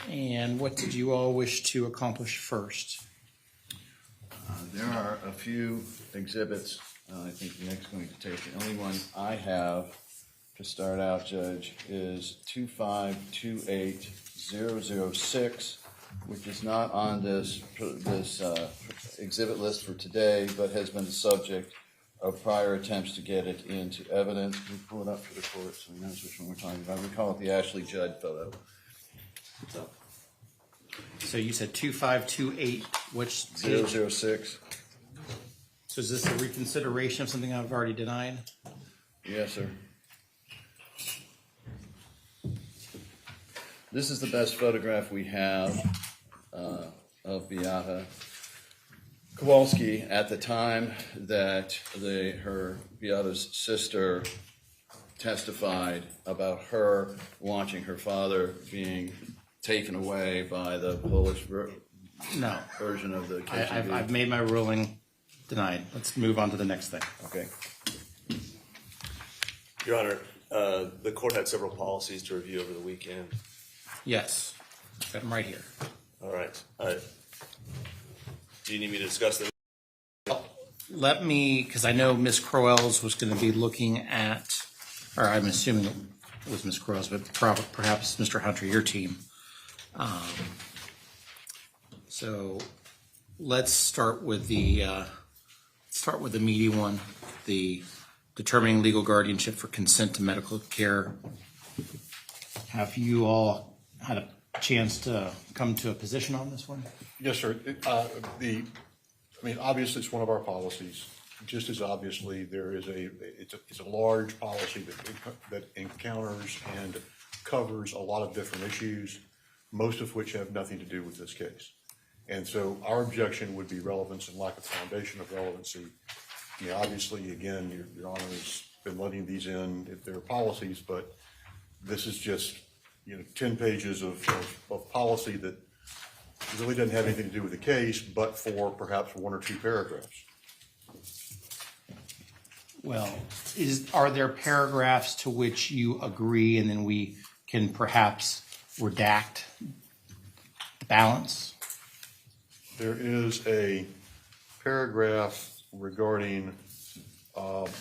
And what did you all wish to accomplish first? There are a few exhibits. I think Nick's going to take. The only one I have to start out, Judge, is 2528006, which is not on this exhibit list for today, but has been the subject of prior attempts to get it into evidence. Can we pull it up for the court so we know which one we're talking about? We call it the Ashley Judd photo. So you said 2528, which page? 006. So is this a reconsideration of something I've already denied? Yes, sir. This is the best photograph we have of Beata Kowalski at the time that Beata's sister testified about her watching her father being taken away by the Polish version of the KGB. I've made my ruling. Denied. Let's move on to the next thing. Okay. Your Honor, the court had several policies to review over the weekend. Yes. Got them right here. All right. Do you need me to discuss them? Let me, because I know Ms. Crowell's was going to be looking at, or I'm assuming it was Ms. Crowell's, but perhaps Mr. Hunter, your team. So let's start with the meaty one, the determining legal guardianship for consent to medical care. Have you all had a chance to come to a position on this one? Yes, sir. Obviously, it's one of our policies. Just as obviously, it's a large policy that encounters and covers a lot of different issues, most of which have nothing to do with this case. And so our objection would be relevance and lack of foundation of relevancy. Obviously, again, Your Honor has been letting these in if they're policies, but this is just 10 pages of policy that really doesn't have anything to do with the case, but for perhaps one or two paragraphs. Well, are there paragraphs to which you agree and then we can perhaps redact the balance? There is a paragraph regarding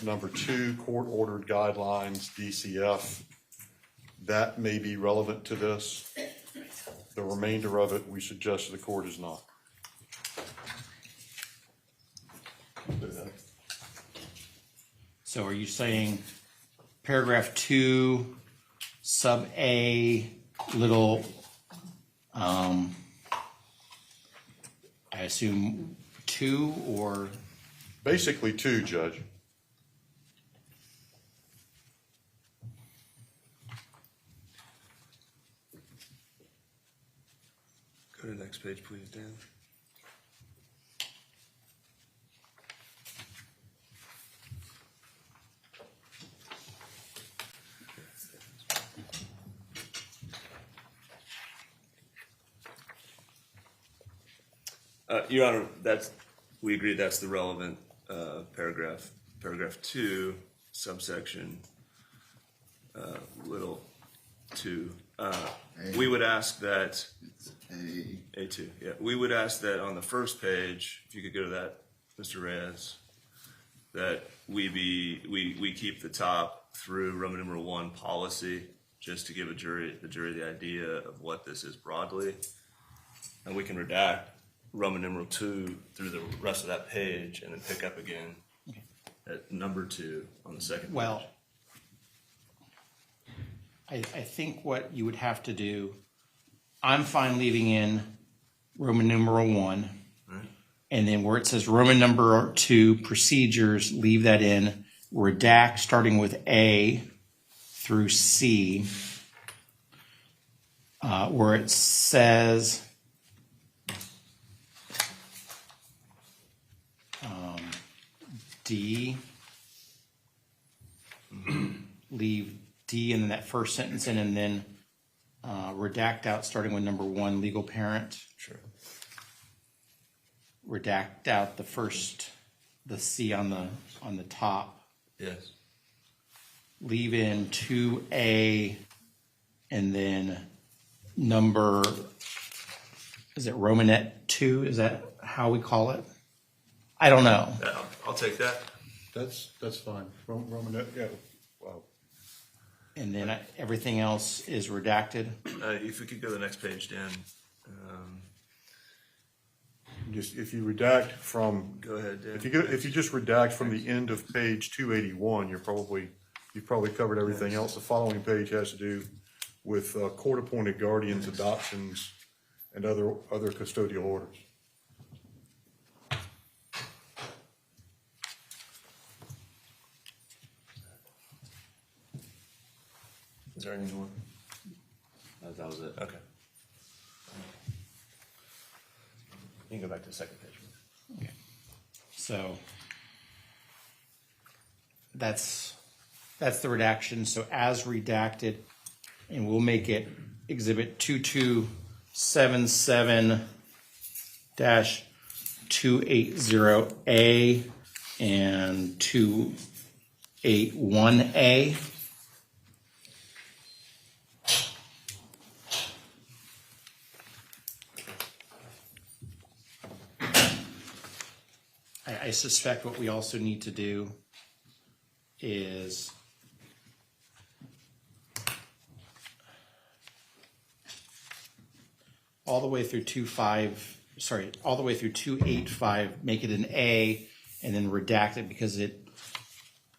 number 2, court-ordered guidelines, DCF. That may be relevant to this. The remainder of it, we suggest the court is not. So are you saying paragraph 2, sub A, little, I assume 2 or? Basically 2, Judge. Go to the next page, please, Dan. Your Honor, we agree that's the relevant paragraph. Paragraph 2, subsection little 2. We would ask that A2. Yeah, we would ask that on the first page, if you could go to that, Mr. Reyes, that we keep the top through Roman numeral 1 policy, just to give the jury the idea of what this is broadly, and we can redact Roman numeral 2 through the rest of that page, and then pick up again at number 2 on the second page. Well, I think what you would have to do, I'm fine leaving in Roman numeral 1, right, and then where it says Roman number 2 procedures, leave that in, redact starting with A through C, where it says D, leave D in that first sentence in, and then redact out starting with number 1, legal parent. Sure. Redact out the C on the top. Yes. Leave in 2A, and then number is it Romanet 2? Is that how we call it? I don't know. Yeah, I'll take that. That's fine. Roman, yeah, wow. And then everything else is redacted. If we could go to the next page, Dan. Just, if you redact from. Go ahead, Dan. If you just redact from the end of page 281, you've probably covered everything else. The following page has to do with court-appointed guardians, adoptions, and other custodial orders. Is there any more? That was it. Okay. You can go back to the second page. Okay. So that's the redaction. So as redacted, and we'll make it exhibit 2277-280A and 281A. I suspect what we also need to do is all the way through 285, make it an A, and then redact it because it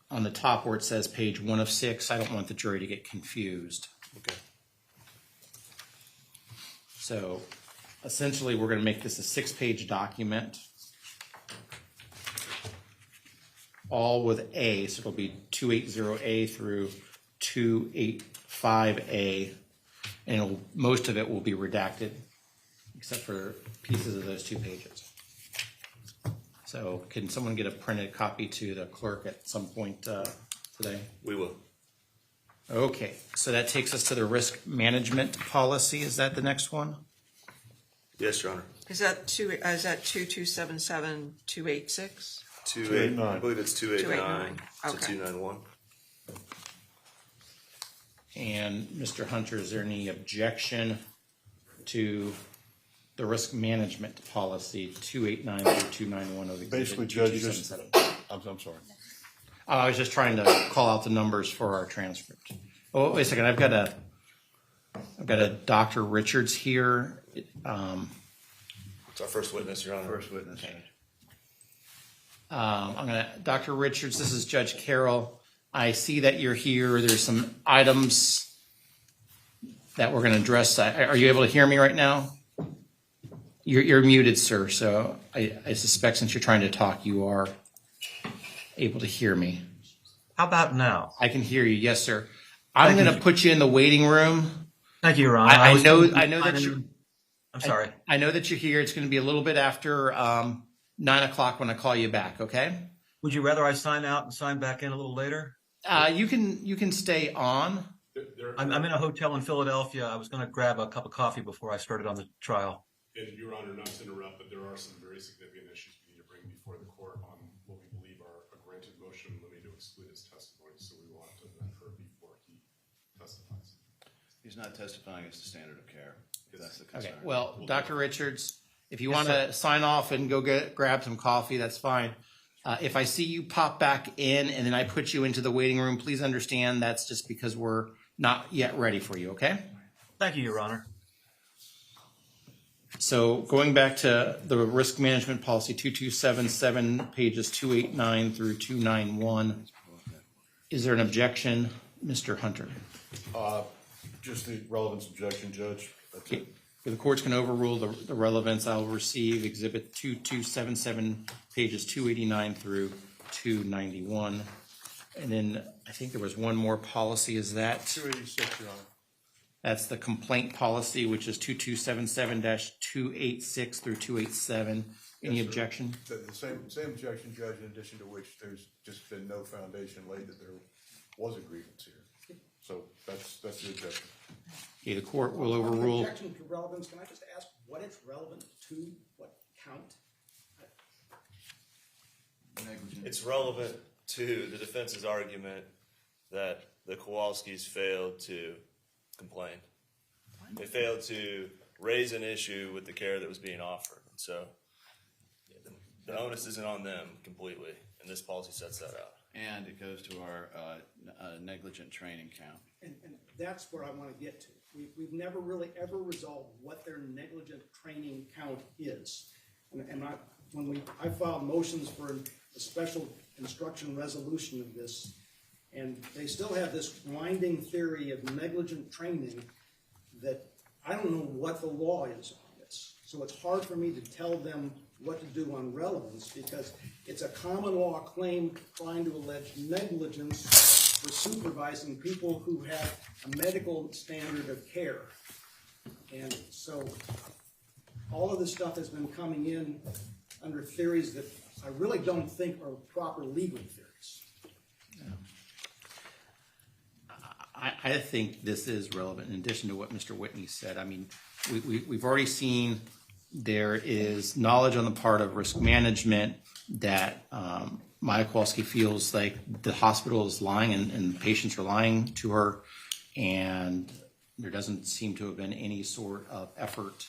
on the top where it says page 1 of 6. I don't want the jury to get confused. Okay. So essentially, we're going to make this a 6-page document, all with A. So it'll be 280A through 285A, and most of it will be redacted, except for pieces of those 2 pages. So can someone get a printed copy to the clerk at some point today? We will. Okay, so that takes us to the risk management policy. Is that the next one? Yes, Your Honor. Is that 2277-286? 289. I believe it's 289 to Okay. 291. And Mr. Hunter, is there any objection to the risk management policy 289 through 291 of Basically, Exhibit Judge, just, 2277? I'm sorry. I was just trying to call out the numbers for our transcript. Oh, wait a second. I've got a Dr. Richards here. It's our first witness, Your Honor. First witness. Okay. Dr. Richards, this is Judge Carroll. I see that you're here. There's some items that we're going to address. Are you able to hear me right now? You're muted, sir. So I suspect since you're trying to talk, you are able to hear me. How about now? I can hear you. Yes, sir. I'm Thank going you. to put you in the waiting room. Thank you, Your Honor. I was know trying that to- you. I'm sorry. I know that you're here. It's going to be a little bit after 9 o'clock when I call you back. Okay. Would you rather I sign out and sign back in a little later? You can stay on. I'm in a hotel in Philadelphia. I was going to grab a cup of coffee before I started on the trial. And Your Honor, not to interrupt, but there are some very significant issues we need to bring before the court on what we believe are a granted motion limited to exclude his testimony, so we will have to vet her before he testifies. He's not testifying as the standard of care. That's the Okay. concern. Well, Dr. Richards, if you want to sign off and go grab some coffee, that's fine. If I see you pop back in and then I put you into the waiting room, please understand that's just because we're not yet ready for you. Okay. Thank you, Your Honor. So going back to the risk management policy 2277, pages 289 through 291, is there an objection, Mr. Hunter? Just the relevance objection, Judge. That's Okay. it. The court's can overrule the relevance. I'll receive exhibit 2277, pages 289 through 291. And then I think there was one more policy. Is that? 286, Your Honor. That's the complaint policy, which is 2277-286 through 287. Any Yes, sir. objection? The same objection, Judge, in addition to which there's just been no foundation laid that there was a grievance here. So that's the objection. Okay, the court will overrule. Objection to relevance, can I just ask what it's relevant to, what count? Negligent. It's relevant to the defense's argument that the Kowalskis failed to complain. They failed to raise an issue with the care that was being offered. And so the onus isn't on them completely, and this policy sets that out. And it goes to our negligent training count. And that's where I want to get to. We've never really ever resolved what their negligent training count is. And I filed motions for a special instruction resolution of this, and they still have this winding theory of negligent training that I don't know what the law is on this. So it's hard for me to tell them what to do on relevance, because it's a common law claim trying to allege negligence for supervising people who have a medical standard of care. And so all of this stuff has been coming in under theories that I really don't think are proper legal theories. I think this is relevant in addition to what Mr. Whitney said. I mean, we've already seen there is knowledge on the part of risk management that Maya Kowalski feels like the hospital is lying and patients are lying to her, and there doesn't seem to have been any sort of effort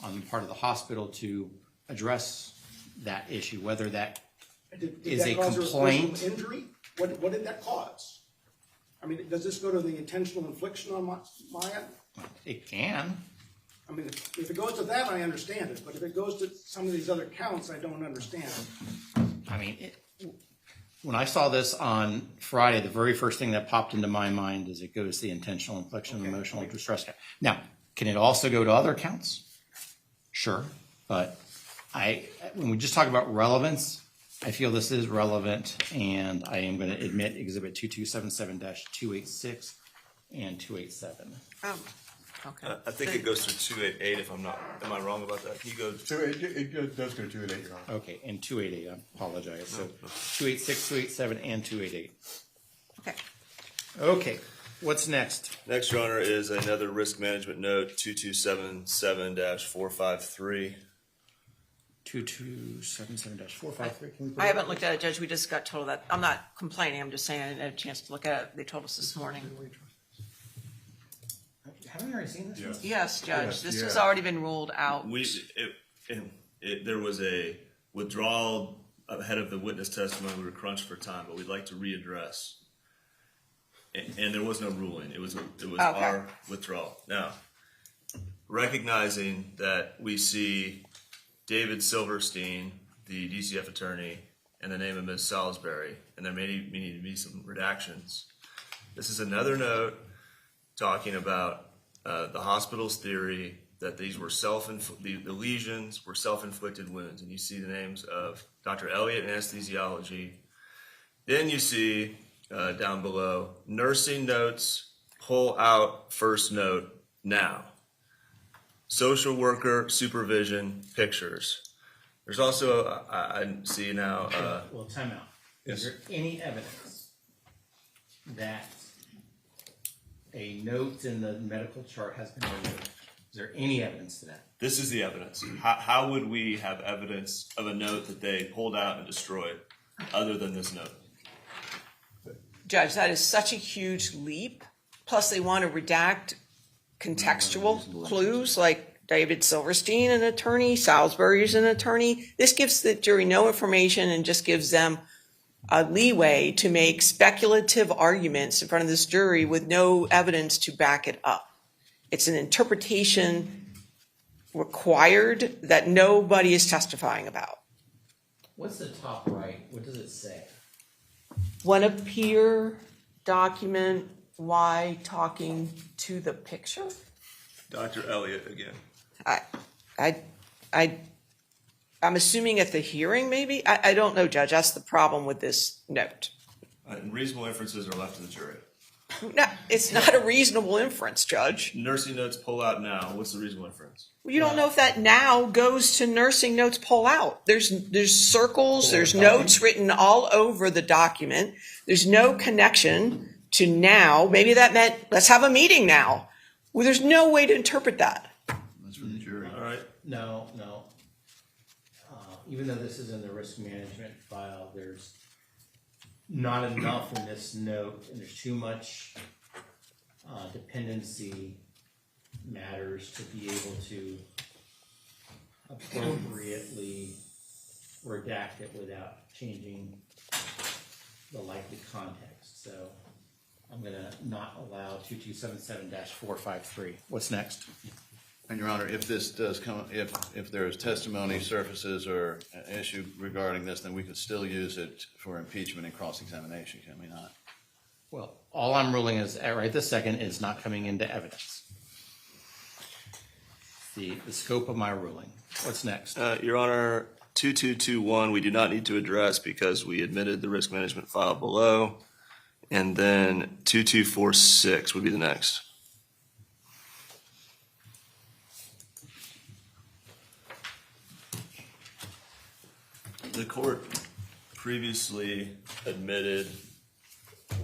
on the part of the hospital to address that issue, whether that Did is that a cause complaint. her injury? What did that cause? I mean, does this go to the intentional infliction on Maya? It can. I mean, if it goes to that, I understand it, but if it goes to some of these other counts, I don't understand it. I mean, when I saw this on Friday, the very first thing that popped into my mind is it goes to the intentional infliction of emotional distress. Now, can it also go to other counts? Sure, but when we just talk about relevance, I feel this is relevant, and I am going to admit Exhibit 2277-286 and 287. Oh, okay. I think it goes through 288 if I'm not, am I wrong about that? Can you go? So it does go to an 8, Your Honor. Okay, and 288, I apologize. So 286, 287, and 288. Okay. Okay, what's next? Next, Your Honor, is another risk management note, 2277-453. 2277-453. Can we put I it- haven't looked at it, Judge. We just got told that. I'm not complaining. I'm just saying I didn't have a chance to look at it. They told us this morning. Haven't you already seen this? Yes. Yes, Judge. Yes, This yeah. has already been ruled out. There was a withdrawal ahead of the witness testimony. We were crunched for time, but we'd like to readdress. And there was no ruling. It was our withdrawal. Now, recognizing that we see David Silverstein, the DCF attorney, and the name of Ms. Salisbury, and there may need to be some redactions. This is another note talking about the hospital's theory that these were the lesions were self-inflicted wounds, and you see the names of Dr. Elliott in anesthesiology. Then you see down below nursing notes, pull out first note now. Social worker supervision pictures. There's also I see now. Well, time out. Is there any evidence that a note in the medical chart has been removed? Is there any evidence to that? This is the evidence. How would we have evidence of a note that they pulled out and destroyed other than this note? Judge, that is such a huge leap. Plus, they want to redact contextual clues like David Silverstein, an attorney, Salisbury is an attorney. This gives the jury no information and just gives them a leeway to make speculative arguments in front of this jury with no evidence to back it up. It's an interpretation required that nobody is testifying about. What's the top right? What does it say? When a peer document why talking to the picture? Dr. Elliott again. I'm assuming at the hearing, maybe? I don't know, Judge. That's the problem with this note. And reasonable inferences are left to the jury. No, it's not a reasonable inference, Judge. Nursing notes pull out now. What's the reasonable inference? You don't know if that now goes to nursing notes pull out. There's circles, there's notes written all over the document. There's no connection to now. Maybe that meant, let's have a meeting now. Well, there's no way to interpret that. That's for the jury. All right. No. Even though this is in the risk management file, there's not enough in this note, and there's too much dependency matters to be able to appropriately redact it without changing the likely context. So I'm gonna not allow 2277-453. What's next? And Your Honor, if this does come, if there is testimony surfaces or an issue regarding this, then we could still use it for impeachment and cross-examination, can we not? Well, all I'm ruling is, right this second, is not coming into evidence. The scope of my ruling. What's next? Your Honor, 2221, we do not need to address because we admitted the risk management file below. And then 2246 would be the next. The court previously admitted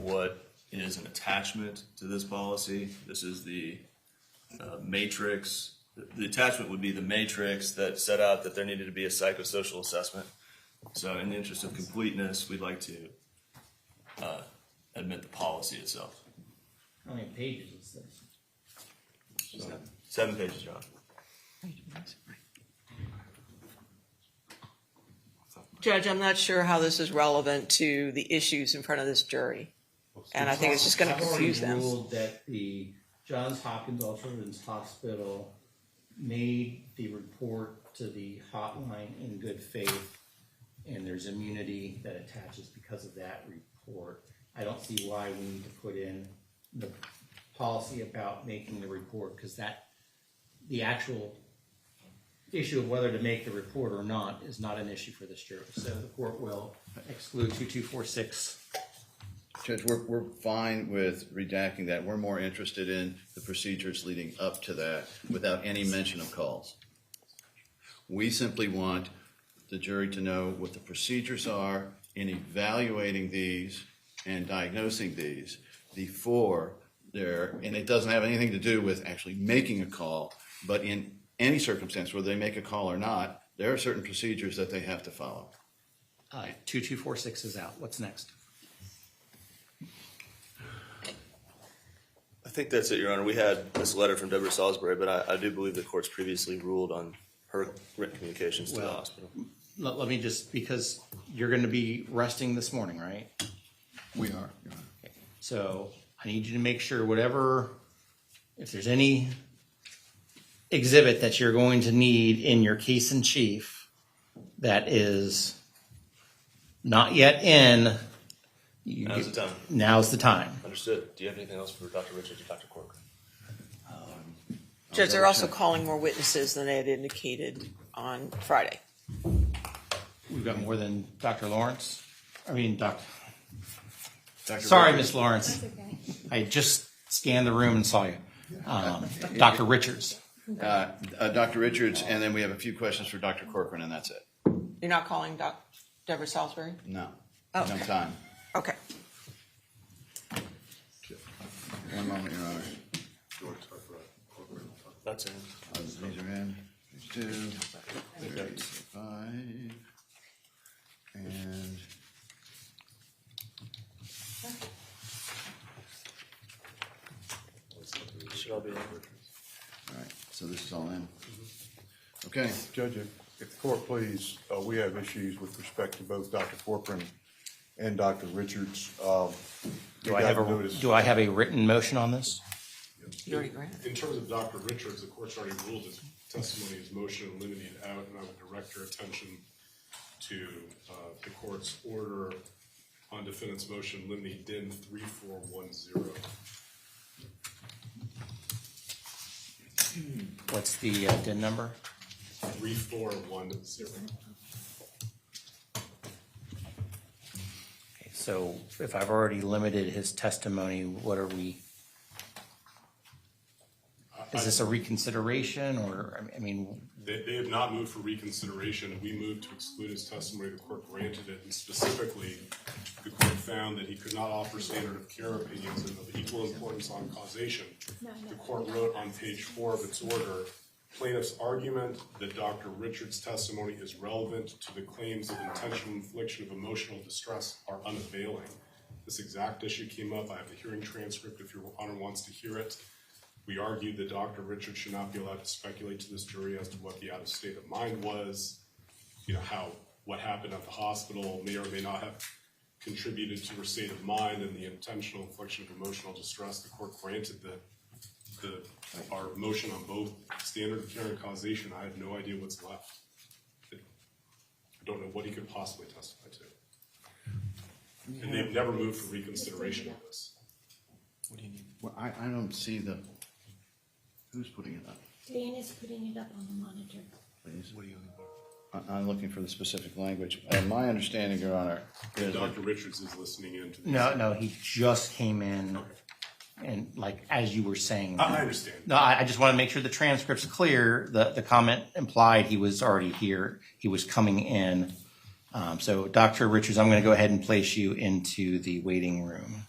what is an attachment to this policy. This is the matrix. The attachment would be the matrix that set out that there needed to be a psychosocial assessment. So in the interest of completeness, we'd like to admit the policy itself. How many pages is this? 7 pages, Your Honor. Judge, I'm not sure how this is relevant to the issues in front of this jury. And I think it's just gonna confuse them. I've already ruled that the Johns Hopkins Children's Hospital made the report to the hotline in good faith, and there's immunity that attaches because of that report. I don't see why we need to put in the policy about making the report, because the actual issue of whether to make the report or not is not an issue for this jury. So the court will exclude 2246. Judge, we're fine with redacting that. We're more interested in the procedures leading up to that without any mention of calls. We simply want the jury to know what the procedures are in evaluating these and diagnosing these before and it doesn't have anything to do with actually making a call, but in any circumstance, whether they make a call or not, there are certain procedures that they have to follow. 2246 is out. What's next? I think that's it, Your Honor. We had this letter from Deborah Salisbury, but I do believe the court's previously ruled on her written communications to the hospital. Let me just, because you're going to be resting this morning, right? We are. Okay. So I need you to make sure if there's any exhibit that you're going to need in your case in chief that is not yet in. Now's the time. Now's the time. Understood. Do you have anything else for Dr. Richards or Dr. Corkrin? Judge, they're also calling more witnesses than they had indicated on Friday. We've got more than Dr. Lawrence. Dr. Sorry, Miss Lawrence. I just scanned the room and saw you. Dr. Richards. Dr. Richards, and then we have a few questions for Dr. Corkrin, and that's it. You're not calling Deborah Salisbury? No. Oh, No okay. time. Okay. One moment, Your Honor. That's it. These are in. These 2, 5, and Should all be in. all right. So this is all in. Okay. Judge, if the court please, we have issues with respect to both Dr. Corkrin and Dr. Richards. Do I have a written motion on this? You already granted. In terms of Dr. Richards, the court's already ruled his testimony is motion and limited out, and I would direct your attention to the court's order on defendant's motion limited DIN 3410. What's the DIN number? 3410. Okay, so if I've already limited his testimony, what are we? Is this a reconsideration or, They have not moved for reconsideration. We moved to exclude his testimony. The court granted it, and specifically, the court found that he could not offer standard of care opinions of equal importance on causation. The court wrote on page 4 of its order, plaintiff's argument that Dr. Richards' testimony is relevant to the claims of intentional infliction of emotional distress are unavailing. This exact issue came up. I have the hearing transcript if Your Honor wants to hear it. We argued that Dr. Richard should not be allowed to speculate to this jury as to what the out-of state of mind was, what happened at the hospital may or may not have contributed to her state of mind and the intentional infliction of emotional distress. The court granted our motion on both standard of care and causation. I have no idea what's left. I don't know what he could possibly testify to. And they've never moved for reconsideration of this. Well, I don't see who's putting it up, Dan is putting it up on the monitor. please. I'm looking for the specific language. My understanding, Your Honor, is that Dr. Richards is listening in to this. No, he just came in and as you were saying. I understand. No, I just want to make sure the transcript's clear. The comment implied he was already here. He was coming in. So Dr. Richards, I'm going to go ahead and place you into the waiting room.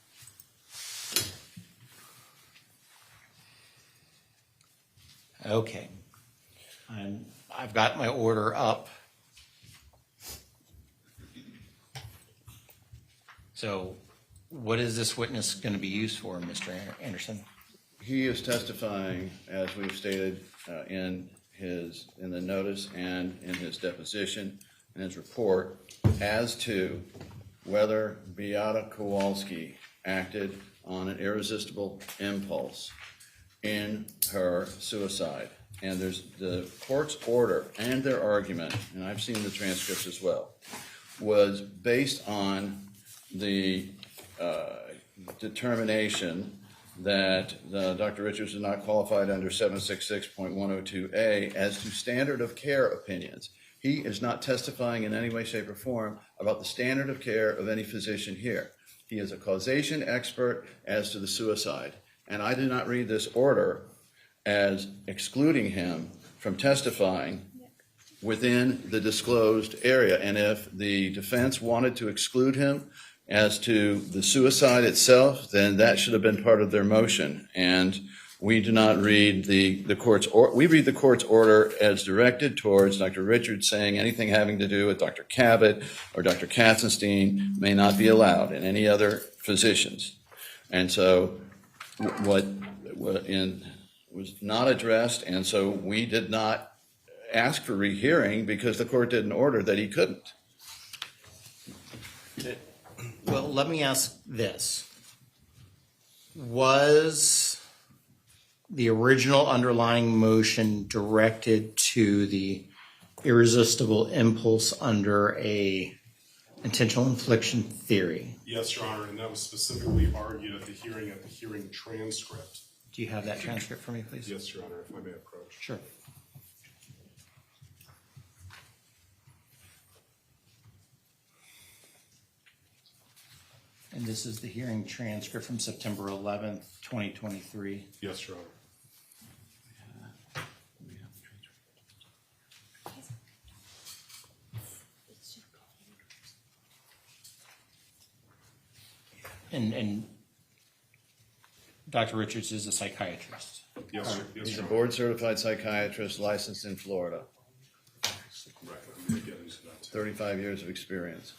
Okay. I've got my order up. So what is this witness going to be used for, Mr. Anderson? he is testifying, as we've stated, in the notice and in his deposition and his report, as to whether Beata Kowalski acted on an irresistible impulse in her suicide. And there's the court's order and their argument, and I've seen the transcripts as well, was based on the determination that Dr. Richards is not qualified under 766.102A as to standard of care opinions. He is not testifying in any way, shape, or form about the standard of care of any physician here. He is a causation expert as to the suicide. And I do not read this order as excluding him from testifying within the disclosed area. And if the defense wanted to exclude him as to the suicide itself, then that should have been part of their motion. And we do not read the court's order. We read the court's order as directed towards Dr. Richards saying anything having to do with Dr. Cabot or Dr. Katzenstein may not be allowed, and any other physicians. And so what was not addressed, and so we did not ask for rehearing because the court didn't order that he couldn't. Well, let me ask this. Was the original underlying motion directed to the irresistible impulse under a intentional infliction theory? Yes, Your Honor, and that was specifically argued at the hearing transcript. Do you have that transcript for me, please? Yes, Your Honor, if I may approach. Sure. And this is the hearing transcript from September 11th, 2023. Yes, Your Honor. And Dr. Richards is a psychiatrist. Yes, sir. Yes, He's a Your Honor. board-certified psychiatrist licensed in Florida, Right, I'm going to get into that too. 35 years of experience.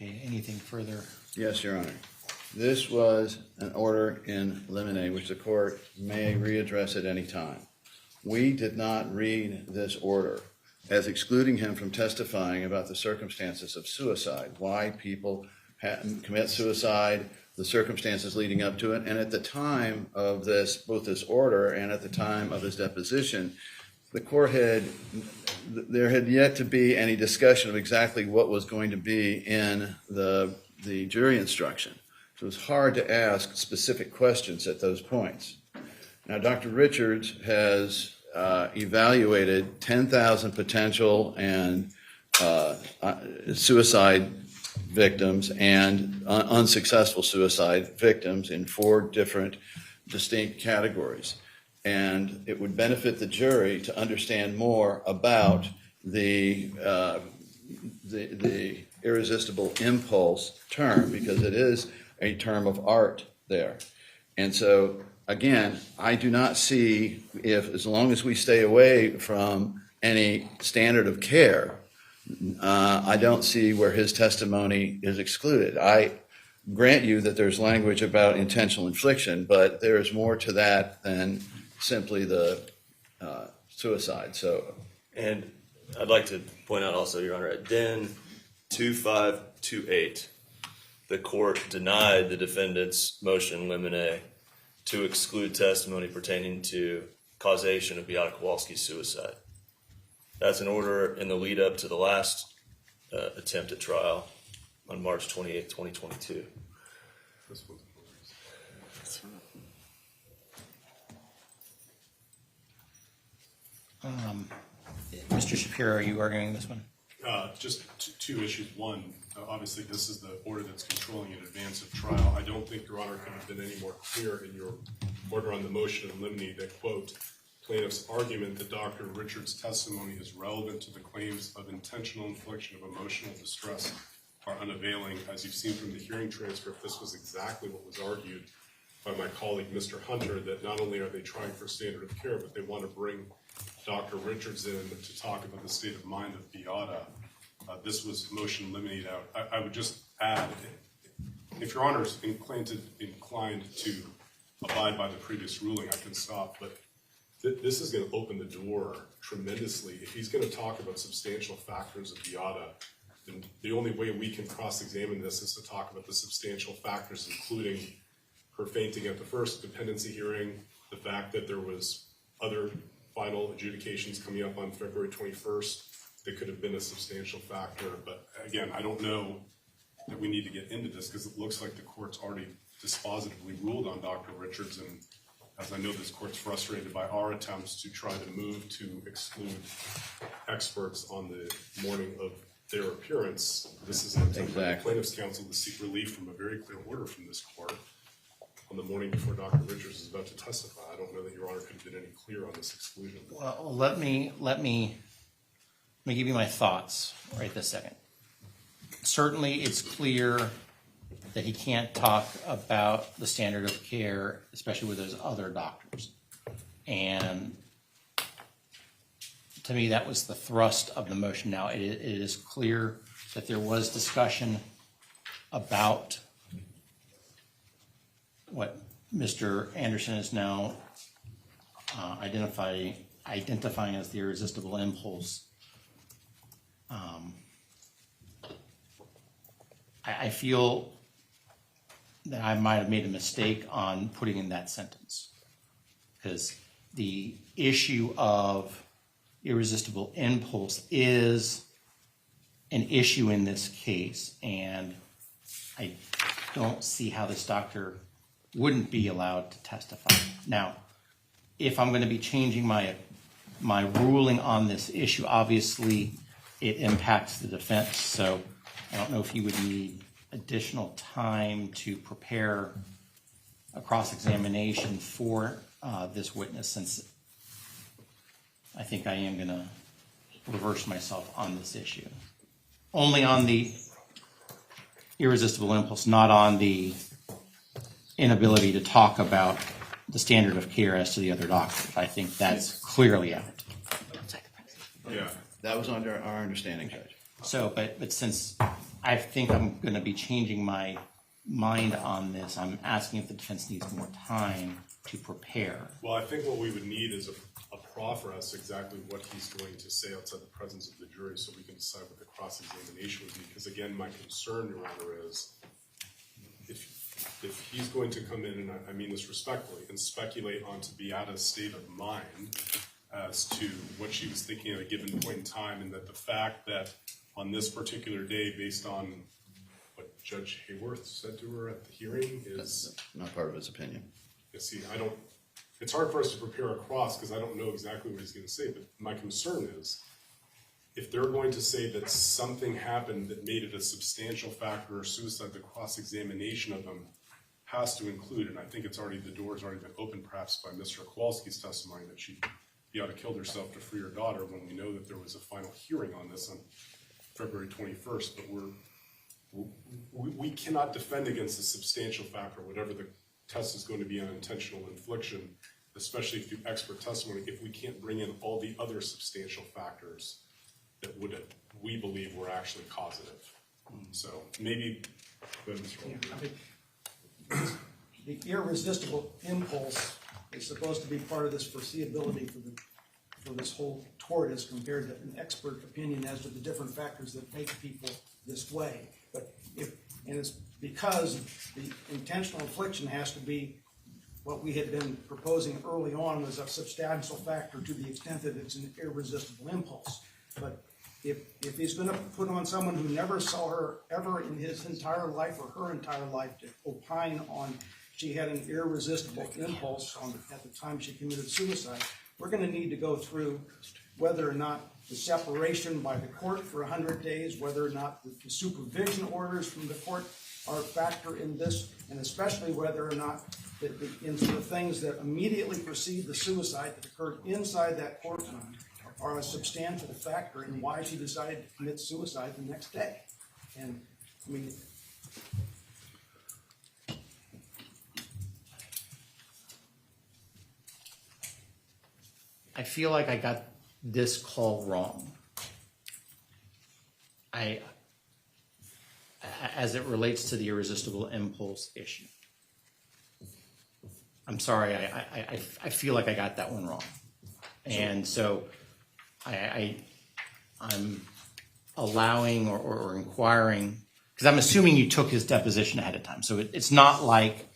Okay, anything further? Yes, Your Honor. This was an order in limine, which the court may readdress at any time. We did not read this order as excluding him from testifying about the circumstances of suicide, why people commit suicide, the circumstances leading up to it. And at the time of this, both this order and at the time of his deposition, the court there had yet to be any discussion of exactly what was going to be in the jury instruction. So it's hard to ask specific questions at those points. Now, Dr. Richards has evaluated 10,000 potential and suicide victims and unsuccessful suicide victims in 4 different distinct categories. And it would benefit the jury to understand more about the irresistible impulse term, because it is a term of art there. And so, again, I do not see if, as long as we stay away from any standard of care, I don't see where his testimony is excluded. I grant you that there's language about intentional infliction, but there is more to that than simply the suicide. So, And I'd like to point out also, Your Honor, at DIN 2528, the court denied the defendant's motion in limine to exclude testimony pertaining to causation of Beata Kowalski's suicide. That's an order in the lead up to the last attempt at trial on March 28, 2022. This one's Mr. Shapiro, are you arguing this one? Just two issues. One, obviously, this is the order that's controlling in advance of trial. I don't think, Your Honor, could have been any more clear in your order on the motion in limine that, quote, plaintiff's argument that Dr. Richards' testimony is relevant to the claims of intentional infliction of emotional distress are unavailing. As you've seen from the hearing transcript, this was exactly what was argued by my colleague, Mr. Hunter, that not only are they trying for standard of care, but they want to bring Dr. Richards in to talk about the state of mind of Beata. This was motion eliminated out. I would just add, if Your Honor is inclined to abide by the previous ruling, I can stop, but this is going to open the door tremendously. If he's going to talk about substantial factors of Beata, then the only way we can cross-examine this is to talk about the substantial factors, including her fainting at the first dependency hearing, the fact that there was other final adjudications coming up on February 21st that could have been a substantial factor. But again, I don't know that we need to get into this because it looks like the court's already dispositively ruled on Dr. Richards, and as I know this court's frustrated by our attempts to try to move to exclude experts on the morning of their appearance. This is an attempt by the plaintiff's counsel to seek relief from a very clear order from this court on the morning before Dr. Richards is about to testify. I don't know that Your Honor could have been any clearer on this exclusion. Well, let me give you my thoughts right this second. Certainly, it's clear that he can't talk about the standard of care, especially with those other doctors. And to me, that was the thrust of the motion. Now, it is clear that there was discussion about what Mr. Anderson is now identifying as the irresistible impulse. I feel that I might have made a mistake on putting in that sentence, because the issue of irresistible impulse is an issue in this case, and I don't see how this doctor wouldn't be allowed to testify. Now, if I'm going to be changing my ruling on this issue, obviously it impacts the defense, so I don't know if you would need additional time to prepare a cross-examination for this witness, since I think I am going to reverse myself on this issue. Only on the irresistible impulse, not on the inability to talk about the standard of care as to the other doctors. I think that's clearly out. Yeah. that was under our understanding, Judge. So, but since I think I'm going to be changing my mind on this, I'm asking if the defense needs more time to prepare. Well, I think what we would need is a proffer as to exactly what he's going to say outside the presence of the jury, so we can decide what the cross-examination would be. Because again, my concern, Your Honor, is if he's going to come in, and I mean this respectfully, and speculate onto Beata's state of mind as to what she was thinking at a given point in time, and that the fact that on this particular day, based on what Judge Hayworth said to her at the hearing is, Not part of his opinion. you see, it's hard for us to prepare a cross because I don't know exactly what he's going to say, but my concern is if they're going to say that something happened that made it a substantial factor or suicide, the cross-examination of them has to include, and I think the door's already been opened perhaps by Mr. Kowalski's testimony that she ought to kill herself to free her daughter when we know that there was a final hearing on this on February 21st, but we cannot defend against a substantial factor, whatever the test is going to be on intentional infliction, especially through expert testimony, if we can't bring in all the other substantial factors that we believe were actually causative. So maybe, The irresistible impulse is supposed to be part of this foreseeability for this whole tort as compared to an expert opinion as to the different factors that make people this way. But it's because the intentional infliction has to be what we had been proposing early on was a substantial factor to the extent that it's an irresistible impulse. But if he's going to put on someone who never saw her ever in his entire life or her entire life to opine on she had an irresistible impulse at the time she committed suicide, we're going to need to go through whether or not the separation by the court for 100 days, whether or not the supervision orders from the court are a factor in this, and especially whether or not the things that immediately precede the suicide that occurred inside that courtroom are a substantial factor in why she decided to commit suicide the next day. And I mean, I feel like I got this call wrong. As it relates to the irresistible impulse issue. I'm sorry, I feel like I got that one wrong. And so I'm allowing or inquiring, because I'm assuming you took his deposition ahead of time. So it's not like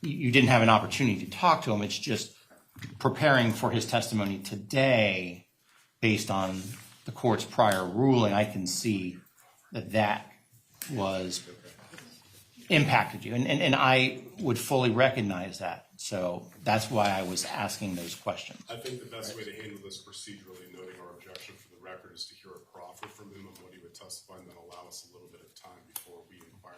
you didn't have an opportunity to talk to him. It's just preparing for his testimony today based on the court's prior ruling. I can see that was impacted you. And I would fully recognize that. So that's why I was asking those questions. I think the best way to handle this procedurally, noting our objection for the record, is to hear a proffer from him on what he would testify and then allow us a little bit of time before we inquire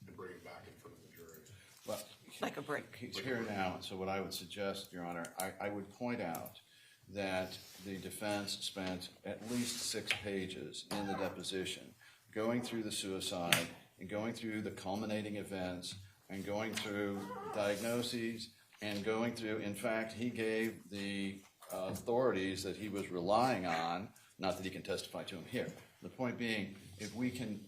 and bring him back in front of the jury. Well, Like a break. he's here now, so what I would suggest, Your Honor, I would point out that the defense spent at least 6 pages in the deposition going through the suicide and going through the culminating events and going through diagnoses and going through, in fact, he gave the authorities that he was relying on, not that he can testify to them here. The point being, if we can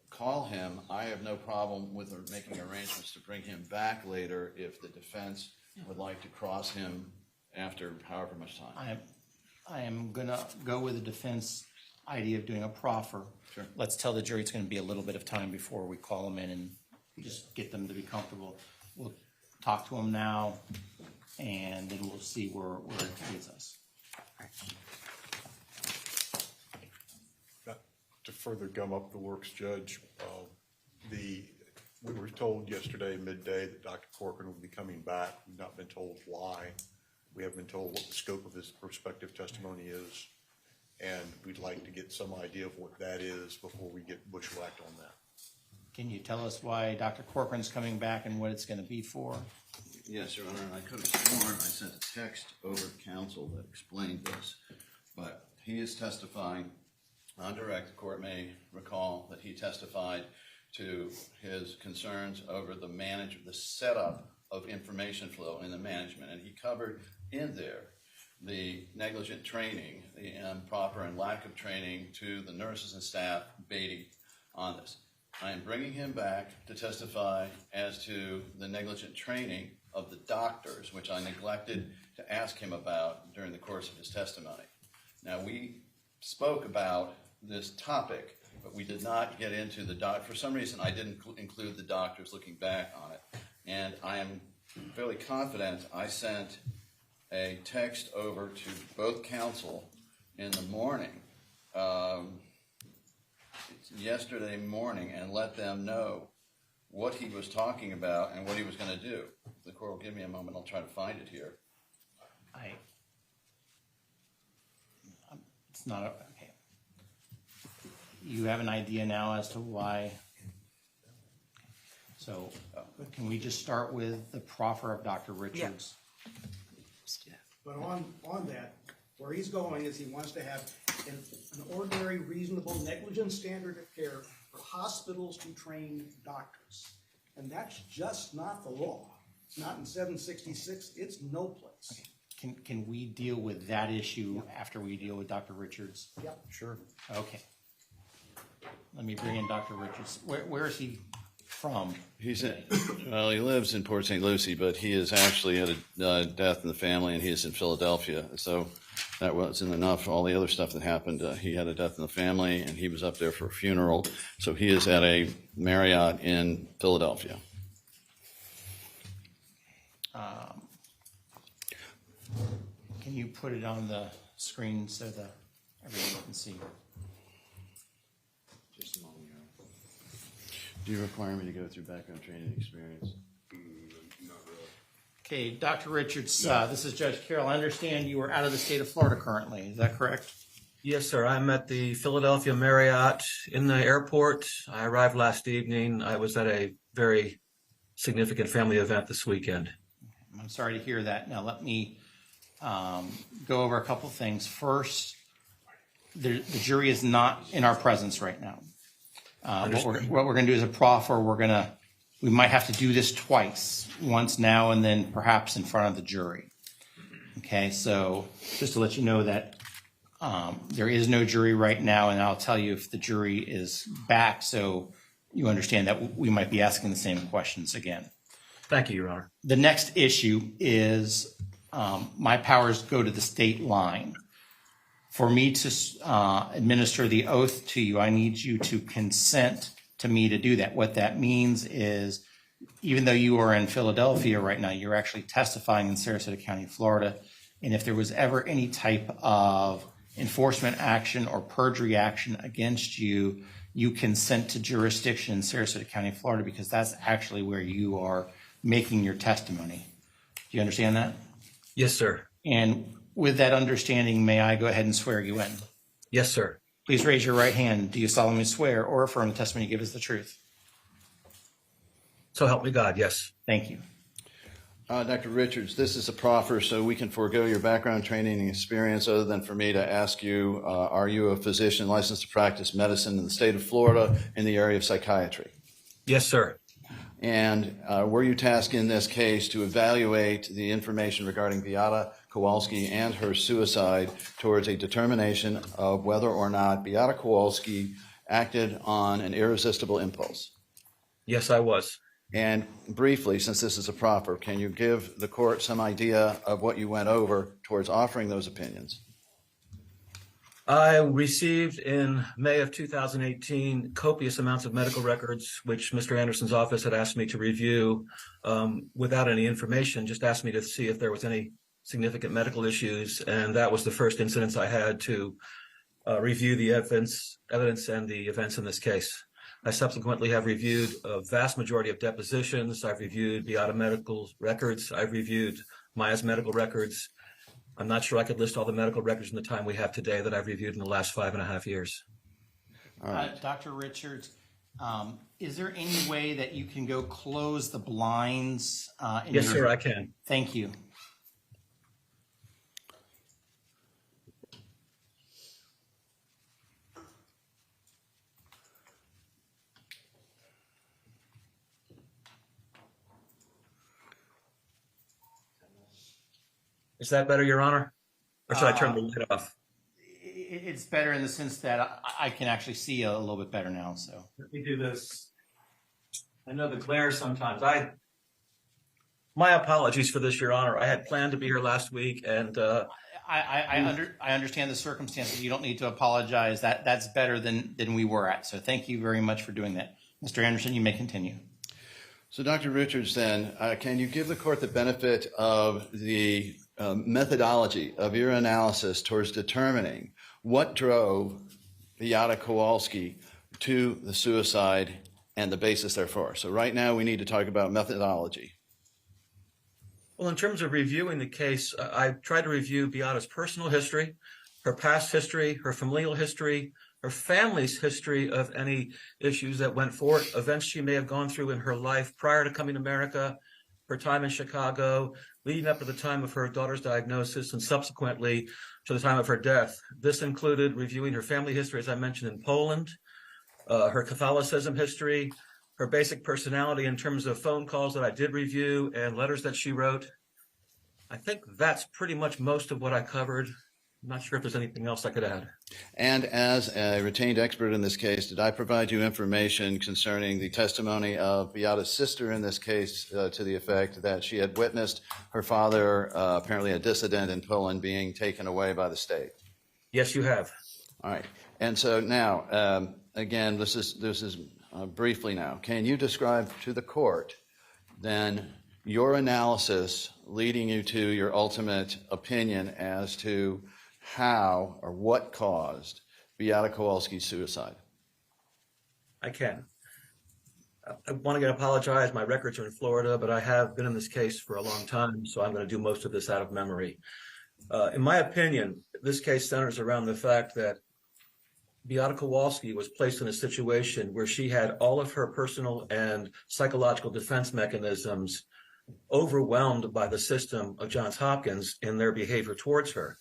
call him, I have no problem with making arrangements to bring him back later if the defense would like to cross him after however much time. I am going to go with the defense idea of doing a proffer. Sure. Let's tell the jury it's going to be a little bit of time before we call them in and just get them to be comfortable. We'll talk to them now, and then we'll see where it leads us. To further gum up the works, Judge, we were told yesterday midday that Dr. Corkrin will be coming back. We've not been told why. We haven't been told what the scope of his prospective testimony is, and we'd like to get some idea of what that is before we get bushwhacked on that. Can you tell us why Dr. Corkrin's coming back and what it's going to be for? Yes, Your Honor, and I could have sworn I sent a text over to counsel that explained this, but he is testifying on direct. The court may recall that he testified to his concerns over the setup of information flow in the management, and he covered in there the negligent training, the improper and lack of training to the nurses and staff baiting on this. I am bringing him back to testify as to the negligent training of the doctors, which I neglected to ask him about during the course of his testimony. Now, we spoke about this topic, but we did not get into the for some reason, I didn't include the doctors looking back on it. And I am fairly confident I sent a text over to both counsel in the morning, yesterday morning, and let them know what he was talking about and what he was going to do. If the court will give me a moment, I'll try to find it here. It's not, okay. You have an idea now as to why? So can we just start with the proffer of Dr. Richards? But on that, where he's going is he wants to have an ordinary, reasonable, negligent standard of care for hospitals to train doctors. And that's just not the law. It's not in 766, it's no place. Can we deal with that issue after we deal with Dr. Richards? Yep. Sure. Okay. Let me bring in Dr. Richards. Where is he from? He's well, he lives in Port St. Lucie, but he is actually had a death in the family, and he is in Philadelphia. So that wasn't enough. All the other stuff that happened, he had a death in the family, and he was up there for a funeral. So he is at a Marriott in Philadelphia. Can you put it on the screen so that everyone can see? Just a moment. Do you require me to go through background training experience? Not really. Okay, Dr. Richards, this is Judge Carroll. I understand you are out of the state of Florida currently. Is that correct? Yes, sir. I'm at the Philadelphia Marriott in the airport. I arrived last evening. I was at a very significant family event this weekend. I'm sorry to hear that. Now let me go over a couple things. First, the jury is not in our presence right now. What we're going to do is a proffer. We might have to do this twice, once now and then perhaps in front of the jury. Okay, so just to let you know that there is no jury right now, and I'll tell you if the jury is back so you understand that we might be asking the same questions again. Thank you, Your Honor. The next issue is my powers go to the state line. For me to administer the oath to you, I need you to consent to me to do that. What that means is, even though you are in Philadelphia right now, you're actually testifying in Sarasota County, Florida. And if there was ever any type of enforcement action or perjury action against you, you consent to jurisdiction in Sarasota County, Florida, because that's actually where you are making your testimony. Do you understand that? Yes, sir. And with that understanding, may I go ahead and swear you in? Yes, sir. Please raise your right hand. Do you solemnly swear or affirm the testimony you give is the truth? So help me God, yes. Thank you. Dr. Richards, this is a proffer, so we can forego your background training and experience other than for me to ask you, are you a physician licensed to practice medicine in the state of Florida in the area of psychiatry? Yes, sir. And were you tasked in this case to evaluate the information regarding Beata Kowalski and her suicide towards a determination of whether or not Beata Kowalski acted on an irresistible impulse? Yes, I was. And briefly, since this is a proffer, can you give the court some idea of what you went over towards offering those opinions? I received in May of 2018 copious amounts of medical records, which Mr. Anderson's office had asked me to review without any information, just asked me to see if there was any significant medical issues. And that was the first incidence I had to review the evidence and the events in this case. I subsequently have reviewed a vast majority of depositions. I've reviewed Beata medical records. I've reviewed Maya's medical records. I'm not sure I could list all the medical records in the time we have today that I've reviewed in the last 5.5 years. Dr. Richards, is there any way that you can go close the blinds? Yes, sir, I can. Thank you. Is that better, Your Honor? Or should I turn the light off? It's better in the sense that I can actually see a little bit better now. So Let me do this. I know the glare sometimes. My apologies for this, Your Honor. I had planned to be here last week, and I understand the circumstances. You don't need to apologize. That's better than we were at. So thank you very much for doing that. Mr. Anderson, you may continue. So, Dr. Richards, then, can you give the court the benefit of the methodology of your analysis towards determining what drove Beata Kowalski to the suicide and the basis therefore. So right now we need to talk about methodology. Well, in terms of reviewing the case, I tried to review Beata's personal history, her past history, her familial history, her family's history of any issues that went forward, events she may have gone through in her life prior to coming to America, her time in Chicago, leading up to the time of her daughter's diagnosis, and subsequently to the time of her death. This included reviewing her family history, as I mentioned, in Poland, her Catholicism history, her basic personality in terms of phone calls that I did review and letters that she wrote. I think that's pretty much most of what I covered. I'm not sure if there's anything else I could add. And as a retained expert in this case, did I provide you information concerning the testimony of Beata's sister in this case to the effect that she had witnessed her father, apparently a dissident in Poland, being taken away by the state? Yes, you have. All right. And so now, again, this is briefly now, can you describe to the court then your analysis leading you to your ultimate opinion as to how or what caused Beata Kowalski's suicide? I can. I want to apologize. My records are in Florida, but I have been in this case for a long time, so I'm going to do most of this out of memory. In my opinion, this case centers around the fact that Beata Kowalski was placed in a situation where she had all of her personal and psychological defense mechanisms overwhelmed by the system of Johns Hopkins in their behavior towards her.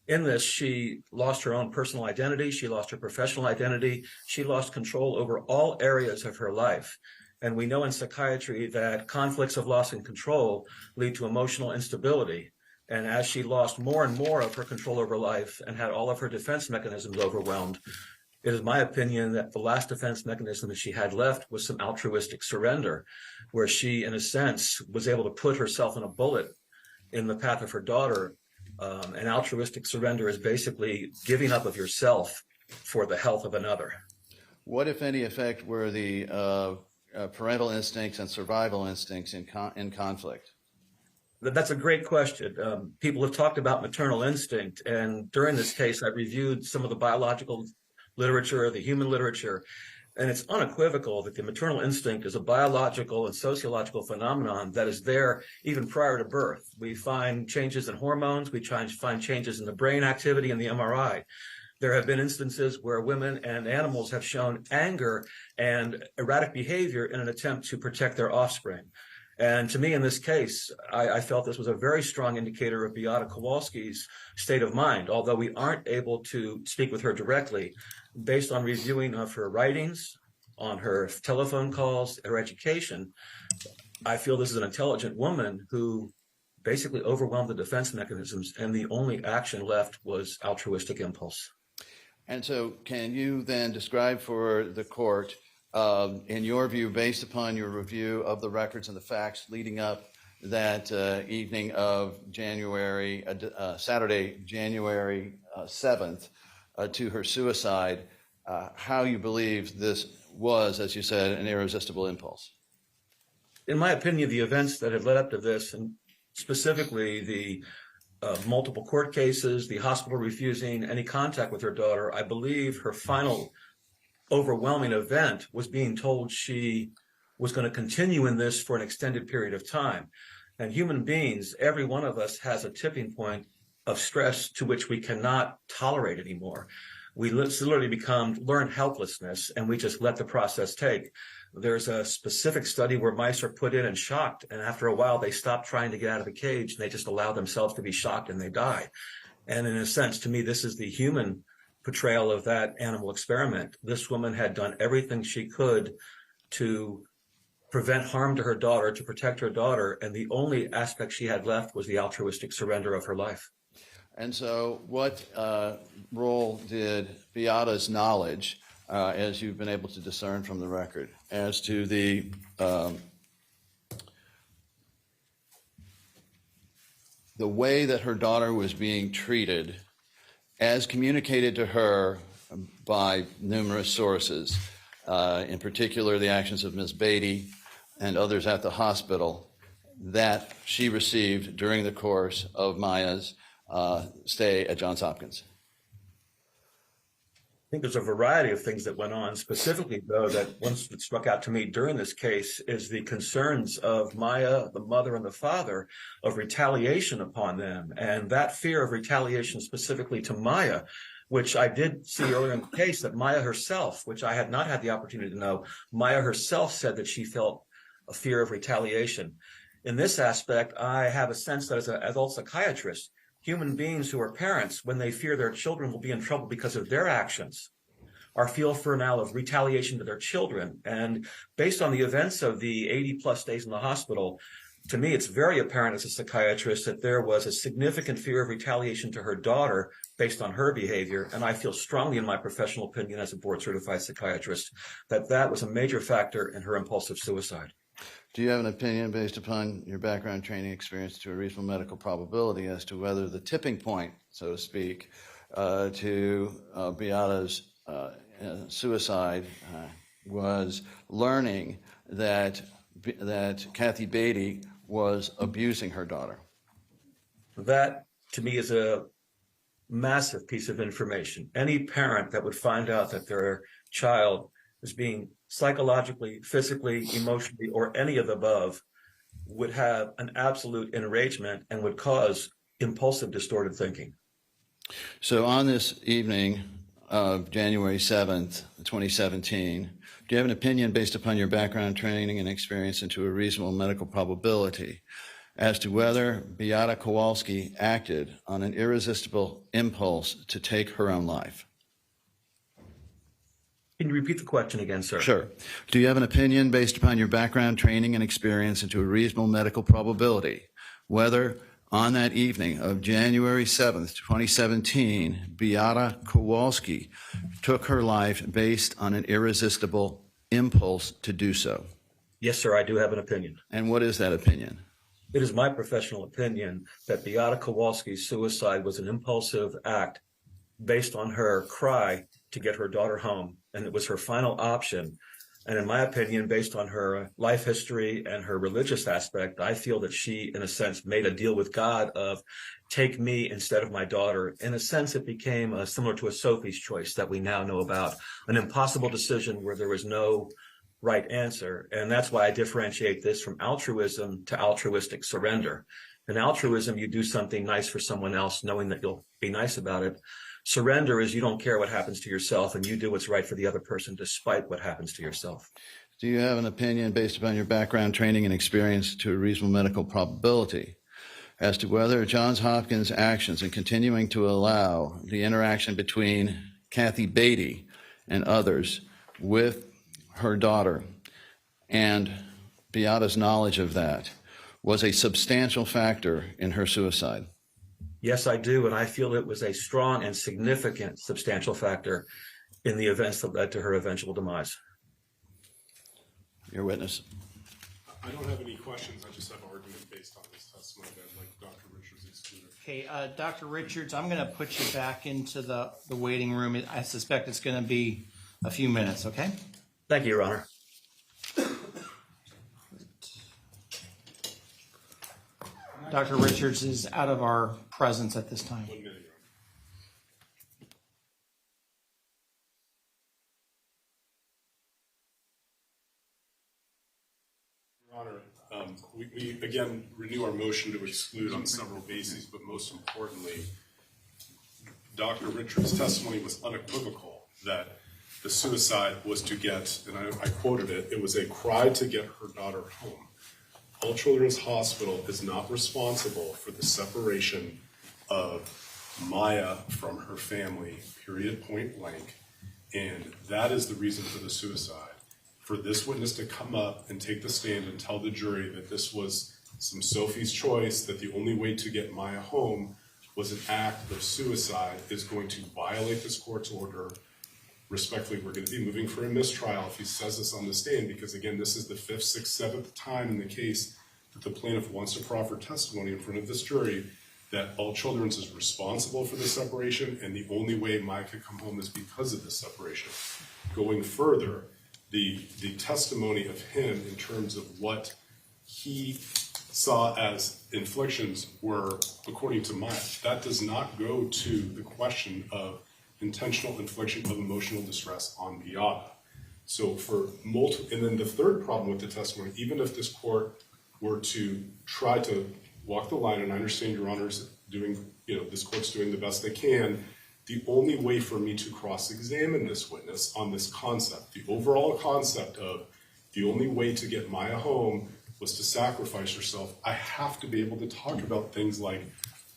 In this, she lost her own personal identity. She lost her professional identity. She lost control over all areas of her life. And we know in psychiatry that conflicts of loss and control lead to emotional instability. And as she lost more and more of her control over life and had all of her defense mechanisms overwhelmed, it is my opinion that the last defense mechanism that she had left was some altruistic surrender, where she, in a sense, was able to put herself in a bullet in the path of her daughter. An altruistic surrender is basically giving up of yourself for the health of another. What, if any, effect were the parental instincts and survival instincts in conflict? That's a great question. People have talked about maternal instinct, and during this case, I reviewed some of the biological literature, the human literature, and it's unequivocal that the maternal instinct is a biological and sociological phenomenon that is there even prior to birth. We find changes in hormones, we find changes in the brain activity in the MRI. There have been instances where women and animals have shown anger and erratic behavior in an attempt to protect their offspring. And to me, in this case, I felt this was a very strong indicator of Beata Kowalski's state of mind, although we aren't able to speak with her directly. Based on reviewing of her writings, on her telephone calls, her education, I feel this is an intelligent woman who basically overwhelmed the defense mechanisms, and the only action left was altruistic impulse. And so can you then describe for the court, in your view, based upon your review of the records and the facts leading up that evening of Saturday, January 7th, to her suicide, how you believe this was, as you said, an irresistible impulse? In my opinion, the events that had led up to this, and specifically the multiple court cases, the hospital refusing any contact with her daughter, I believe her final overwhelming event was being told she was going to continue in this for an extended period of time. And human beings, every one of us has a tipping point of stress to which we cannot tolerate anymore. We literally learn helplessness, and we just let the process take. There's a specific study where mice are put in and shocked, and after a while they stop trying to get out of the cage and they just allow themselves to be shocked and they die. And in a sense, to me, this is the human portrayal of that animal experiment. This woman had done everything she could to prevent harm to her daughter, to protect her daughter, and the only aspect she had left was the altruistic surrender of her life. And so what role did Beata's knowledge, as you've been able to discern from the record, as to the way that her daughter was being treated, as communicated to her by numerous sources, in particular the actions of Ms. Beatty and others at the hospital, that she received during the course of Maya's stay at Johns Hopkins? think there's a variety of things that went on. Specifically, though, that once that struck out to me during this case is the concerns of Maya, the mother and the father, of retaliation upon them. And that fear of retaliation specifically to Maya, which I did see earlier in the case, that Maya herself, which I had not had the opportunity to know, Maya herself said that she felt a fear of retaliation. In this aspect, I have a sense that as an adult psychiatrist, human beings who are parents, when they fear their children will be in trouble because of their actions, are fearful now of retaliation to their children. And based on the events of the 80-plus days in the hospital, to me, it's very apparent as a psychiatrist that there was a significant fear of retaliation to her daughter based on her behavior. And I feel strongly, in my professional opinion as a board-certified psychiatrist, that that was a major factor in her impulsive suicide. Do you have an opinion based upon your background, training, experience to a reasonable medical probability as to whether the tipping point, so to speak, to Beata's suicide was learning that Kathy Beatty was abusing her daughter? That, to me, is a massive piece of information. Any parent that would find out that their child is being psychologically, physically, emotionally, or any of the above would have an absolute enragement and would cause impulsive, distorted thinking. So on this evening of January 7th, 2017, do you have an opinion based upon your background, training, and experience into a reasonable medical probability as to whether Beata Kowalski acted on an irresistible impulse to take her own life? Can you repeat the question again, sir? Sure. Do you have an opinion based upon your background, training, and experience into a reasonable medical probability whether on that evening of January 7th, 2017, Beata Kowalski took her life based on an irresistible impulse to do so? Yes, sir, I do have an opinion. And what is that opinion? It is my professional opinion that Beata Kowalski's suicide was an impulsive act based on her cry to get her daughter home, and it was her final option. And in my opinion, based on her life history and her religious aspect, I feel that she, in a sense, made a deal with God of take me instead of my daughter. In a sense, it became similar to a Sophie's choice that we now know about, an impossible decision where there was no right answer. And that's why I differentiate this from altruism to altruistic surrender. In altruism, you do something nice for someone else, knowing that you'll be nice about it. Surrender is you don't care what happens to yourself and you do what's right for the other person despite what happens to yourself. Do you have an opinion based upon your background, training, and experience to a reasonable medical probability as to whether Johns Hopkins' actions in continuing to allow the interaction between Kathy Beatty and others with her daughter and Beata's knowledge of that was a substantial factor in her suicide? Yes, I do, and I feel it was a strong and significant substantial factor in the events that led to her eventual demise. Your witness. I don't have any questions. I just have argument based on this testimony that I'd like Dr. Richards excluded. Okay, Dr. Richards, I'm going to put you back into the waiting room. I suspect it's going to be a few minutes, okay? Thank you, Your Honor. Dr. Richards is out of our presence at this time. 1 minute, Your Honor. Your Honor, we again renew our motion to exclude on several bases, but most importantly, Dr. Richards' testimony was unequivocal that the suicide was to get, and I quoted it, it was a cry to get her daughter home. All Children's Hospital is not responsible for the separation of Maya from her family, period, point blank. And that is the reason for the suicide. For this witness to come up and take the stand and tell the jury that this was some Sophie's choice, that the only way to get Maya home was an act of suicide, is going to violate this court's order. Respectfully, we're going to be moving for a mistrial if he says this on the stand, because again, this is the 5th, 6th, 7th time in the case that the plaintiff wants to proffer testimony in front of this jury that All Children's is responsible for the separation, and the only way Maya could come home is because of this separation. Going further, the testimony of him in terms of what he saw as inflictions were, according to Maya, that does not go to the question of intentional infliction of emotional distress on Beata. So for multiple, and then the third problem with the testimony, even if this court were to try to walk the line, and I understand Your Honor's doing, this court's doing the best they can, the only way for me to cross-examine this witness on this concept, the overall concept of the only way to get Maya home was to sacrifice herself, I have to be able to talk about things like,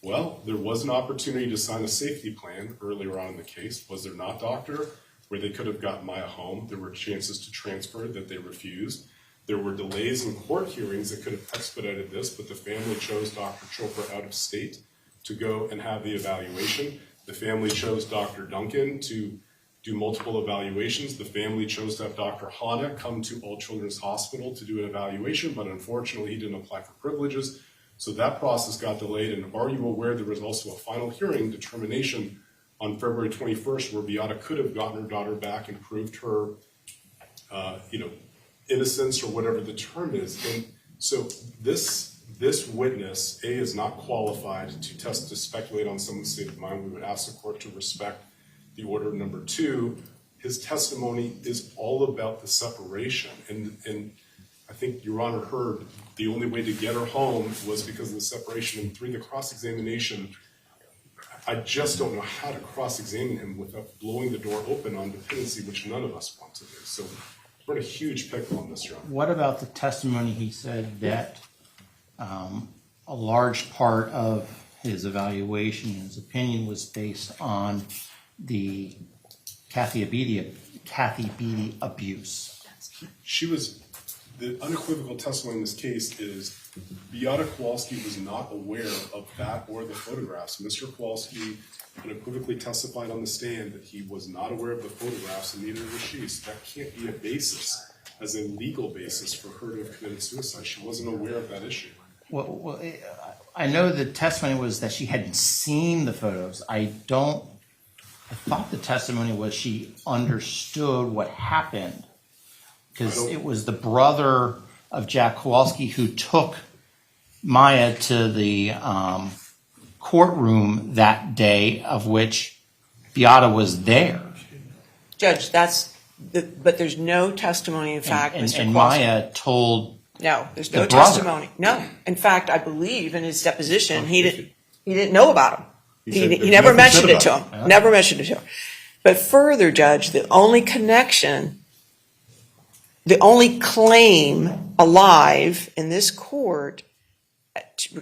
well, there was an opportunity to sign a safety plan earlier on in the case. Was there not, doctor? Where they could have got Maya home. There were chances to transfer that they refused. There were delays in court hearings that could have expedited this, but the family chose Dr. Chopra out of state to go and have the evaluation. The family chose Dr. Duncan to do multiple evaluations. The family chose to have Dr. Hanna come to All Children's Hospital to do an evaluation, but unfortunately he didn't apply for privileges. So that process got delayed. And are you aware there was also a final hearing determination on February 21st where Beata could have gotten her daughter back and proved her, innocence or whatever the term is. And so this witness, A, is not qualified to speculate on someone's state of mind. We would ask the court to respect the order. Number two, his testimony is all about the separation. And I think Your Honor heard the only way to get her home was because of the separation. And three, the cross-examination, I just don't know how to cross-examine him without blowing the door open on dependency, which none of us want to do. So we're in a huge pickle on this, Your Honor. What about the testimony he said that a large part of his evaluation, his opinion was based on the Kathy Beatty abuse? The unequivocal testimony in this case is Beata Kowalski was not aware of that or the photographs. Mr. Kowalski unequivocally testified on the stand that he was not aware of the photographs, and neither was she. So that can't be a basis, as a legal basis, for her to have committed suicide. She wasn't aware of that issue. Well, I know the testimony was that she hadn't seen the photos. I thought the testimony was she understood what happened, because it was the brother of Jack Kowalski who took Maya to the courtroom that day, of which Beata was there. Judge, but there's no testimony. In fact, And Mr. Kowalski, Maya told no, there's no the brother. testimony. No, in fact, I believe in his deposition he didn't know about him. He never mentioned it to him. Never mentioned it to him. But further, Judge, the only connection, the only claim alive in this court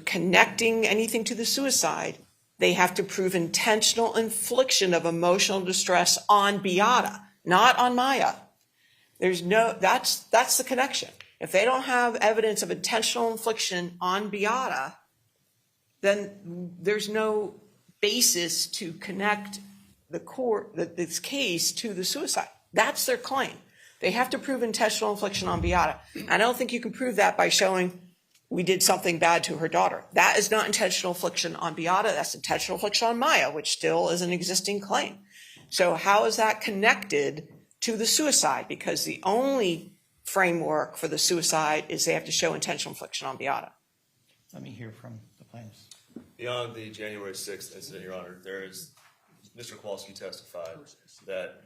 connecting anything to the suicide, they have to prove intentional infliction of emotional distress on Beata, not on Maya. That's the connection. If they don't have evidence of intentional infliction on Beata, then there's no basis to connect this case to the suicide. That's their claim. They have to prove intentional infliction on Beata. I don't think you can prove that by showing we did something bad to her daughter. That is not intentional infliction on Beata. That's intentional infliction on Maya, which still is an existing claim. So how is that connected to the suicide? Because the only framework for the suicide is they have to show intentional infliction on Beata. Let me hear from the plaintiffs. Beyond the January 6th incident, Your Honor, Mr. Kowalski testified that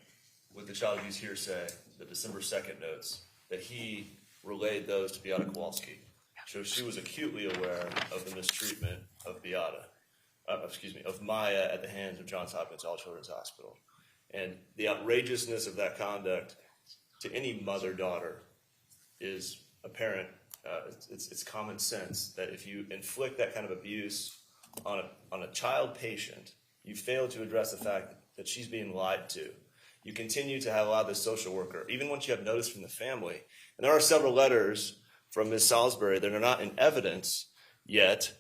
with the child abuse hearsay, the December 2nd notes, that he relayed those to Beata Kowalski. So she was acutely aware of the mistreatment of of Maya at the hands of Johns Hopkins All Children's Hospital. And the outrageousness of that conduct to any mother-daughter is apparent. It's common sense that if you inflict that kind of abuse on a child patient, you fail to address the fact that she's being lied to. You continue to allow this social worker, even once you have notice from the family. And there are several letters from Ms. Salisbury that are not in evidence yet,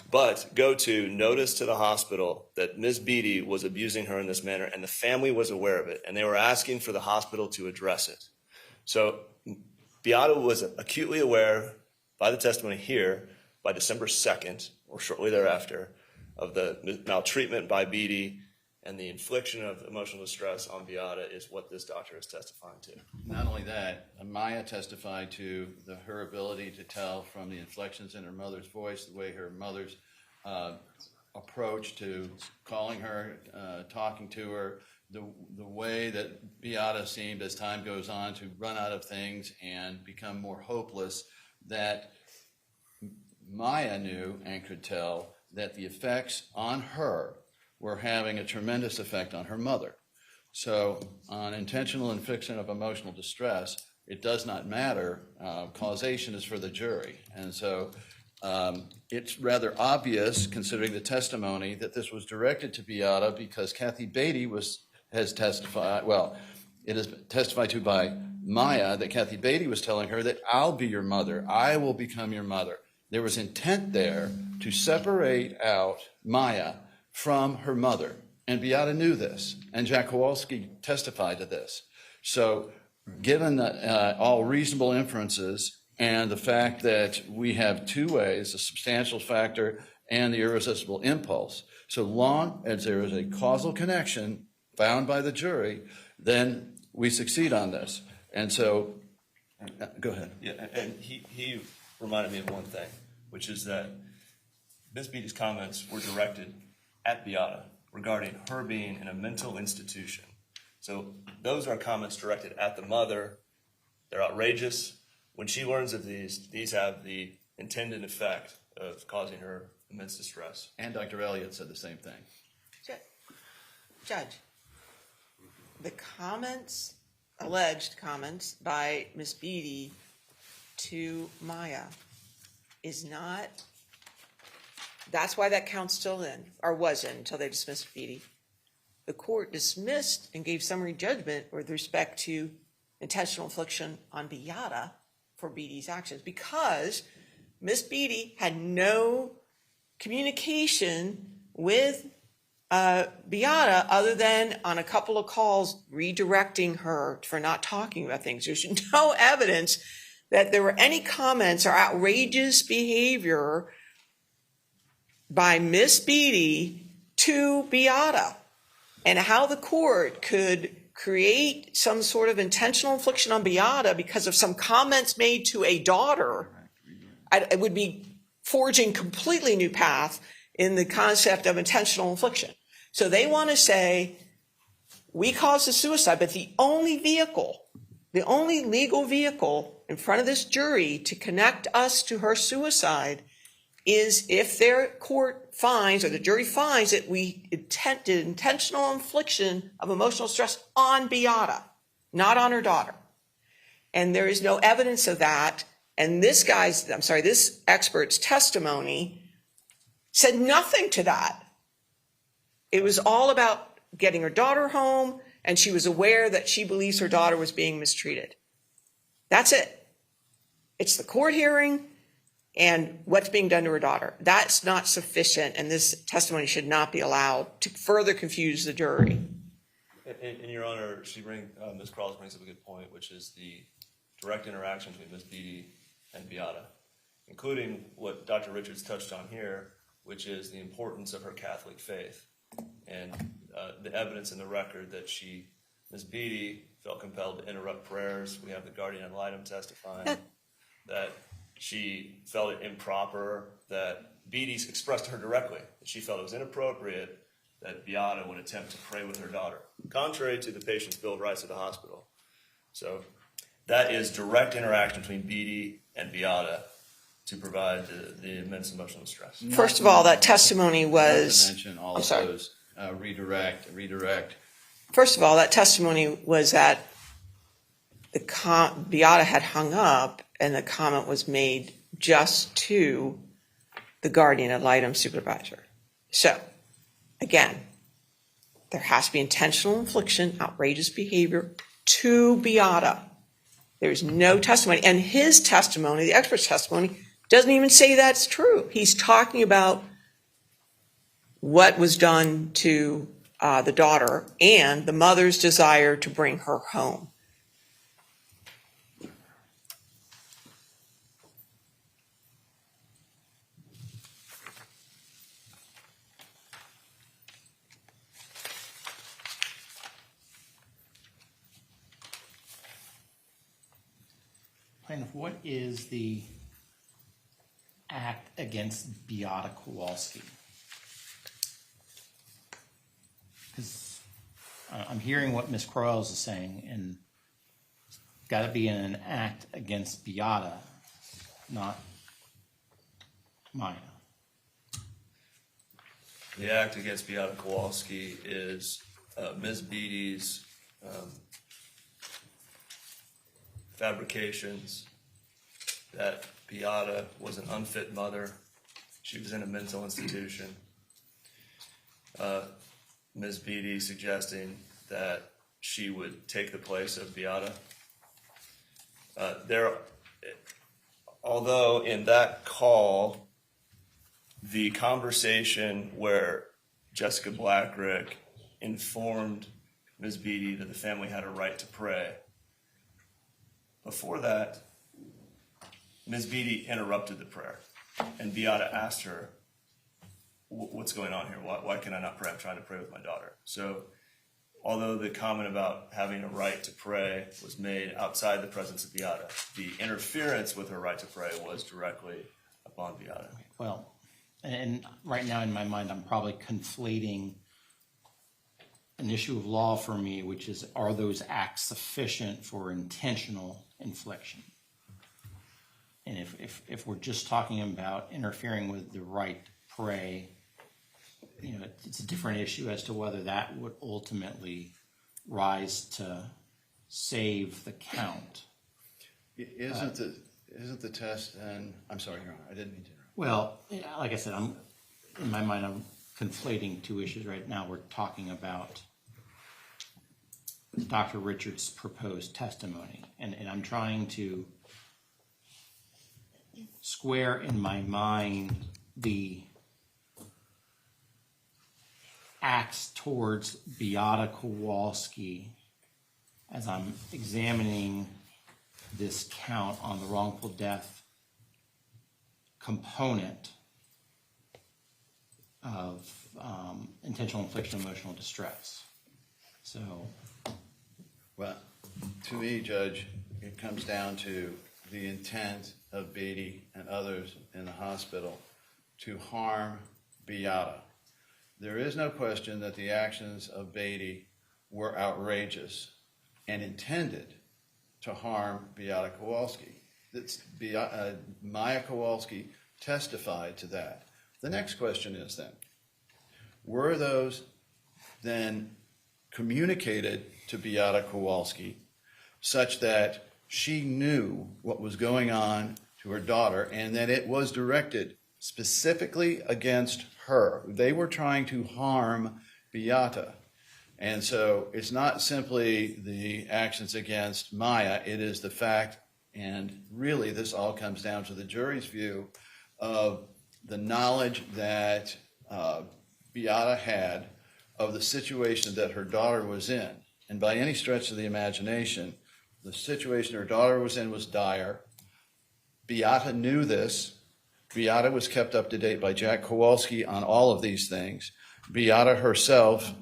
but go to notice to the hospital that Ms. Beatty was abusing her in this manner, and the family was aware of it, and they were asking for the hospital to address it. So Beata was acutely aware by the testimony here by December 2nd, or shortly thereafter, of the maltreatment by Beatty, and the infliction of emotional distress on Beata is what this doctor is testifying to. Not only that, Maya testified to her ability to tell from the inflections in her mother's voice, the way her mother's approach to calling her, talking to her, the way that Beata seemed as time goes on to run out of things and become more hopeless, that Maya knew and could tell that the effects on her were having a tremendous effect on her mother. So on intentional infliction of emotional distress, it does not matter. Causation is for the jury. And so it's rather obvious, considering the testimony, that this was directed to Beata because Kathy Beatty has testified, well, it is testified to by Maya that Kathy Beatty was telling her that I'll be your mother, I will become your mother. There was intent there to separate out Maya from her mother. And Beata knew this, and Jack Kowalski testified to this. So given all reasonable inferences and the fact that we have two ways, the substantial factor and the irresistible impulse, so long as there is a causal connection found by the jury, then we succeed on this. And so, go ahead. Yeah, and he reminded me of one thing, which is that Ms. Beatty's comments were directed at Beata regarding her being in a mental institution. So those are comments directed at the mother. They're outrageous. When she learns of these have the intended effect of causing her immense distress. And Dr. Elliott said the same thing. Judge, the comments, alleged comments by Ms. Beatty to Maya is not, that's why that count's still in, or was in, until they dismissed Beatty. The court dismissed and gave summary judgment with respect to intentional infliction on Beata for Beatty's actions because Ms. Beatty had no communication with Beata other than on a couple of calls redirecting her for not talking about things. There's no evidence that there were any comments or outrageous behavior by Miss Beatty to Beata, and how the court could create some sort of intentional infliction on Beata because of some comments made to a daughter, it would be forging completely new path in the concept of intentional infliction. So they want to say, we caused the suicide, but the only legal vehicle in front of this jury to connect us to her suicide is if their court finds, or the jury finds, that we did intentional infliction of emotional stress on Beata, not on her daughter. And there is no evidence of that. And this expert's testimony said nothing to that. It was all about getting her daughter home, and she was aware that she believes her daughter was being mistreated. That's it. It's the court hearing and what's being done to her daughter. That's not sufficient, and this testimony should not be allowed to further confuse the jury. In Your Honor, Ms. Crawls brings up a good point, which is the direct interaction between Ms. Beatty and Beata, including what Dr. Richards touched on here, which is the importance of her Catholic faith and the evidence in the record that Ms. Beatty felt compelled to interrupt prayers. We have the guardian ad litem testifying that she felt it improper, that Beatty expressed to her directly that she felt it was inappropriate that Beata would attempt to pray with her daughter, contrary to the patient's bill of rights at the hospital. So that is direct interaction between Beatty and Beata to provide the immense emotional stress. First of all, that testimony was... Not to mention all of those redirect. First of all, that testimony was that Beata had hung up and the comment was made just to the guardian ad litem supervisor. So, again, there has to be intentional infliction, outrageous behavior to Beata. There's no testimony. And his testimony, the expert's testimony, doesn't even say that's true. He's talking about what was done to the daughter and the mother's desire to bring her home. Plaintiff, what is the act against Beata Kowalski? because I'm hearing what Ms. Croyles is saying, and it's got to be in an act against Beata, not Maya. The act against Beata Kowalski is Ms. Beatty's fabrications that Beata was an unfit mother. She was in a mental institution. Ms. Beatty suggesting that she would take the place of Beata. Although in that call, the conversation where Jessica Blackrick informed Ms. Beatty that the family had a right to pray, before that, Ms. Beatty interrupted the prayer, and Beata asked her, what's going on here? Why can I not pray? I'm trying to pray with my daughter. So although the comment about having a right to pray was made outside the presence of Beata, the interference with her right to pray was directly upon Beata. Well, and right now in my mind, I'm probably conflating an issue of law for me, which is, are those acts sufficient for intentional infliction? And if we're just talking about interfering with the right to pray, it's a different issue as to whether that would ultimately rise to save the count. Isn't the test, and I'm sorry, Your Honor, I didn't mean to interrupt. Well, like I said, in my mind, I'm conflating two issues right now. We're talking about Dr. Richards' proposed testimony, and I'm trying to square in my mind the acts towards Beata Kowalski as I'm examining this count on the wrongful death component of intentional infliction of emotional distress. So, Well, to me, Judge, it comes down to the intent of Beatty and others in the hospital to harm Beata. There is no question that the actions of Beatty were outrageous and intended to harm Beata Kowalski. Maya Kowalski testified to that. The next question is then, were those then communicated to Beata Kowalski such that she knew what was going on to her daughter and that it was directed specifically against her? They were trying to harm Beata. And so it's not simply the actions against Maya, it is the fact, and really this all comes down to the jury's view of the knowledge that Beata had of the situation that her daughter was in. And by any stretch of the imagination, the situation her daughter was in was dire. Beata knew this. Beata was kept up to date by Jack Kowalski on all of these things. Beata herself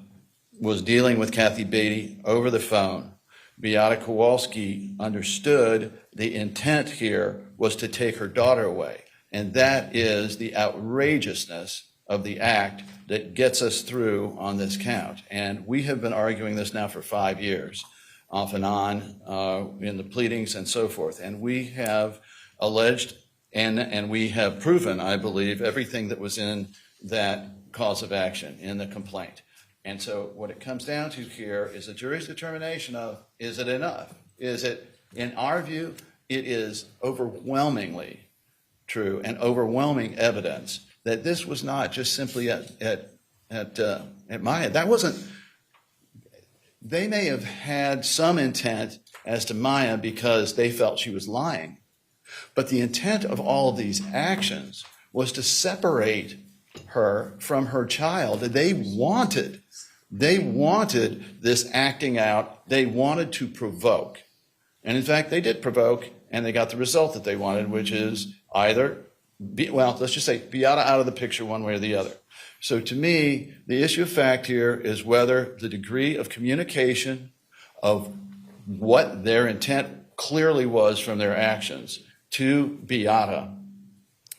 was dealing with Kathy Beatty over the phone. Beata Kowalski understood the intent here was to take her daughter away. And that is the outrageousness of the act that gets us through on this count. And we have been arguing this now for 5 years, off and on, in the pleadings and so forth. And we have alleged and we have proven, I believe, everything that was in that cause of action in the complaint. And so what it comes down to here is a jury's determination of, is it enough? Is it, in our view, it is overwhelmingly true and overwhelming evidence that this was not just simply at Maya. That wasn't, they may have had some intent as to Maya because they felt she was lying. But the intent of all of these actions was to separate her from her child. They wanted this acting out. They wanted to provoke. And in fact, they did provoke, and they got the result that they wanted, which is either, let's just say Beata out of the picture one way or the other. So to me, the issue of fact here is whether the degree of communication of what their intent clearly was from their actions to Beata,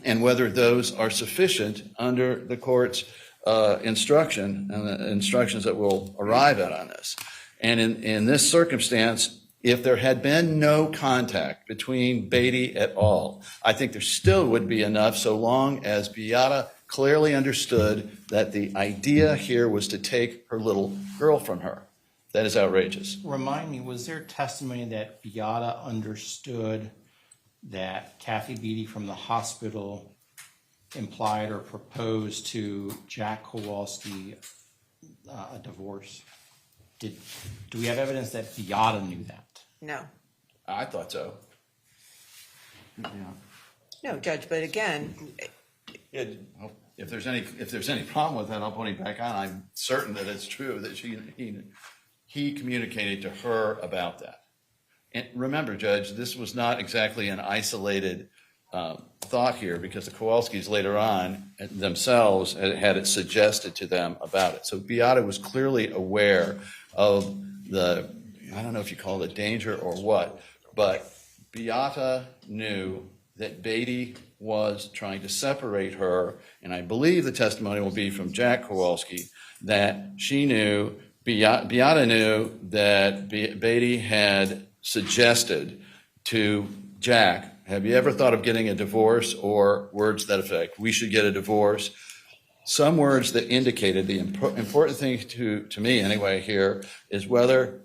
and whether those are sufficient under the court's instruction and the instructions that we'll arrive at on this. And in this circumstance, if there had been no contact between Beatty at all, I think there still would be enough so long as Beata clearly understood that the idea here was to take her little girl from her. That is outrageous. Remind me, was there testimony that Beata understood that Kathy Beatty from the hospital implied or proposed to Jack Kowalski a divorce? Do we have evidence that Beata knew that? No, I thought so. no, Judge, but again, If there's any problem with that, I'll put him back on. I'm certain that it's true that he communicated to her about that. And remember, Judge, this was not exactly an isolated thought here, because the Kowalskis later on themselves had it suggested to them about it. So Beata was clearly aware of the, I don't know if you call it danger or what, but Beata knew that Beatty was trying to separate her, and I believe the testimony will be from Jack Kowalski, that she knew, Beata knew that Beatty had suggested to Jack, have you ever thought of getting a divorce, or words to that effect, we should get a divorce. Some words that indicated the important thing to me anyway here is whether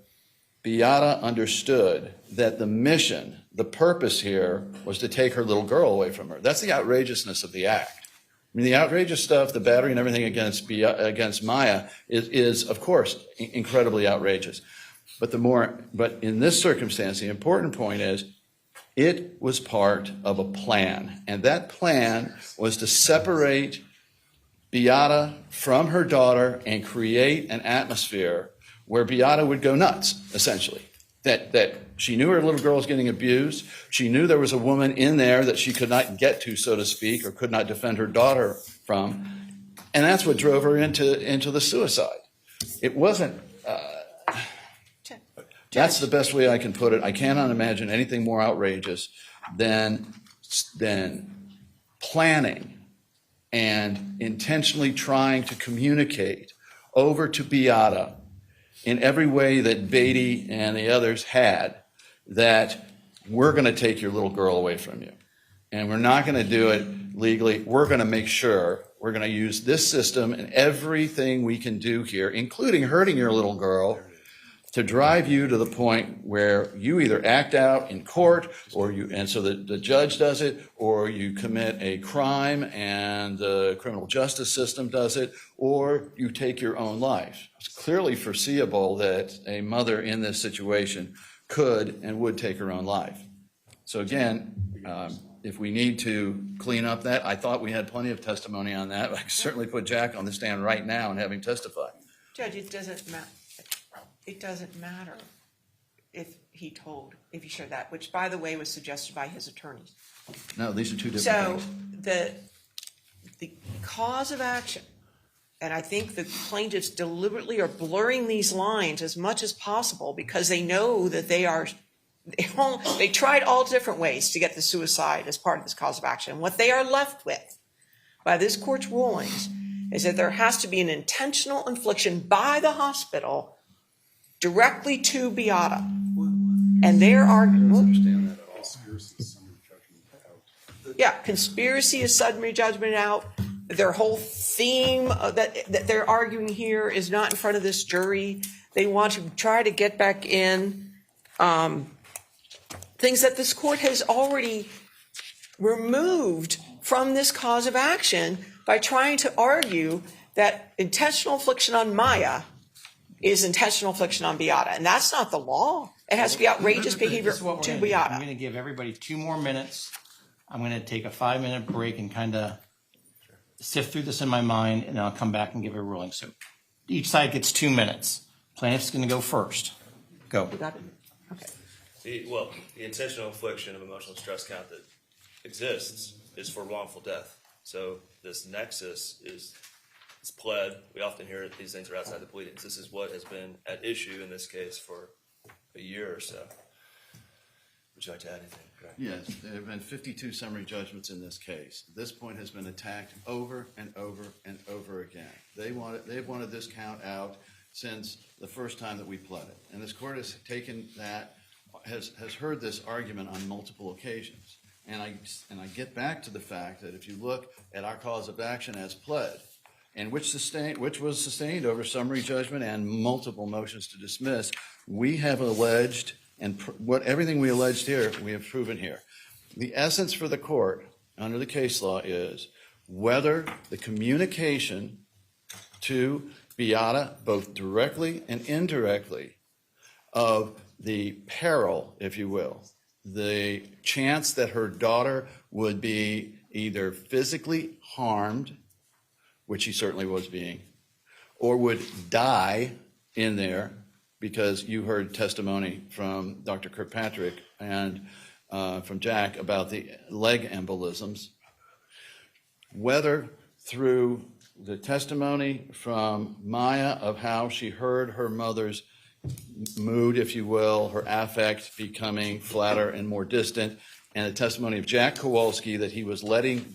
Beata understood that the mission, the purpose here was to take her little girl away from her. That's the outrageousness of the act. I mean, the outrageous stuff, the battery and everything against Maya is of course incredibly outrageous. But in this circumstance, the important point is it was part of a plan, and that plan was to separate Beata from her daughter and create an atmosphere where Beata would go nuts, essentially. That she knew her little girl was getting abused. She knew there was a woman in there that she could not get to, so to speak, or could not defend her daughter from. And that's what drove her into the suicide. It wasn't, that's the best way I can put it. I cannot imagine anything more outrageous than planning and intentionally trying to communicate over to Beata in every way that Beatty and the others had, that we're going to take your little girl away from you. And we're not going to do it legally. We're going to make sure we're going to use this system and everything we can do here, including hurting your little girl, to drive you to the point where you either act out in court, and so the judge does it, or you commit a crime and the criminal justice system does it, or you take your own life. It's clearly foreseeable that a mother in this situation could and would take her own life. So again, if we need to clean up that, I thought we had plenty of testimony on that. I can certainly put Jack on the stand right now and have him testify. Judge, it doesn't matter. It doesn't matter if he shared that, which, by the way, was suggested by his attorneys. No, these are two different So things. the cause of action, and I think the plaintiffs deliberately are blurring these lines as much as possible because they know that they tried all different ways to get the suicide as part of this cause of action. What they are left with by this court's rulings is that there has to be an intentional infliction by the hospital directly to Beata. And there are, conspiracy is summary judgment out. Their whole theme that they're arguing here is not in front of this jury. They want to try to get back in things that this court has already removed from this cause of action by trying to argue that intentional infliction on Maya is intentional infliction on Beata. And that's not the law. It has to be outrageous behavior to Beata. I'm going to give everybody 2 more minutes. I'm going to take a 5-minute break and kind of sift through this in my mind, and then I'll come back and give a ruling. So each side gets 2 minutes. Plaintiff's going to go first. Go. Okay. The intentional infliction of emotional stress count that exists is for wrongful death. So this nexus is pled. We often hear that these things are outside the pleadings. This is what has been at issue in this case for a year or so. Would you like to add anything? Yes, there have been 52 summary judgments in this case. This point has been attacked over and over and over again. They've wanted this count out since the first time that we pled it. And this court has taken that, has heard this argument on multiple occasions. And I get back to the fact that if you look at our cause of action as pled, and which was sustained over summary judgment and multiple motions to dismiss, we have alleged, and everything we alleged here, we have proven here. The essence for the court under the case law is whether the communication to Beata, both directly and indirectly, of the peril, if you will, the chance that her daughter would be either physically harmed, which she certainly was being, or would die in there, because you heard testimony from Dr. Kirkpatrick and from Jack about the leg embolisms, whether through the testimony from Maya of how she heard her mother's mood, if you will, her affect becoming flatter and more distant, and a testimony of Jack Kowalski that he was letting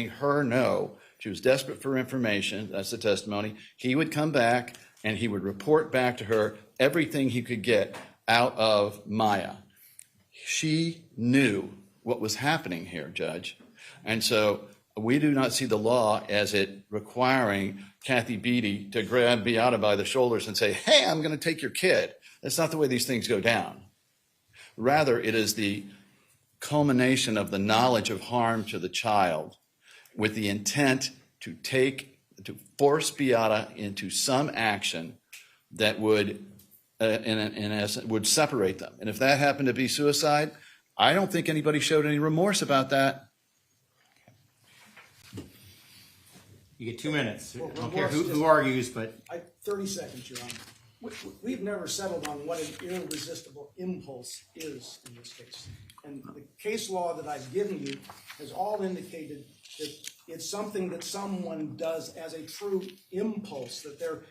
her know she was desperate for information. That's the testimony. He would come back and he would report back to her everything he could get out of Maya. She knew what was happening here, Judge. And so we do not see the law as it requiring Kathy Beatty to grab Beata by the shoulders and say, hey, I'm going to take your kid. That's not the way these things go down. Rather, it is the culmination of the knowledge of harm to the child with the intent to force Beata into some action that would, in essence, would separate them. And if that happened to be suicide, I don't think anybody showed any remorse about that. You get 2 minutes. Well, I don't care remorse who argues, but 30 seconds, Your Honor. We've never settled on what an irresistible impulse is in this case. And the case law that I've given you has all indicated that it's something that someone does as a true impulse, that they're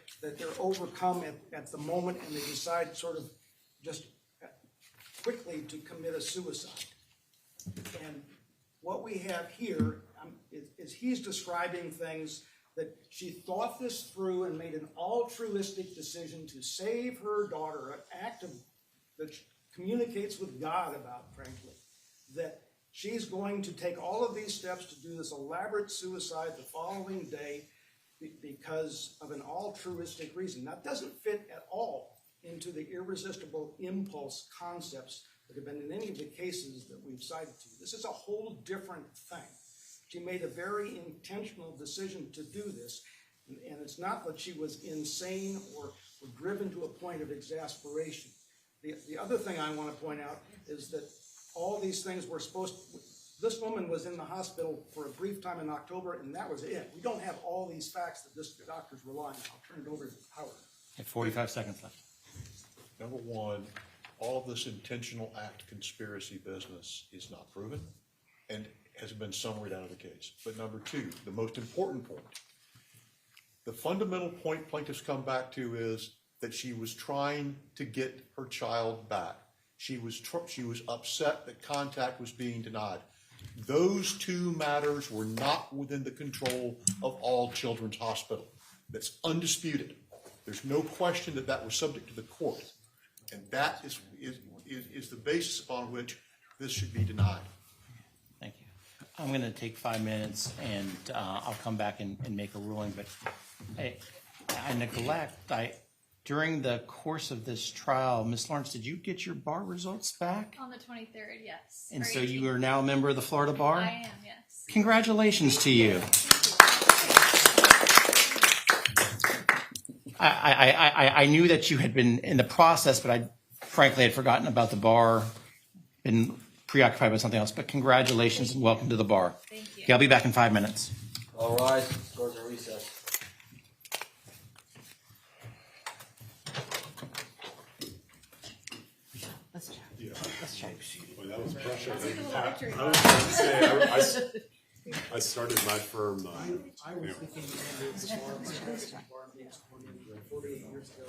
overcome at the moment and they decide sort of just quickly to commit a suicide. And what we have here is he's describing things that she thought this through and made an altruistic decision to save her daughter, an act that communicates with God about, frankly, that she's going to take all of these steps to do this elaborate suicide the following day because of an altruistic reason. That doesn't fit at all into the irresistible impulse concepts that have been in any of the cases that we've cited to you. This is a whole different thing. She made a very intentional decision to do this, and it's not that she was insane or driven to a point of exasperation. The other thing I want to point out is that all these things were this woman was in the hospital for a brief time in October, and that was it. We don't have all these facts that this doctor's relying on. I'll turn it over to Howard. I have 45 seconds left. Number one, all of this intentional act conspiracy business is not proven and has been summarized out of the case. But number two, the most important point, the fundamental point plaintiffs come back to is that she was trying to get her child back. She was upset that contact was being denied. Those two matters were not within the control of All Children's Hospital. That's undisputed. There's no question that that was subject to the court. And that is the basis upon which this should be denied. Thank you. I'm going to take 5 minutes and I'll come back and make a ruling, but I neglect, during the course of this trial, Ms. Lawrence, did you get your bar results back? On the 23rd, yes. And so you are now a member of the Florida Bar? I am, yes. Congratulations to you. I knew that you had been in the process, but I frankly had forgotten about the bar, been preoccupied with something else. But congratulations and welcome to the bar. Thank you. Okay, I'll be back in 5 minutes. All rise. Court is in recess. Let's check. Boy, that was pressure. I was going to say, I started my firm. I was thinking this bar being sworn in 48 years ago.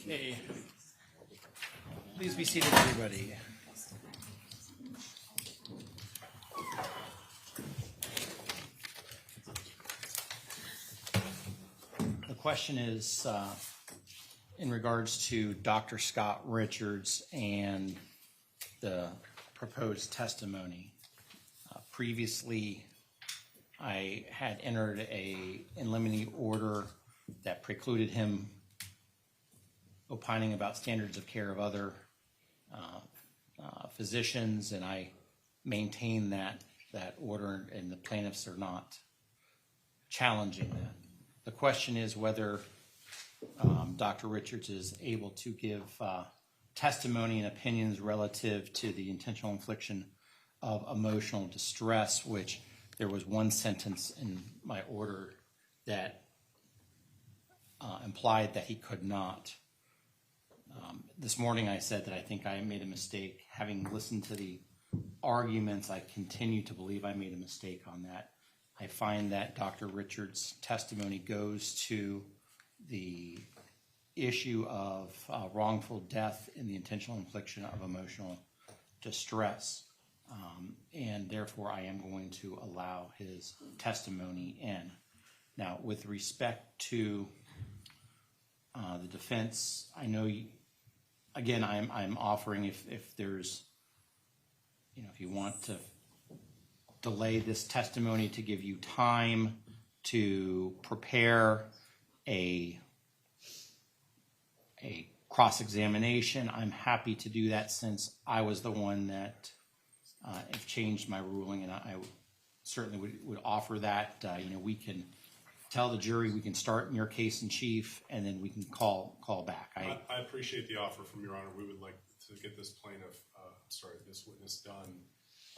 Okay. Please be seated, everybody. The question is in regards to Dr. Scott Richards and the proposed testimony. Previously, I had entered a in limine order that precluded him opining about standards of care of other physicians, and I maintain that order, and the plaintiffs are not challenging that. The question is whether Dr. Richards is able to give testimony and opinions relative to the intentional infliction of emotional distress, which there was one sentence in my order that implied that he could not. This morning I said that I think I made a mistake. Having listened to the arguments, I continue to believe I made a mistake on that. I find that Dr. Richards' testimony goes to the issue of wrongful death in the intentional infliction of emotional distress. And therefore I am going to allow his testimony in. Now, with respect to the defense, I know again, I'm offering if there's, if you want to delay this testimony to give you time to prepare a cross-examination, I'm happy to do that, since I was the one that have changed my ruling, and I certainly would offer that. We can tell the jury we can start in your case in chief, and then we can call back. I appreciate the offer from Your Honor. We would like to get this this witness done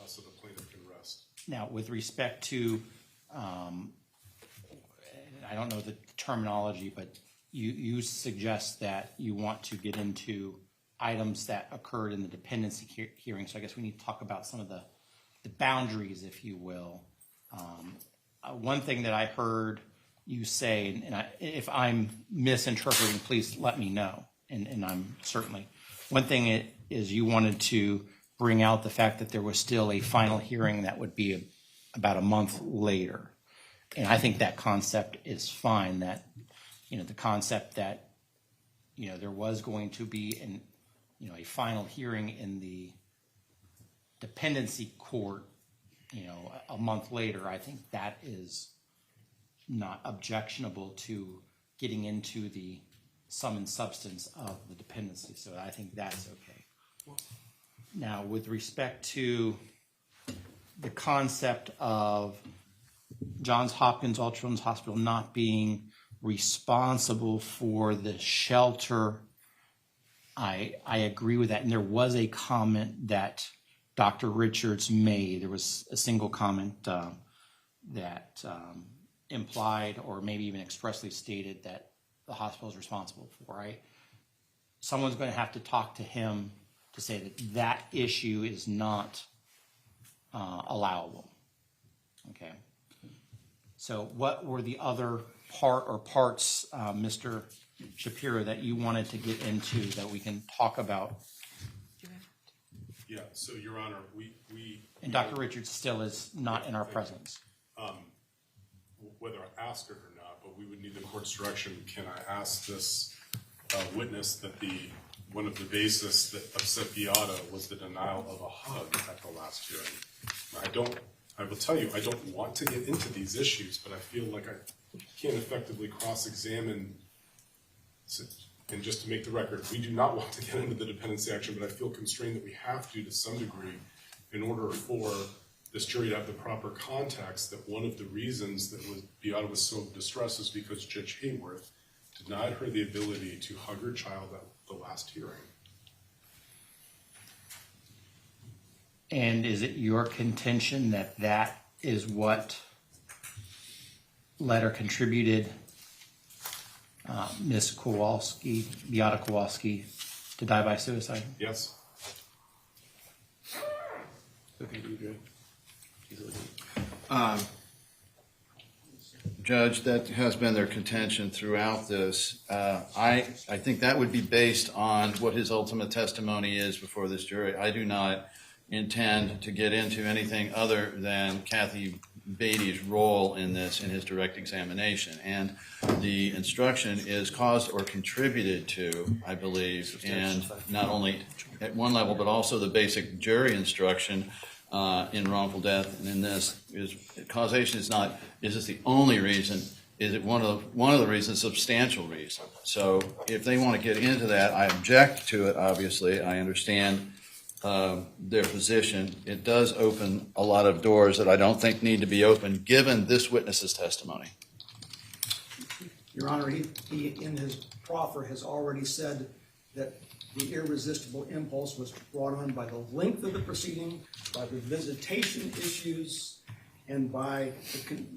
so the plaintiff can rest. Now, with respect to, I don't know the terminology, but you suggest that you want to get into items that occurred in the dependency hearing. So I guess we need to talk about some of the boundaries, if you will. One thing that I heard you say, and if I'm misinterpreting, please let me know. And I'm certainly, one thing is you wanted to bring out the fact that there was still a final hearing that would be about a month later. And I think that concept is fine, that, the concept that, there was going to be a final hearing in the dependency court, a month later. I think that is not objectionable to getting into the sum and substance of the dependency. So I think that's okay. Now, with respect to the concept of Johns Hopkins All Children's Hospital not being responsible for the shelter, I agree with that. And there was a comment that Dr. Richards made. There was a single comment that implied, or maybe even expressly stated, that the hospital is responsible for, right? Someone's going to have to talk to him to say that that issue is not allowable. Okay. So what were the other parts, Mr. Shapiro, that you wanted to get into that we can talk about? Yeah, so Your Honor, we And Dr. Richards still is not in our presence. Whether I ask it or not, but we would need the court's direction. Can I ask this witness that one of the basis that upset Beata was the denial of a hug at the last hearing? I will tell you, I don't want to get into these issues, but I feel like I can't effectively cross-examine. And just to make the record, we do not want to get into the dependency action, but I feel constrained that we have to some degree, in order for this jury to have the proper context, that one of the reasons that Beata was so distressed is because Judge Hayworth denied her the ability to hug her child at the last hearing. And is it your contention that that is what led or contributed Ms. Kowalski, Beata Kowalski, to die by suicide? Yes. Okay, do you agree? Judge, that has been their contention throughout this. I think that would be based on what his ultimate testimony is before this jury. I do not intend to get into anything other than Kathy Beatty's role in this in his direct examination. And the instruction is caused or contributed to, I believe, and not only at one level, but also the basic jury instruction in wrongful death. And in this, is causation is not, is this the only reason? Is it one of the reasons, substantial reason? So if they want to get into that, I object to it, obviously. I understand their position. It does open a lot of doors that I don't think need to be opened, given this witness's testimony. Your Honor, he in his proffer has already said that the irresistible impulse was brought on by the length of the proceeding, by the visitation issues, and by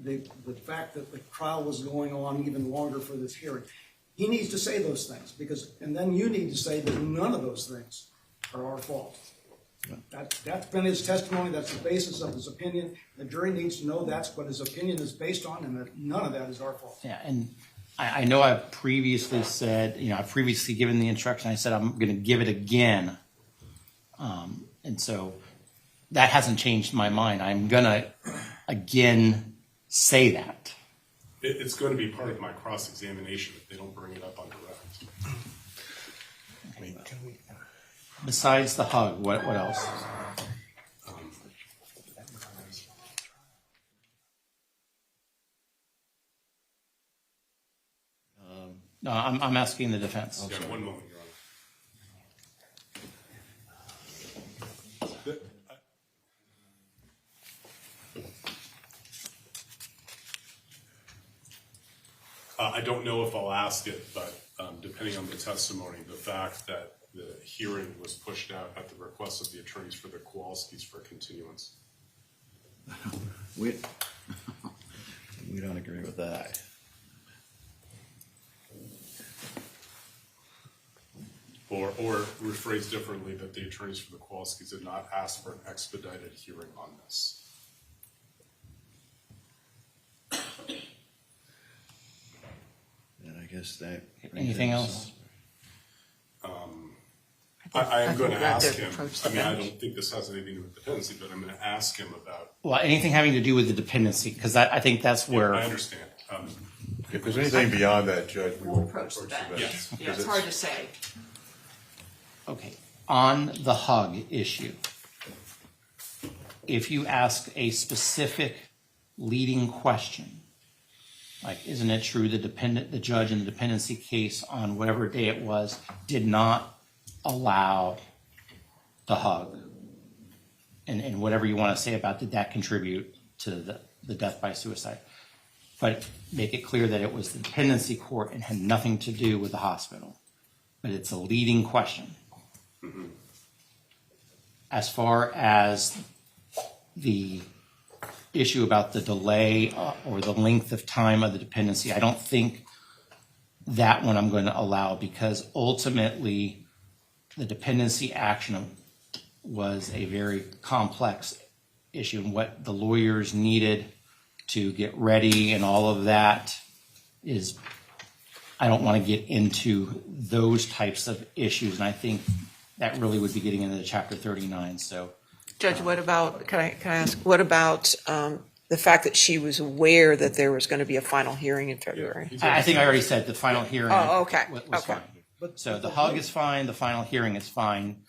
the fact that the trial was going on even longer for this hearing. He needs to say those things, and then you need to say that none of those things are our fault. That's been his testimony. That's the basis of his opinion. The jury needs to know that's what his opinion is based on, and that none of that is our fault. Yeah, and I know I've previously said, I've previously given the instruction. I said I'm going to give it again, and so that hasn't changed my mind. I'm going to again say that. It's going to be part of my cross-examination if they don't bring it up on direct. Besides the hug, what else? No, I'm asking the defense. Yeah, one moment, Your Honor. I don't know if I'll ask it, but depending on the testimony, the fact that the hearing was pushed out at the request of the attorneys for the Kowalskis for continuance. We don't agree with that. Or rephrased differently, that the attorneys for the Kowalskis did not ask for an expedited hearing on this. And I guess that. Anything else? I am going to we have ask to him. approach the I mean, I bench. don't think this has anything to do with dependency, but I'm going to ask him about. Well, anything having to do with the dependency, because I think that's where. I understand. If there's anything beyond that, Judge, we will We'll approach the bench. Yes. Yeah, it's hard to say. Okay, on the hug issue, if you ask a specific leading question, like, isn't it true the judge in the dependency case on whatever day it was did not allow the hug? And whatever you want to say about did that contribute to the death by suicide? But make it clear that it was the dependency court and had nothing to do with the hospital. But it's a leading question. As far as the issue about the delay or the length of time of the dependency, I don't think that one I'm going to allow, because ultimately the dependency action was a very complex issue, and what the lawyers needed to get ready and all of that is, I don't want to get into those types of issues, and I think that really would be getting into Chapter 39. So, Judge, what about, can I ask, what about the fact that she was aware that there was going to be a final hearing in February? I think I already said the final hearing Oh, okay, was okay. fine. So the hug is fine, the final hearing is fine.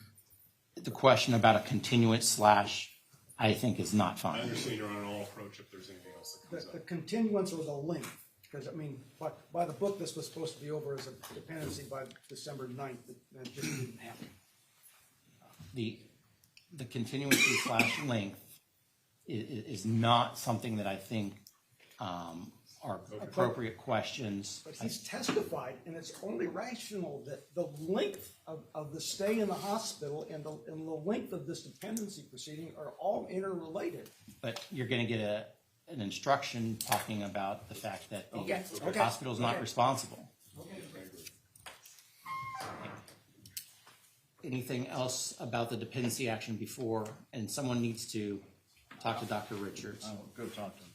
The question about a continuance / I think is not I fine. understand you're on an all approach if there's anything else that comes The up. continuance or the length, because, I mean, by the book, this was supposed to be over as a dependency by December 9th, and it just didn't happen. The continuancy / length is not something that I think are appropriate questions. But he's testified, and it's only rational that the length of the stay in the hospital and the length of this dependency proceeding are all interrelated. But you're going to get an instruction talking about the fact that the Okay. hospital is not Okay. responsible. Anything else about the dependency action before, and someone needs to talk to Dr. Richards. Go talk to him.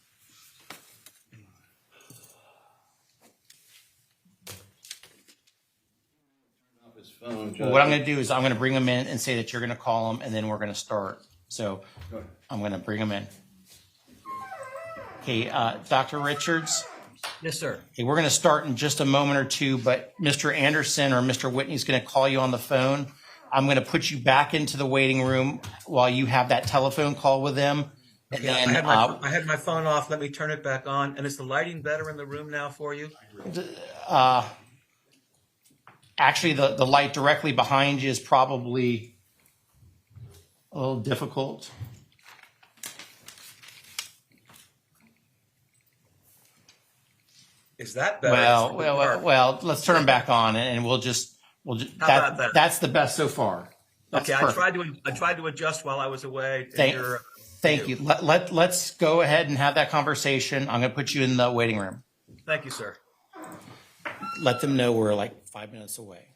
phone. Well, what I'm gonna do is I'm gonna bring them in and say that you're gonna call them, and then we're gonna start. So Go ahead. I'm gonna bring them in. Okay, Dr. Richards, Yes, sir. okay, we're gonna start in just a moment or two, but Mr. Anderson or Mr. Whitney's gonna call you on the phone. I'm gonna put you back into the waiting room while you have that telephone call with them. And Yeah, then, I had my phone off. Let me turn it back on. And is the lighting better in the room now for you? actually, the light directly behind you is probably a little difficult. Is that better? Well, It's well, dark. well, let's turn them back on, and we'll just How about that? That's the best so far. That's Okay, perfect. I tried to adjust while I was away. and Thank, you're- thank you. Let's go ahead and have that conversation. I'm going to put you in the waiting room. Thank you, sir. Let them know we're like 5 minutes away.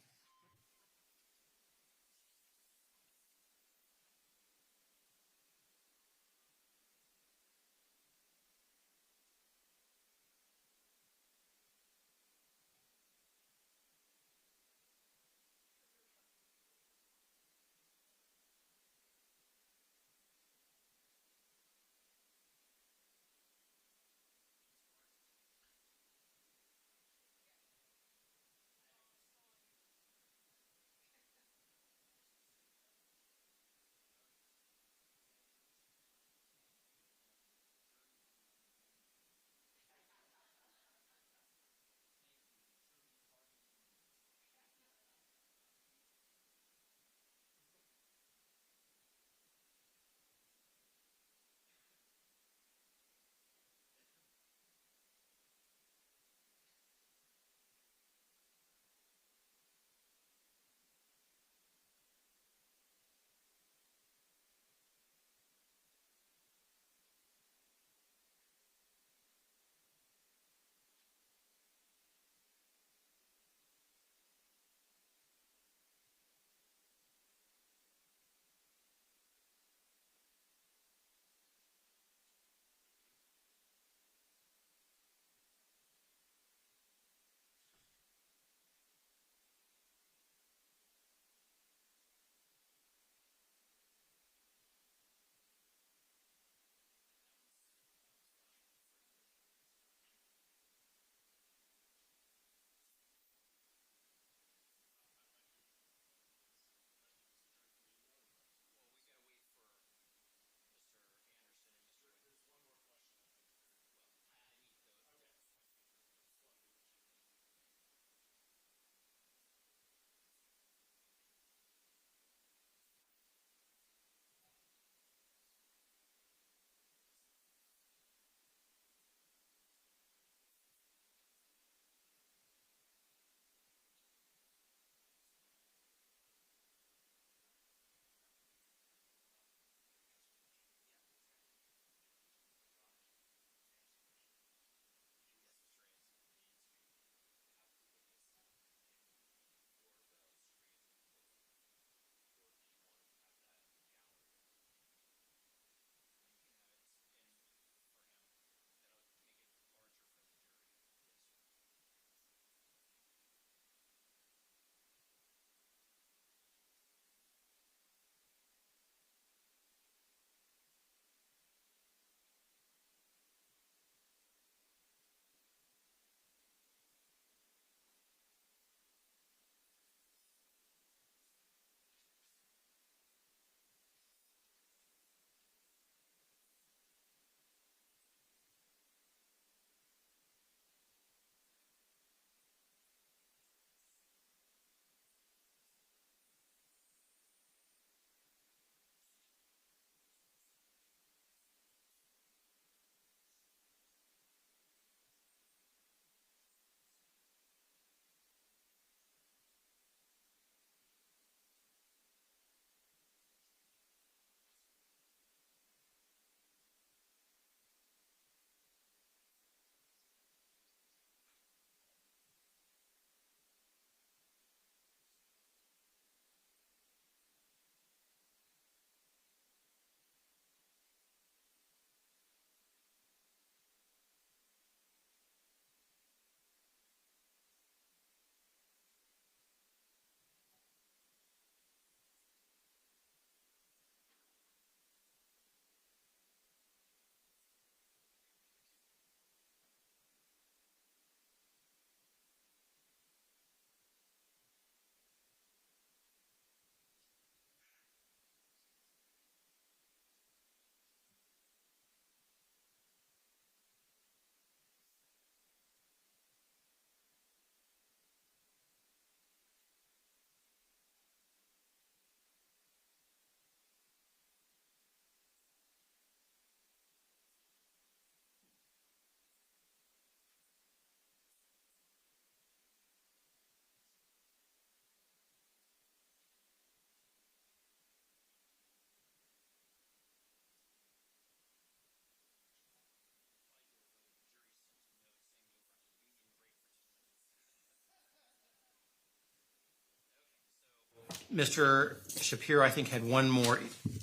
Mr. Shapiro, I think, had one more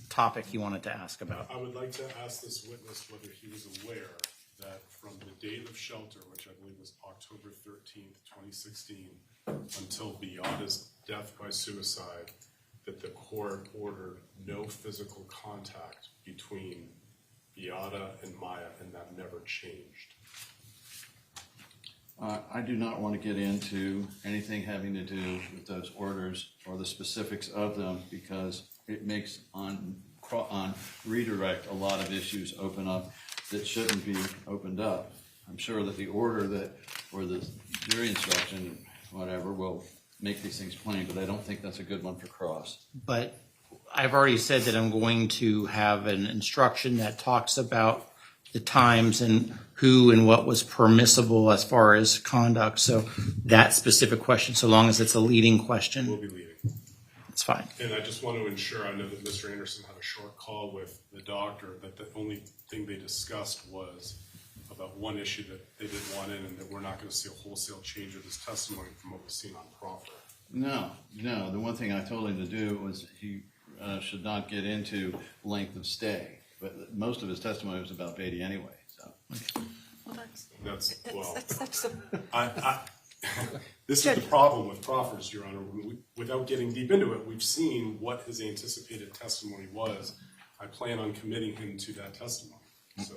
topic he wanted to ask about. I would like to ask this witness whether he was aware that from the date of shelter, which I believe was October 13th, 2016, until Beata's death by suicide, that the court ordered no physical contact between Beata and Maya, and that never changed. I do not want to get into anything having to do with those orders or the specifics of them, because it makes on redirect a lot of issues open up that shouldn't be opened up. I'm sure that the order that, or the jury instruction, whatever, will make these things plain, but I don't think that's a good one for cross. But I've already said that I'm going to have an instruction that talks about the times and who and what was permissible as far as conduct. So that specific question, so long as it's a leading We'll question, be leaving. it's fine. And I just want to ensure, I know that Mr. Anderson had a short call with the doctor, that the only thing they discussed was about one issue that they didn't want in, and that we're not going to see a wholesale change of his testimony from what we've seen on Profer. No. The one thing I told him to do was he should not get into length of stay. But most of his testimony was about Beatty anyway, so. Well, That's the, this is the problem with Proffers, Your Honor. Without getting deep into it, we've seen what his anticipated testimony was. I plan on committing him to that testimony, so.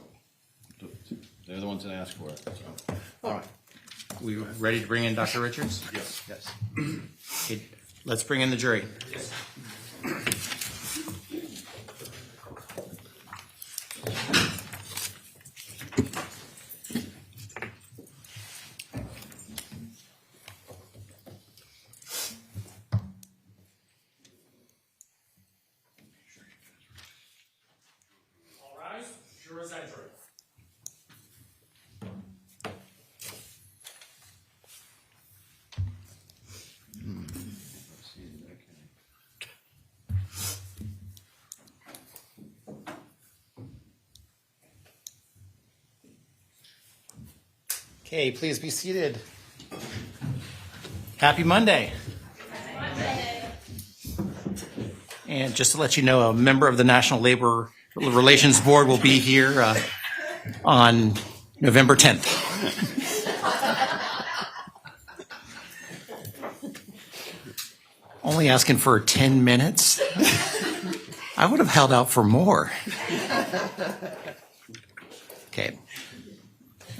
They're the ones that asked for it, so. All right. We ready to bring in Dr. Richards? Yes. Yes. Okay, let's bring in the jury. All rise. Jurors enter. Okay, please be seated. Happy Monday. And just to let you know, a member of the National Labor Relations Board will be here on November 10th. Only asking for 10 minutes? I would have held out for more. Okay.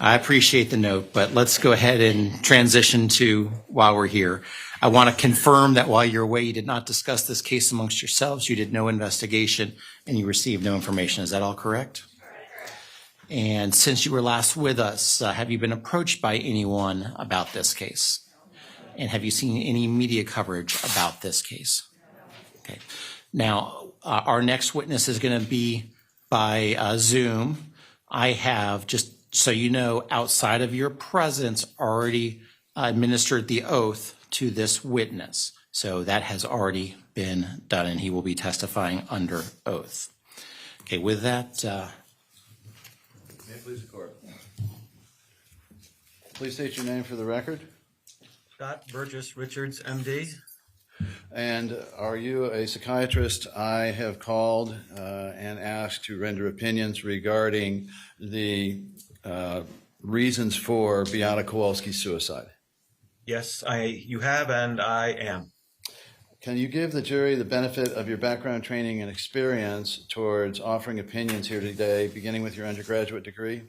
I appreciate the note, but let's go ahead and transition to while we're here. I want to confirm that while you're away, you did not discuss this case amongst yourselves. You did no investigation and you received no information. Is that all correct? And since you were last with us, have you been approached by anyone about this case? And have you seen any media coverage about this case? Okay. Now, our next witness is going to be by Zoom. I have, just so you know, outside of your presence, already administered the oath to this witness. So that has already been done, and he will be testifying under oath. Okay, with that, May it please the court. Please state your name for the record. Scott Burgess Richards, MD. And are you a psychiatrist I have called and asked to render opinions regarding the reasons for Beata Kowalski's suicide? Yes, you have, and I am. Can you give the jury the benefit of your background training and experience towards offering opinions here today, beginning with your undergraduate degree?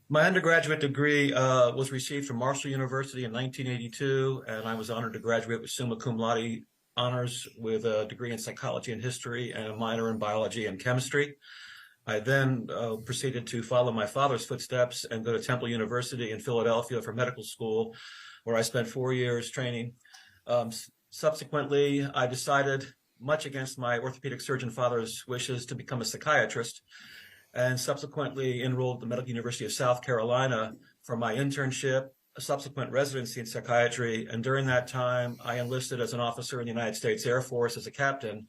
My undergraduate degree was received from Marshall University in 1982, and I was honored to graduate with summa cum laude honors with a degree in psychology and history and a minor in biology and chemistry. I then proceeded to follow my father's footsteps and go to Temple University in Philadelphia for medical school, where I spent 4 years training. Subsequently, I decided, much against my orthopedic surgeon father's wishes, to become a psychiatrist, and subsequently enrolled at the Medical University of South Carolina for my internship, a subsequent residency in psychiatry, and during that time, I enlisted as an officer in the United States Air Force as a captain.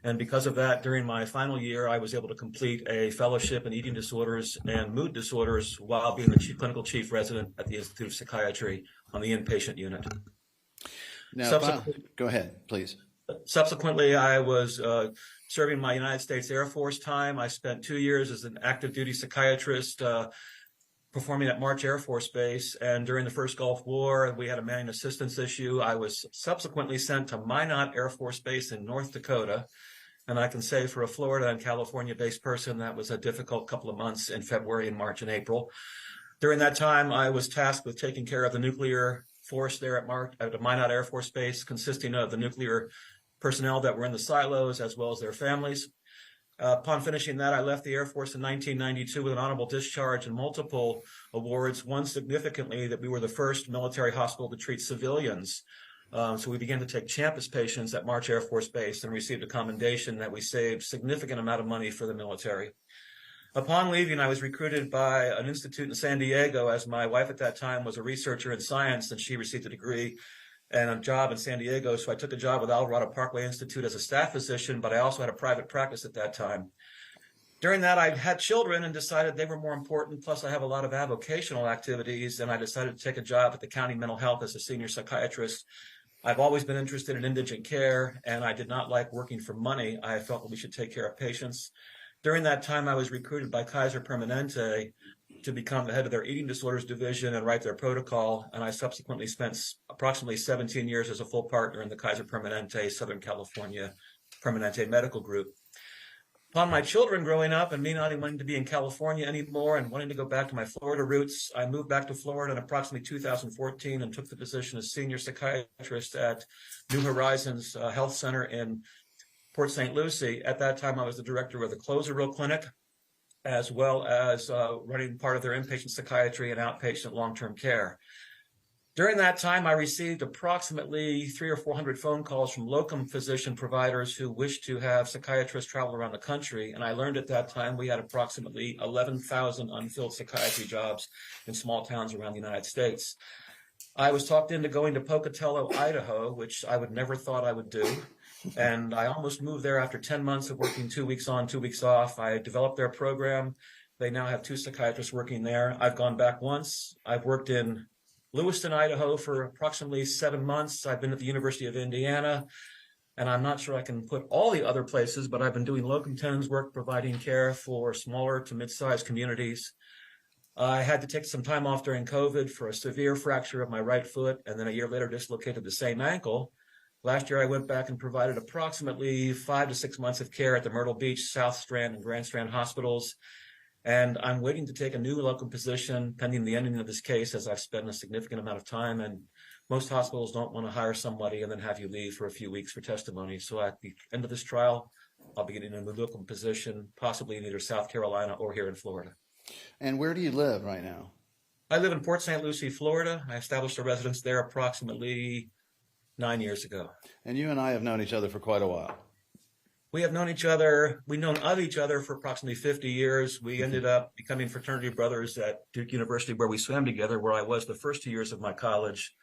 And because of that, during my final year, I was able to complete a fellowship in eating disorders and mood disorders while being the clinical chief resident at the Institute of Psychiatry on the inpatient unit. Now, go ahead, please. Subsequently, I was serving my United States Air Force time. I spent 2 years as an active duty psychiatrist performing at March Air Force Base. And during the first Gulf War, we had a manning assistance issue. I was subsequently sent to Minot Air Force Base in North Dakota. And I can say for a Florida and California-based person, that was a difficult couple of months in February and March and April. During that time, I was tasked with taking care of the nuclear force there at Minot Air Force Base, consisting of the nuclear personnel that were in the silos as well as their families. Upon finishing that, I left the Air Force in 1992 with an honorable discharge and multiple awards, one significantly that we were the first military hospital to treat civilians. So we began to take Champus patients at March Air Force Base and received a commendation that we saved significant amount of money for the military. Upon leaving, I was recruited by an institute in San Diego, as my wife at that time was a researcher in science, and she received a degree and a job in San Diego. So I took a job with Alvarado Parkway Institute as a staff physician, but I also had a private practice at that time. During that, I had children and decided they were more important. Plus, I have a lot of avocational activities, and I decided to take a job at the county mental health as a senior psychiatrist. I've always been interested in indigent care, and I did not like working for money. I felt that we should take care of patients. During that time, I was recruited by Kaiser Permanente to become the head of their eating disorders division and write their protocol. And I subsequently spent approximately 17 years as a full partner in the Kaiser Permanente Southern California Permanente Medical Group. Upon my children growing up and me not wanting to be in California anymore and wanting to go back to my Florida roots, I moved back to Florida in approximately 2014 and took the position as senior psychiatrist at New Horizons Health Center in Port St. Lucie. At that time, I was the director of the Procedural clinic, as well as running part of their inpatient psychiatry and outpatient long-term care. During that time, I received approximately 300 or 400 phone calls from locum physician providers who wished to have psychiatrists travel around the country. And I learned at that time we had approximately 11,000 unfilled psychiatry jobs in small towns around the United States. I was talked into going to Pocatello, Idaho, which I would never thought I would do. And I almost moved there after 10 months of working 2 weeks on, 2 weeks off. I developed their program. They now have 2 psychiatrists working there. I've gone back once. I've worked in Lewiston, Idaho for approximately 7 months. I've been at the University of Indiana, and I'm not sure I can put all the other places, but I've been doing locum tenens work, providing care for smaller to mid-sized communities. I had to take some time off during COVID for a severe fracture of my right foot, and then a year later dislocated the same ankle. Last year, I went back and provided approximately 5 to 6 months of care at the Myrtle Beach, South Strand, and Grand Strand hospitals. And I'm waiting to take a new locum position pending the ending of this case, as I've spent a significant amount of time. And most hospitals don't want to hire somebody and then have you leave for a few weeks for testimony. So at the end of this trial, I'll be getting a new locum position, possibly in either South Carolina or here in Florida. And where do you live right now? I live in Port St. Lucie, Florida. I established a residence there approximately 9 years ago. And you and I have known each other for quite a while. We have known each other, we've known of each other for approximately 50 years. We ended up becoming fraternity brothers at Duke University, where we swam together, where I was the first 2 years of my college.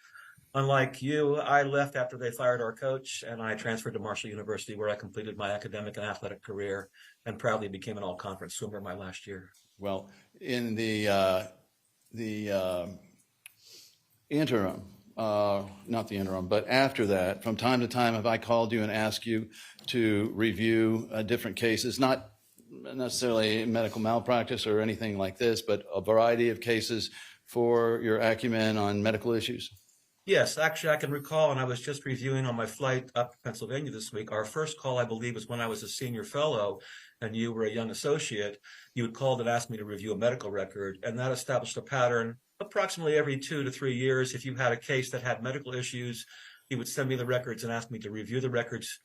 Unlike you, I left after they fired our coach, and I transferred to Marshall University, where I completed my academic and athletic career and proudly became an all-conference swimmer my last year. Well, in the interim, not the interim, but after that, from time to time, have I called you and asked you to review different cases, not necessarily medical malpractice or anything like this, but a variety of cases for your acumen on medical issues? Yes, actually, I can recall, and I was just reviewing on my flight up to Pennsylvania this week. Our first call, I believe, was when I was a senior fellow and you were a young associate. You had called and asked me to review a medical record, and that established a pattern. Approximately every 2 to 3 years, if you had a case that had medical issues, you would send me the records and ask me to review the records.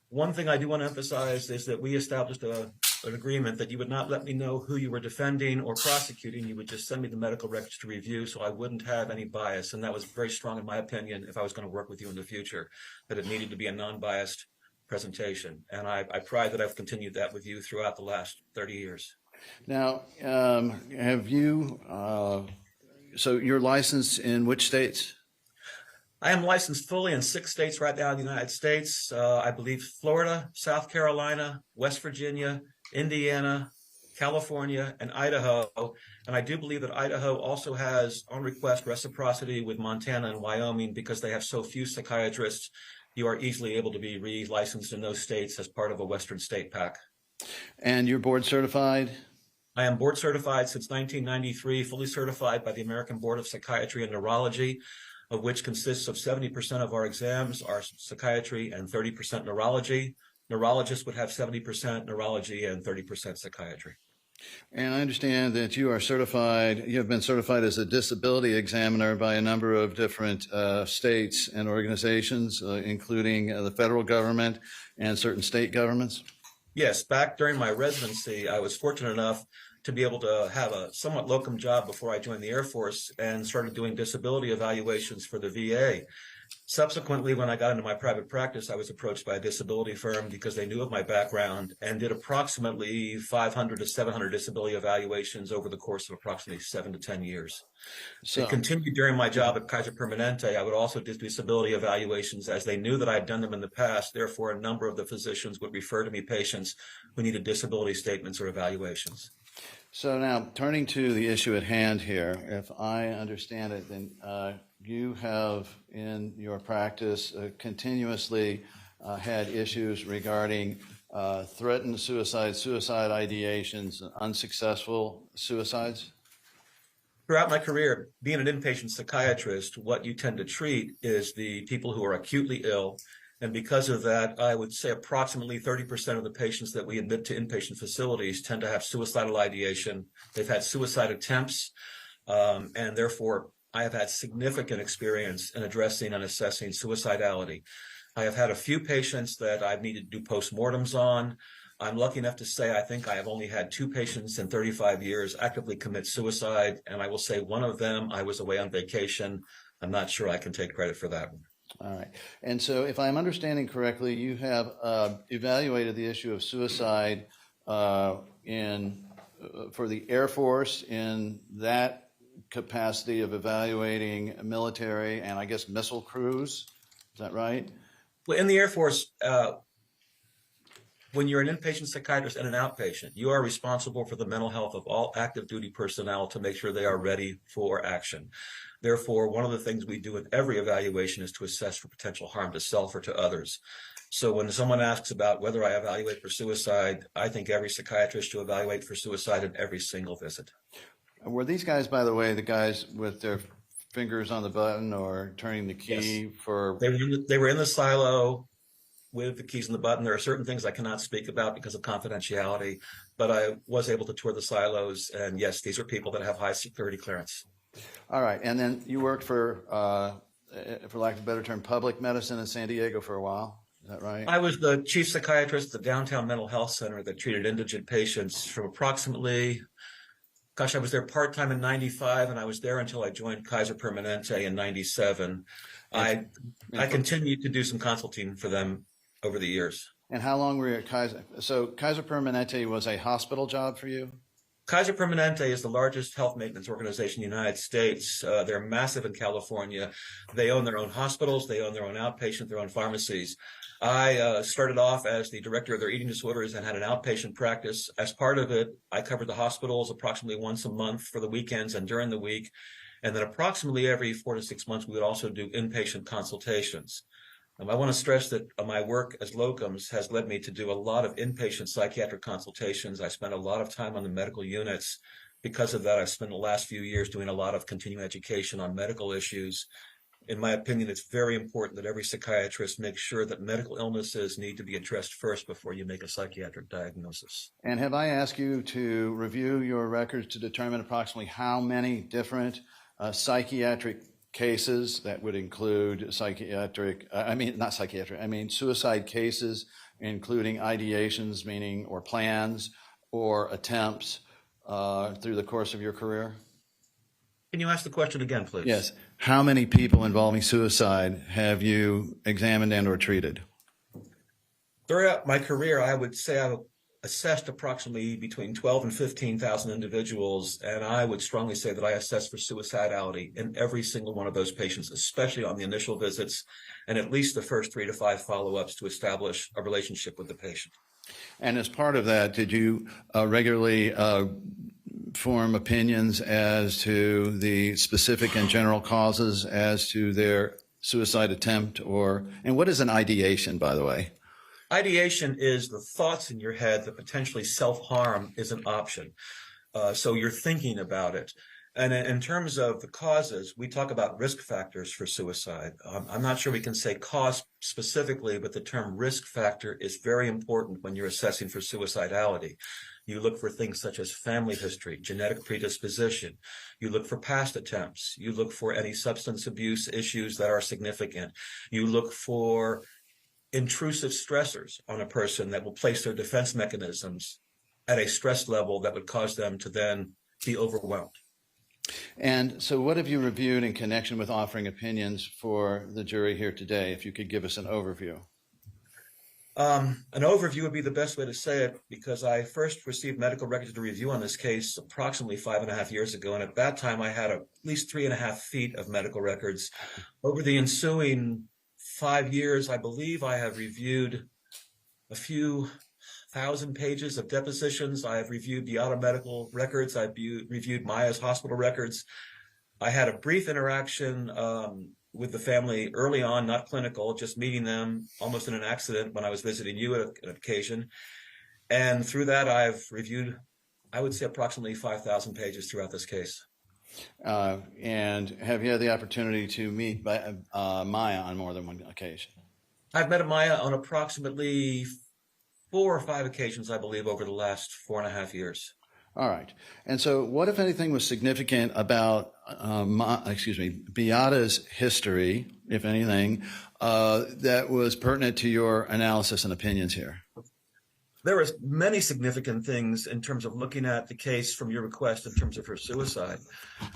One thing I do want to emphasize is that we established an agreement that you would not let me know who you were defending or prosecuting. You would just send me the medical records to review, so I wouldn't have any bias. And that was very strong, in my opinion, if I was going to work with you in the future, that it needed to be a non-biased presentation. And I pride that I've continued that with you throughout the last 30 years. Now, have you, so you're licensed in which states? I am licensed fully in 6 states right now in the United States. I believe Florida, South Carolina, West Virginia, Indiana, California, and Idaho. And I do believe that Idaho also has, on request, reciprocity with Montana and Wyoming because they have so few psychiatrists. You are easily able to be re-licensed in those states as part of a Western state pack. And you're board certified? I am board certified since 1993, fully certified by the American Board of Psychiatry and Neurology, of which consists of 70% of our exams are psychiatry and 30% neurology. Neurologists would have 70% neurology and 30% psychiatry. And I understand that you are certified, you have been certified as a disability examiner by a number of different states and organizations, including the federal government and certain state governments. Yes, back during my residency, I was fortunate enough to be able to have a somewhat locum job before I joined the Air Force and started doing disability evaluations for the VA. Subsequently, when I got into my private practice, I was approached by a disability firm because they knew of my background and did approximately 500 to 700 disability evaluations over the course of approximately 7 to 10 years. So, It continued during my job at Kaiser Permanente. I would also do disability evaluations as they knew that I had done them in the past. Therefore, a number of the physicians would refer to me patients who needed disability statements or evaluations. so now, turning to the issue at hand here, if I understand it, then you have in your practice continuously had issues regarding threatened suicide, suicide ideations, unsuccessful suicides? Throughout my career, being an inpatient psychiatrist, what you tend to treat is the people who are acutely ill. And because of that, I would say approximately 30% of the patients that we admit to inpatient facilities tend to have suicidal ideation. They've had suicide attempts, and therefore I have had significant experience in addressing and assessing suicidality. I have had a few patients that I've needed to do postmortems on. I'm lucky enough to say I think I have only had 2 patients in 35 years actively commit suicide, and I will say one of them, I was away on vacation. I'm not sure I can take credit for that one. All right. And so if I'm understanding correctly, you have evaluated the issue of suicide for the Air Force in that capacity of evaluating military and I guess missile crews. Is that right? Well, in the Air Force, when you're an inpatient psychiatrist and an outpatient, you are responsible for the mental health of all active duty personnel to make sure they are ready for action. Therefore, one of the things we do in every evaluation is to assess for potential harm to self or to others. So when someone asks about whether I evaluate for suicide, I think every psychiatrist should evaluate for suicide in every single visit. Were these guys, by the way, the guys with their fingers on the button or turning the key? Yes. For? They were in the silo with the keys on the button. There are certain things I cannot speak about because of confidentiality, but I was able to tour the silos. And yes, these are people that have high security clearance. All right. And then you worked for lack of a better term, public medicine in San Diego for a while. Is that right? I was the chief psychiatrist at the downtown mental health center that treated indigent patients from approximately, I was there part-time in 95, and I was there until I joined Kaiser Permanente in 97. I continued to do some consulting for them over the years. And how long were you at Kaiser? So Kaiser Permanente was a hospital job for you? Kaiser Permanente is the largest health maintenance organization in the United States. They're massive in California. They own their own hospitals. They own their own outpatient, their own pharmacies. I started off as the director of their eating disorders and had an outpatient practice. As part of it, I covered the hospitals approximately once a month for the weekends and during the week. And then approximately every 4 to 6 months, we would also do inpatient consultations. I want to stress that my work as locums has led me to do a lot of inpatient psychiatric consultations. I spent a lot of time on the medical units. Because of that, I've spent the last few years doing a lot of continuing education on medical issues. In my opinion, it's very important that every psychiatrist makes sure that medical illnesses need to be addressed first before you make a psychiatric diagnosis. And have I asked you to review your records to determine approximately how many different psychiatric cases that would include suicide cases, including ideations, meaning, or plans, or attempts through the course of your career? Can you ask the question again, please? Yes. How many people involving suicide have you examined and or treated? Throughout my career, I would say I've assessed approximately between 12 and 15,000 individuals, and I would strongly say that I assess for suicidality in every single one of those patients, especially on the initial visits and at least the first 3 to 5 follow-ups to establish a relationship with the patient. And as part of that, did you regularly form opinions as to the specific and general causes as to their suicide attempt, and what is an ideation, by the way? Ideation is the thoughts in your head that potentially self-harm is an option. So you're thinking about it. And in terms of the causes, we talk about risk factors for suicide. I'm not sure we can say cause specifically, but the term risk factor is very important when you're assessing for suicidality. You look for things such as family history, genetic predisposition. You look for past attempts. You look for any substance abuse issues that are significant. You look for intrusive stressors on a person that will place their defense mechanisms at a stress level that would cause them to then be overwhelmed. And so what have you reviewed in connection with offering opinions for the jury here today, if you could give us an overview? An overview would be the best way to say it, because I first received medical records to review on this case approximately 5.5 years ago, and at that time I had at least 3.5 feet of medical records. Over the ensuing 5 years, I believe I have reviewed a few thousand pages of depositions. I have reviewed the auto medical records. I've reviewed Maya's hospital records. I had a brief interaction with the family early on, not clinical, just meeting them almost in an accident when I was visiting you at an occasion. And through that, I've reviewed, I would say, approximately 5,000 pages throughout this case. And have you had the opportunity to meet Maya on more than one occasion? I've met Maya on approximately 4 or 5 occasions, I believe, over the last 4.5 years. All right. And so what, if anything, was significant about, Beata's history, if anything, that was pertinent to your analysis and opinions here? There was many significant things in terms of looking at the case from your request in terms of her suicide.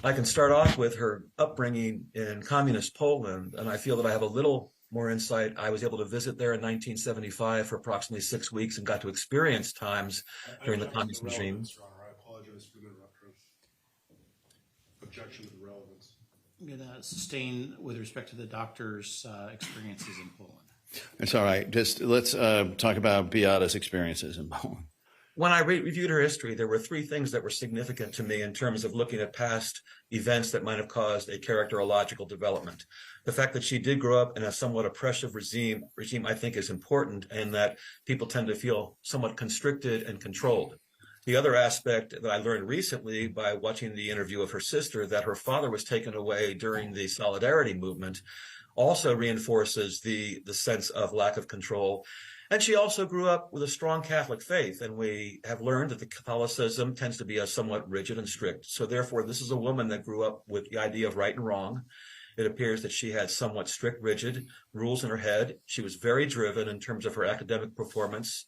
I can start off with her upbringing in communist Poland, and I feel that I have a little more insight. I was able to visit there in 1975 for approximately 6 weeks and got to experience times during the communist regime. Your Honor, I apologize for the interruption. Objection to the relevance. I'm going to sustain with respect to the doctor's experiences in Poland. It's all right. Just let's talk about Beata's experiences in Poland. When I reviewed her history, there were 3 things that were significant to me in terms of looking at past events that might have caused a characterological development. The fact that she did grow up in a somewhat oppressive regime, I think, is important, and that people tend to feel somewhat constricted and controlled. The other aspect that I learned recently by watching the interview of her sister, that her father was taken away during the Solidarity movement, also reinforces the sense of lack of control. And she also grew up with a strong Catholic faith, and we have learned that the Catholicism tends to be a somewhat rigid and strict. So therefore, this is a woman that grew up with the idea of right and wrong. It appears that she had somewhat strict, rigid rules in her head. She was very driven in terms of her academic performance.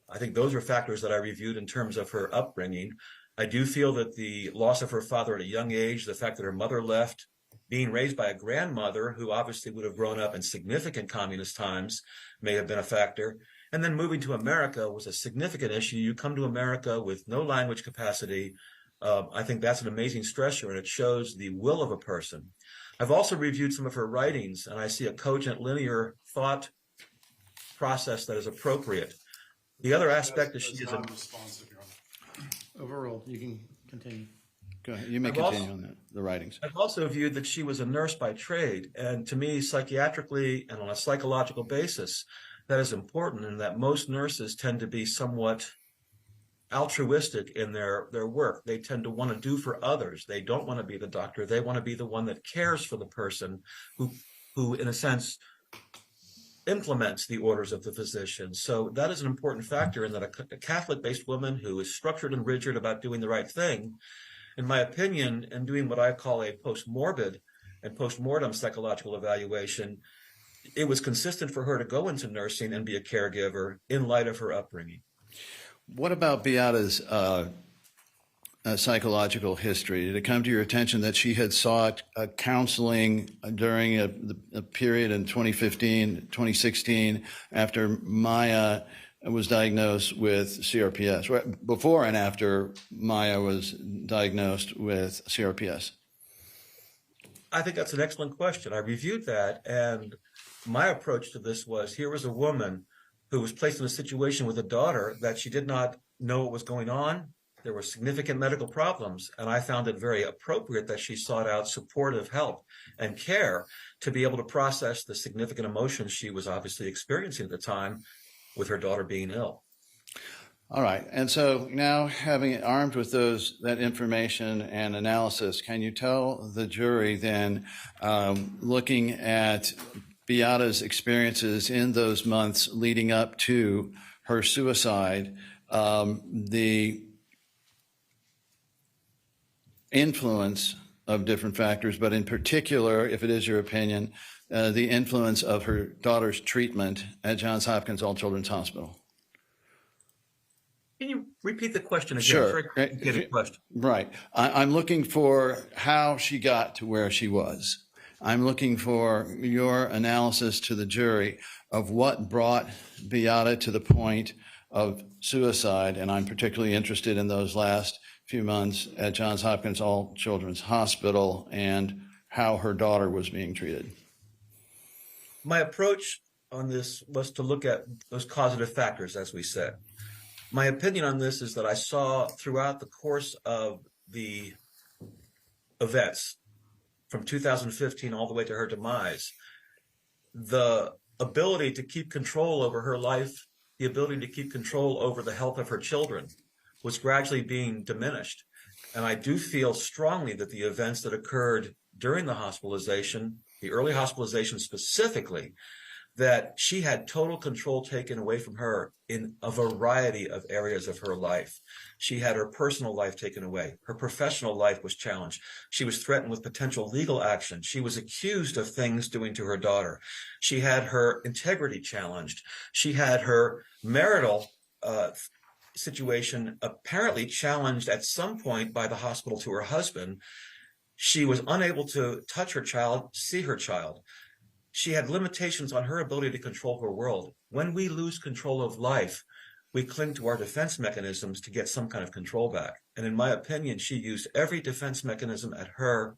I think those are factors that I reviewed in terms of her upbringing. I do feel that the loss of her father at a young age, the fact that her mother left, being raised by a grandmother who obviously would have grown up in significant communist times, may have been a factor. And then moving to America was a significant issue. You come to America with no language capacity. I think that's an amazing stressor, and it shows the will of a person. I've also reviewed some of her writings, and I see a cogent, linear thought process that is appropriate. The other aspect is she is a... Overruled. You can continue. Go ahead. You may continue on the writings. I've also viewed that she was a nurse by trade, and to me, psychiatrically and on a psychological basis, that is important, and that most nurses tend to be somewhat altruistic in their work. They tend to want to do for others. They don't want to be the doctor. They want to be the one that cares for the person who in a sense, implements the orders of the physician. So that is an important factor, in that a Catholic-based woman who is structured and rigid about doing the right thing, in my opinion, and doing what I call a post-morbid and post-mortem psychological evaluation, it was consistent for her to go into nursing and be a caregiver in light of her upbringing. What about Beata's psychological history? Did it come to your attention that she had sought counseling during a period in 2015, 2016, after Maya was diagnosed with CRPS, before and after Maya was diagnosed with CRPS? I think that's an excellent question. I reviewed that, and my approach to this was, here was a woman who was placed in a situation with a daughter that she did not know what was going on. There were significant medical problems, and I found it very appropriate that she sought out supportive help and care to be able to process the significant emotions she was obviously experiencing at the time with her daughter being ill. All right, and so now having it armed with that information and analysis, can you tell the jury then, looking at Beata's experiences in those months leading up to her suicide, the influence of different factors, but in particular, if it is your opinion, the influence of her daughter's treatment at Johns Hopkins All Children's Hospital? Can you repeat the question again? Sure. Very complicated question. Right. I'm looking for how she got to where she was. I'm looking for your analysis to the jury of what brought Beata to the point of suicide, and I'm particularly interested in those last few months at Johns Hopkins All Children's Hospital and how her daughter was being treated. My approach on this was to look at those causative factors, as we said. My opinion on this is that I saw throughout the course of the events from 2015 all the way to her demise, the ability to keep control over her life, the ability to keep control over the health of her children was gradually being diminished. And I do feel strongly that the events that occurred during the hospitalization, the early hospitalization specifically, that she had total control taken away from her in a variety of areas of her life. She had her personal life taken away. Her professional life was challenged. She was threatened with potential legal action. She was accused of things doing to her daughter. She had her integrity challenged. She had her marital situation apparently challenged at some point by the hospital to her husband. She was unable to touch her child, see her child. She had limitations on her ability to control her world. When we lose control of life, we cling to our defense mechanisms to get some kind of control back. And in my opinion, she used every defense mechanism at her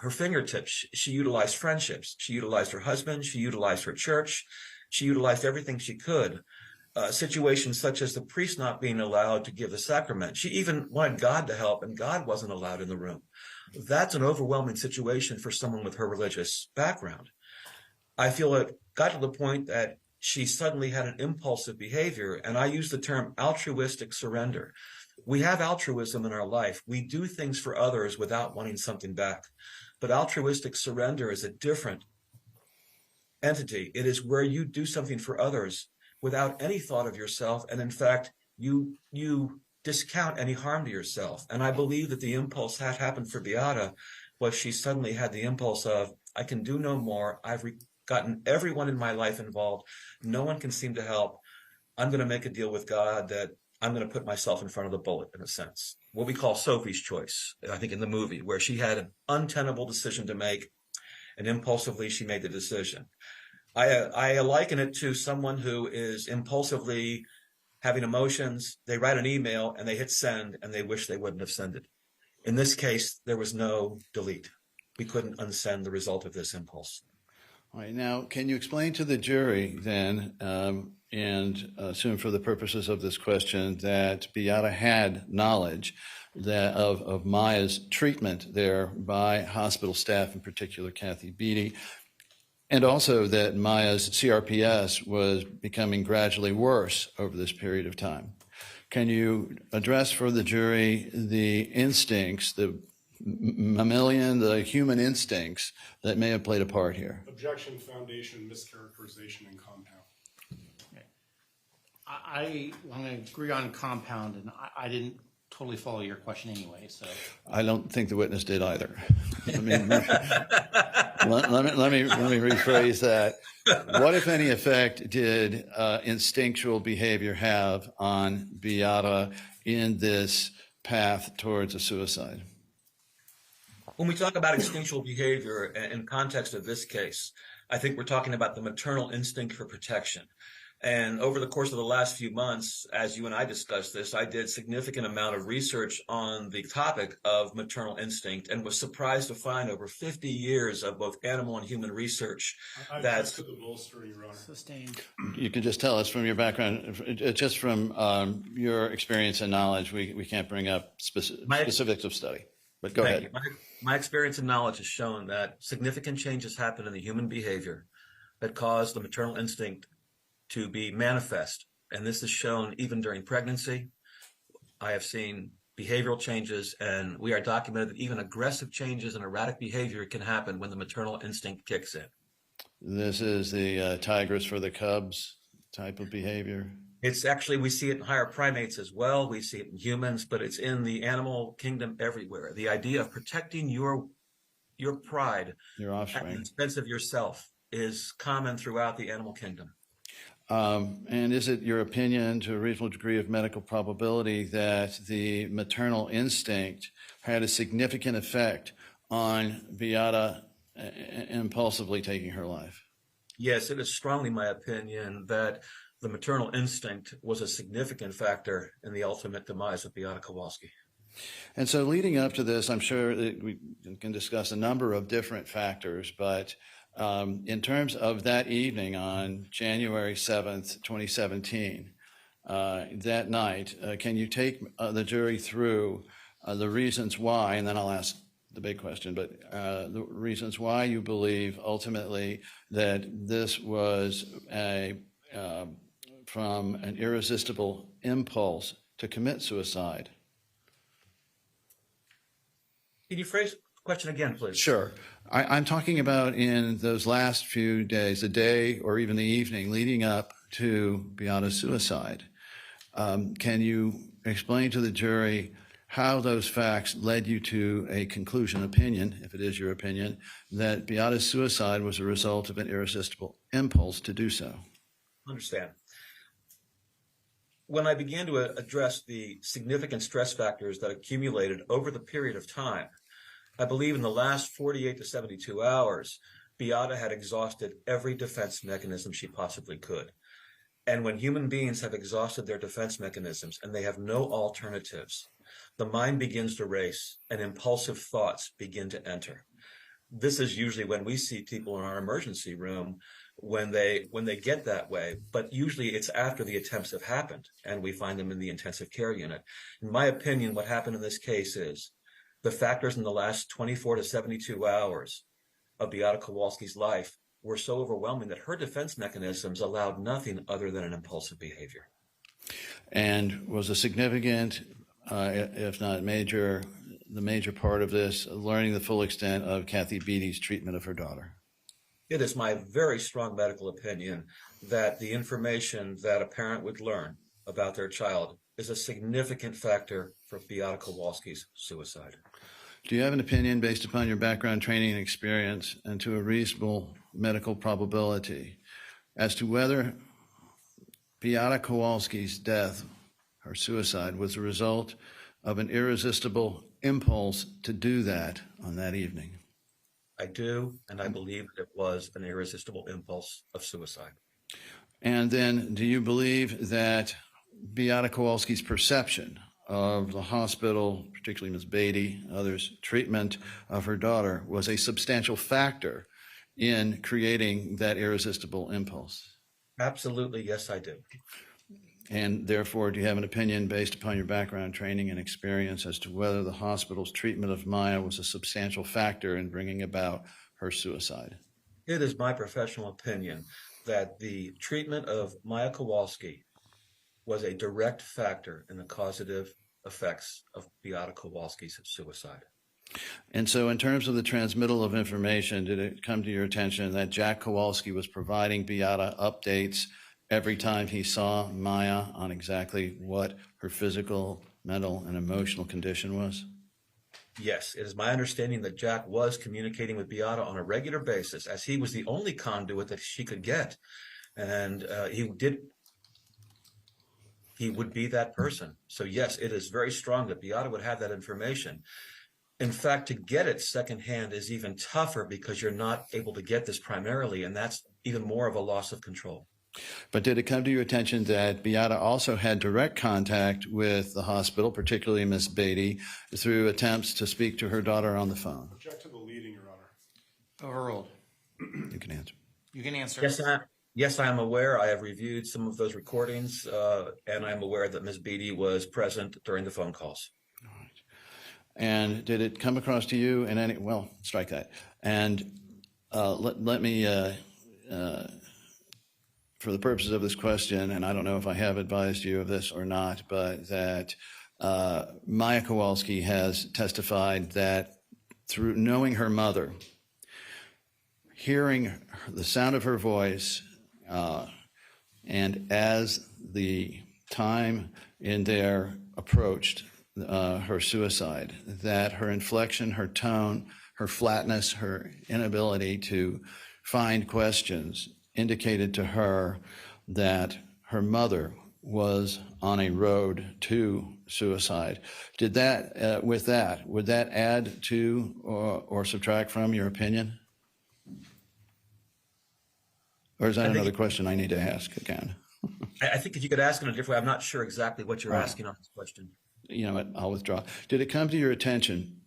fingertips. She utilized friendships. She utilized her husband. She utilized her church. She utilized everything she could. Situations such as the priest not being allowed to give the sacrament. She even wanted God to help, and God wasn't allowed in the room. That's an overwhelming situation for someone with her religious background. I feel it got to the point that she suddenly had an impulsive behavior, and I use the term altruistic surrender. We have altruism in our life. We do things for others without wanting something back. But altruistic surrender is a different entity. It is where you do something for others without any thought of yourself, and in fact, you discount any harm to yourself. And I believe that the impulse that happened for Beata was she suddenly had the impulse of, I can do no more. I've gotten everyone in my life involved. No one can seem to help. I'm going to make a deal with God that I'm going to put myself in front of the bullet, in a sense. What we call Sophie's choice, I think in the movie, where she had an untenable decision to make, and impulsively she made the decision. I liken it to someone who is impulsively having emotions. They write an email and they hit send and they wish they wouldn't have sent it. In this case, there was no delete. We couldn't unsend the result of this impulse. All right, now, can you explain to the jury then, and assume for the purposes of this question, that Beata had knowledge of Maya's treatment there by hospital staff, in particular Kathy Beatty, and also that Maya's CRPS was becoming gradually worse over this period of time? Can you address for the jury the instincts, the mammalian, the human instincts that may have played a part here? Objection, foundation, mischaracterization, and compound. I'm going to agree on compound, and I didn't totally follow your question anyway, so. I don't think the witness did either. let me rephrase that. What, if any, effect did instinctual behavior have on Beata in this path towards a suicide? When we talk about instinctual behavior in context of this case, I think we're talking about the maternal instinct for protection. And over the course of the last few months, as you and I discussed this, I did significant amount of research on the topic of maternal instinct and was surprised to find over 50 years of both animal and human research I that's took the bolster, Your Honor. Sustained. You can just tell us from your background, just from your experience and knowledge, we can't bring up specifics of study. But go ahead. My experience and knowledge has shown that significant changes happen in the human behavior that cause the maternal instinct to be manifest. And this is shown even during pregnancy. I have seen behavioral changes, and we are documented that even aggressive changes and erratic behavior can happen when the maternal instinct kicks in. This is the tigress for the cubs type of behavior. It's actually, we see it in higher primates as well. We see it in humans, but it's in the animal kingdom everywhere. The idea of protecting your pride, Your at the offspring. expense of yourself, is common throughout the animal kingdom. And is it your opinion, to a reasonable degree of medical probability, that the maternal instinct had a significant effect on Beata impulsively taking her life? Yes, it is strongly my opinion that the maternal instinct was a significant factor in the ultimate demise of Beata Kowalski. And so leading up to this, I'm sure that we can discuss a number of different factors, but in terms of that evening on January 7th, 2017, that night, can you take the jury through the reasons why, and then I'll ask the big question, but the reasons why you believe ultimately that this was from an irresistible impulse to commit suicide? Can you phrase the question again, please? Sure. I'm talking about in those last few days, the day or even the evening leading up to Beata's suicide. Can you explain to the jury how those facts led you to a conclusion opinion, if it is your opinion, that Beata's suicide was a result of an irresistible impulse to do so? Understand. When I began to address the significant stress factors that accumulated over the period of time, I believe in the last 48 to 72 hours, Beata had exhausted every defense mechanism she possibly could. And when human beings have exhausted their defense mechanisms and they have no alternatives, the mind begins to race and impulsive thoughts begin to enter. This is usually when we see people in our emergency room when they get that way, but usually it's after the attempts have happened and we find them in the intensive care unit. In my opinion, what happened in this case is the factors in the last 24 to 72 hours of Beata Kowalski's life were so overwhelming that her defense mechanisms allowed nothing other than an impulsive behavior. And was a significant, if not major, the major part of this, learning the full extent of Kathy Beattie's treatment of her daughter? It is my very strong medical opinion that the information that a parent would learn about their child is a significant factor for Beata Kowalski's suicide. Do you have an opinion based upon your background, training, and experience, and to a reasonable medical probability, as to whether Beata Kowalski's death, her suicide, was the result of an irresistible impulse to do that on that evening? I do, and I believe it was an irresistible impulse of suicide. And then do you believe that Beata Kowalski's perception of the hospital, particularly Ms. Beattie, others' treatment of her daughter, was a substantial factor in creating that irresistible impulse? Absolutely, yes, I do. And therefore, do you have an opinion based upon your background, training, and experience as to whether the hospital's treatment of Maya was a substantial factor in bringing about her suicide? It is my professional opinion that the treatment of Maya Kowalski was a direct factor in the causative effects of Beata Kowalski's suicide. And so in terms of the transmittal of information, did it come to your attention that Jack Kowalski was providing Beata updates every time he saw Maya on exactly what her physical, mental, and emotional condition was? Yes, it is my understanding that Jack was communicating with Beata on a regular basis, as he was the only conduit that she could get. And he would be that person. So yes, it is very strong that Beata would have that information. In fact, to get it secondhand is even tougher because you're not able to get this primarily, and that's even more of a loss of control. But did it come to your attention that Beata also had direct contact with the hospital, particularly Miss Beatty, through attempts to speak to her daughter on the phone? Object to the leading, Your Honor. Overruled. You can answer. You can answer. Yes, I am aware. I have reviewed some of those recordings, and I'm aware that Ms. Beatty was present during the phone calls. And did it come across to you in any, well, strike that. And let me, for the purposes of this question, and I don't know if I have advised you of this or not, but that Maya Kowalski has testified that through knowing her mother, hearing the sound of her voice, and as the time in there approached her suicide, that her inflection, her tone, her flatness, her inability to find questions indicated to her that her mother was on a road to suicide. Did that, would that add to or subtract from your opinion? Or is that another question I need to ask again? I think if you could ask in a different way, I'm not sure exactly what you're asking on this question. You know what, I'll withdraw. Did it come to your attention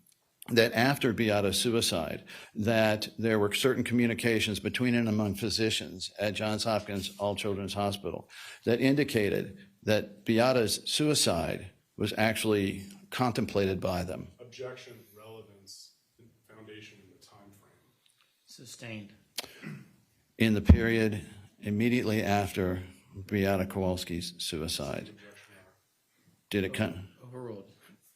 that after Beata's suicide, that there were certain communications between and among physicians at Johns Hopkins All Children's Hospital that indicated that Beata's suicide was actually contemplated by them? Objection, relevance, and foundation in the time frame. Sustained. In the period immediately after Beata Kowalski's suicide, did it come? Overruled.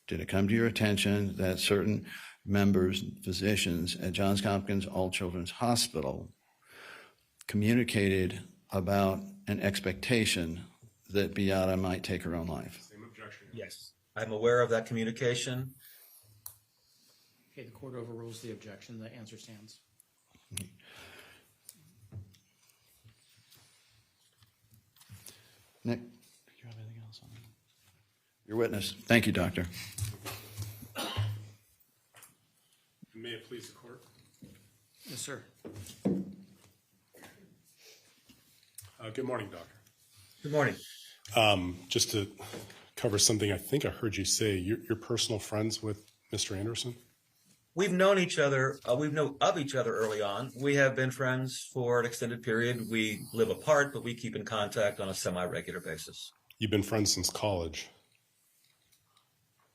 Did it come to your attention that certain members, physicians at Johns Hopkins All Children's Hospital communicated about an expectation that Beata might take her own life? Same objection. Yes, I'm aware of that communication. Okay, the court overrules the objection. The answer stands. Nick, do you have anything else on that? Your witness. Thank you, doctor. May it please the court. Yes, sir. Good morning, doctor. Good morning. Just to cover something I think I heard you say, you're personal friends with Mr. Anderson? We've known each other, we've known of each other early on. We have been friends for an extended period. We live apart, but we keep in contact on a semi-regular basis. You've been friends since college?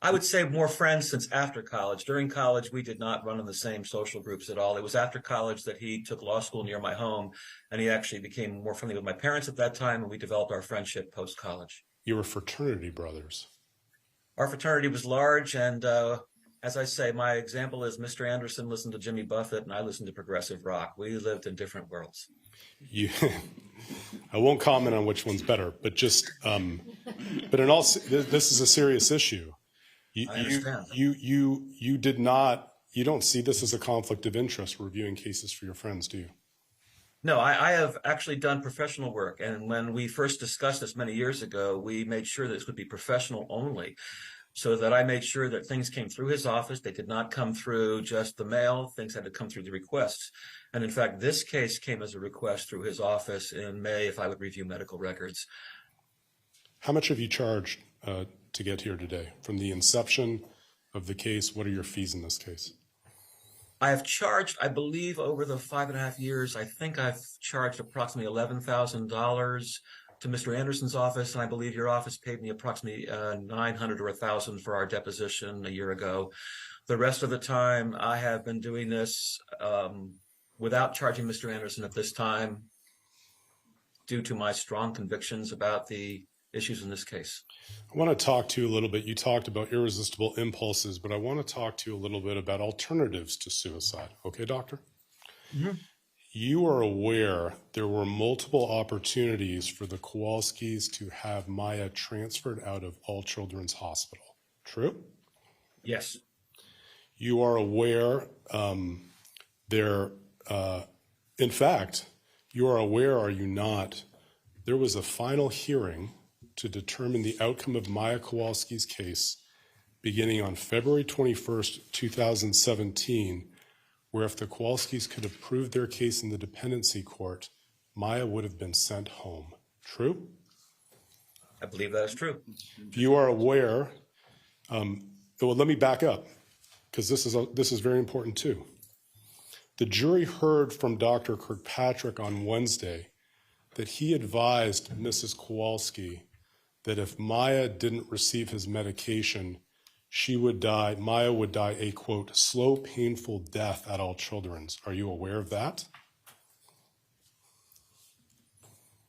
I would say more friends since after college. During college, we did not run in the same social groups at all. It was after college that he took law school near my home, and he actually became more friendly with my parents at that time, and we developed our friendship post-college. You were fraternity brothers? Our fraternity was large, and as I say, my example is Mr. Anderson listened to Jimmy Buffett, and I listened to progressive rock. We lived in different worlds. I won't comment on which one's better, but just, but in all, this is a serious issue. I understand. You did not, you don't see this as a conflict of interest reviewing cases for your friends, do you? No, I have actually done professional work. And when we first discussed this many years ago, we made sure that this would be professional only, so that I made sure that things came through his office. They did not come through just the mail. Things had to come through the requests. And in fact, this case came as a request through his office in May if I would review medical records. How much have you charged to get here today? From the inception of the case, what are your fees in this case? I have charged, I believe, over the 5.5 years, I think I've charged approximately $11,000 to Mr. Anderson's office, and I believe your office paid me approximately $900 or $1,000 for our deposition a year ago. The rest of the time, I have been doing this without charging Mr. Anderson at this time, due to my strong convictions about the issues in this case. I want to talk to you a little bit. You talked about irresistible impulses, but I want to talk to you a little bit about alternatives to suicide. Okay, doctor? Mm-hmm. You are aware there were multiple opportunities for the Kowalskis to have Maya transferred out of All Children's Hospital. True? Yes. You are aware in fact, you are aware, are you not, there was a final hearing to determine the outcome of Maya Kowalski's case beginning on February 21st, 2017, where if the Kowalskis could have proved their case in the dependency court, Maya would have been sent home. True? I believe that is true. You are aware, well, let me back up, because this is very important too. The jury heard from Dr. Kirkpatrick on Wednesday that he advised Mrs. Kowalski that if Maya didn't receive his medication, Maya would die a, quote, slow, painful death at All Children's. Are you aware of that?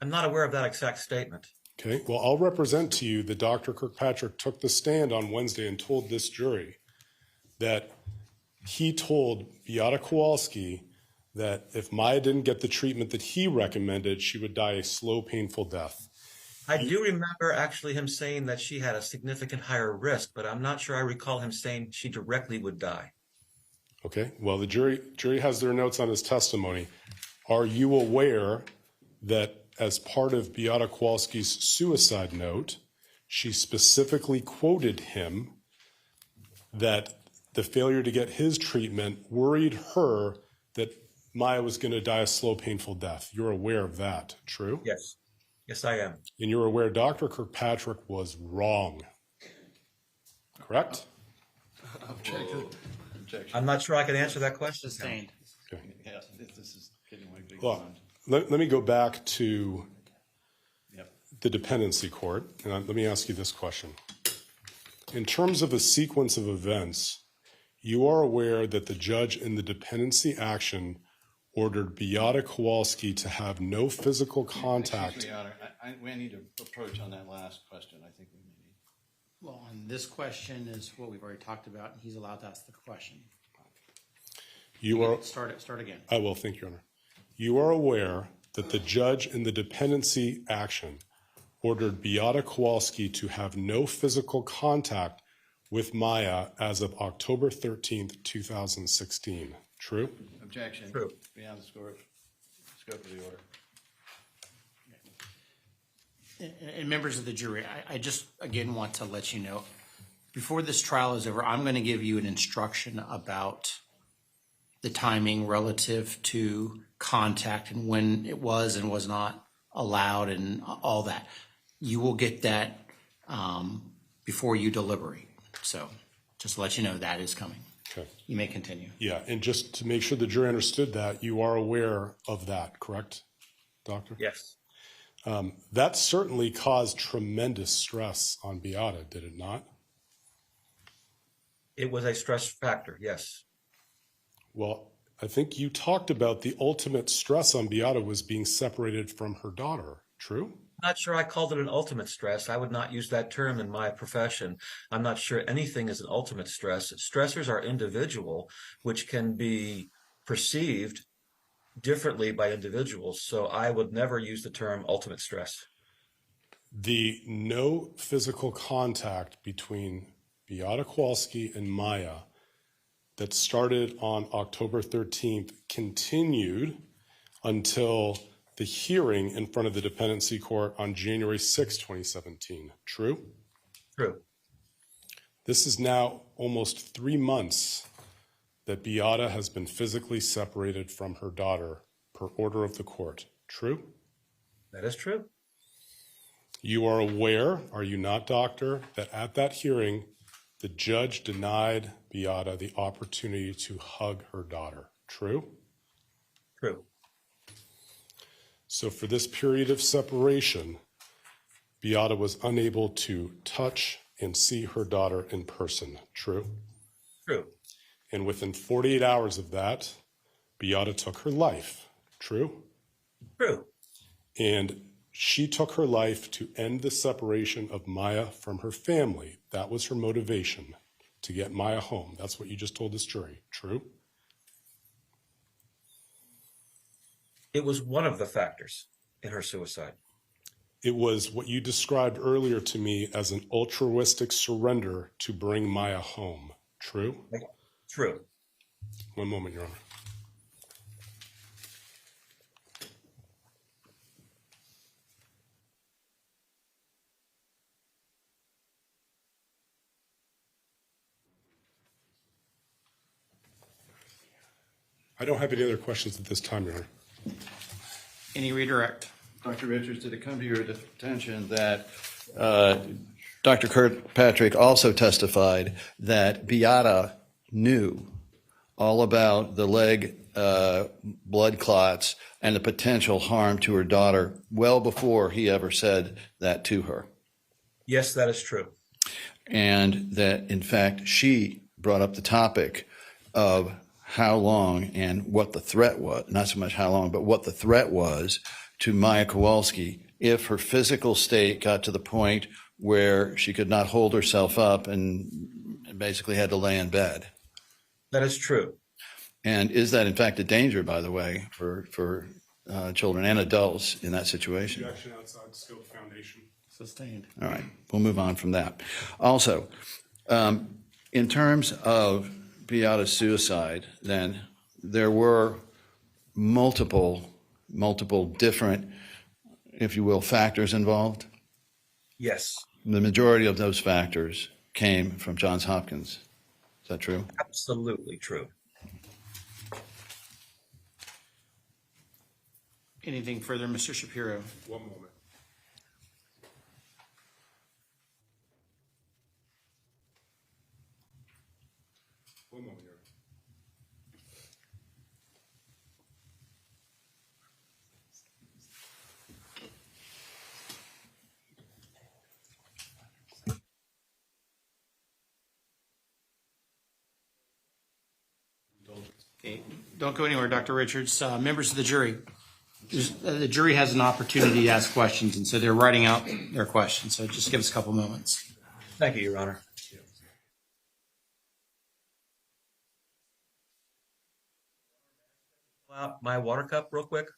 I'm not aware of that exact statement. Okay, well, I'll represent to you that Dr. Kirkpatrick took the stand on Wednesday and told this jury that he told Beata Kowalski that if Maya didn't get the treatment that he recommended, she would die a slow, painful death. I do remember actually him saying that she had a significant higher risk, but I'm not sure I recall him saying she directly would die. Okay, well, the jury has their notes on his testimony. Are you aware that as part of Beata Kowalski's suicide note, she specifically quoted him that the failure to get his treatment worried her that Maya was going to die a slow, painful death? You're aware of that, true? Yes. Yes, I am. And you're aware Dr. Kirkpatrick was wrong, correct? Objection. I'm not sure I can answer that question. Sustained. Okay. Yeah, this is getting way big. Well, let me go back to Yep. the dependency court, and let me ask you this question. In terms of a sequence of events, you are aware that the judge in the dependency action ordered Beata Kowalski to have no physical contact. Excuse me, Your Honor, we need to approach on that last question. I think we need. Well, and this question is what we've already talked about, and he's allowed to ask the question. You are. Start again. I will, thank you, Your Honor. You are aware that the judge in the dependency action ordered Beata Kowalski to have no physical contact with Maya as of October 13th, 2016. True? Objection. True. Beyond the scope of the order. And members of the jury, I just, again, want to let you know, before this trial is over, I'm going to give you an instruction about the timing relative to contact and when it was and was not allowed and all that. You will get that before you deliberate. So just to let you know, that is coming. Okay. You may continue. Yeah, and just to make sure the jury understood that, you are aware of that, correct, Doctor? Yes. That certainly caused tremendous stress on Beata, did it not? It was a stress factor, yes. Well, I think you talked about the ultimate stress on Beata was being separated from her daughter, true? I'm not sure I called it an ultimate stress. I would not use that term in my profession. I'm not sure anything is an ultimate stress. Stressors are individual, which can be perceived differently by individuals. So I would never use the term ultimate stress. The no physical contact between Beata Kowalski and Maya that started on October 13th continued until the hearing in front of the dependency court on January 6, 2017. True? True. This is now almost 3 months that Beata has been physically separated from her daughter per order of the court. True? That is true. You are aware, are you not, Doctor, that at that hearing, the judge denied Beata the opportunity to hug her daughter. True? True. So for this period of separation, Beata was unable to touch and see her daughter in person. True? True. And within 48 hours of that, Beata took her life. True? True. And she took her life to end the separation of Maya from her family. That was her motivation, to get Maya home. That's what you just told this jury. True? It was one of the factors in her suicide. It was what you described earlier to me as an altruistic surrender to bring Maya home. True? True. One moment, Your Honor. I don't have any other questions at this time, Your Honor. Any redirect? Dr. Richards, did it come to your attention that Dr. Kirkpatrick also testified that Beata knew all about the leg blood clots and the potential harm to her daughter well before he ever said that to her? Yes, that is true. And that, in fact, she brought up the topic of how long and what the threat was, not so much how long, but what the threat was to Maya Kowalski if her physical state got to the point where she could not hold herself up and basically had to lay in bed. That is true. And is that, in fact, a danger, by the way, for children and adults in that situation? Objection outside scope foundation. Sustained. All right, we'll move on from that. Also, in terms of Beata's suicide, then there were multiple different, if you will, factors involved. Yes, The majority of those factors came from Johns Hopkins. Is that true? absolutely true. Anything further, Mr. Shapiro? One moment. One moment, Your Honor. Okay, don't go anywhere, Dr. Richards. Members of the jury, the jury has an opportunity to ask questions, and so they're writing out their questions. So just give us a couple moments. Thank you, Your Honor. My water cup real quick.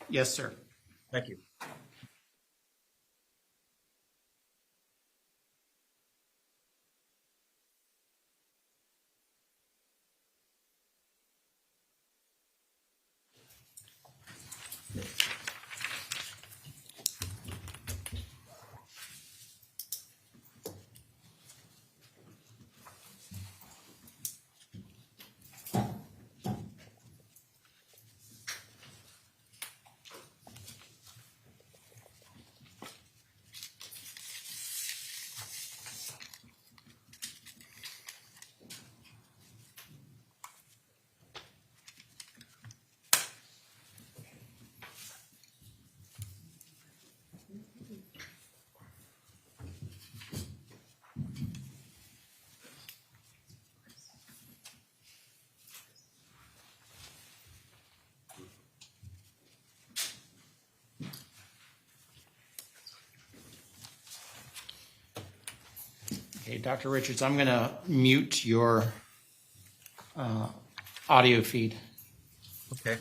Yes, sir. Thank you. Okay, Dr. Richards, I'm going to mute your audio feed. Okay.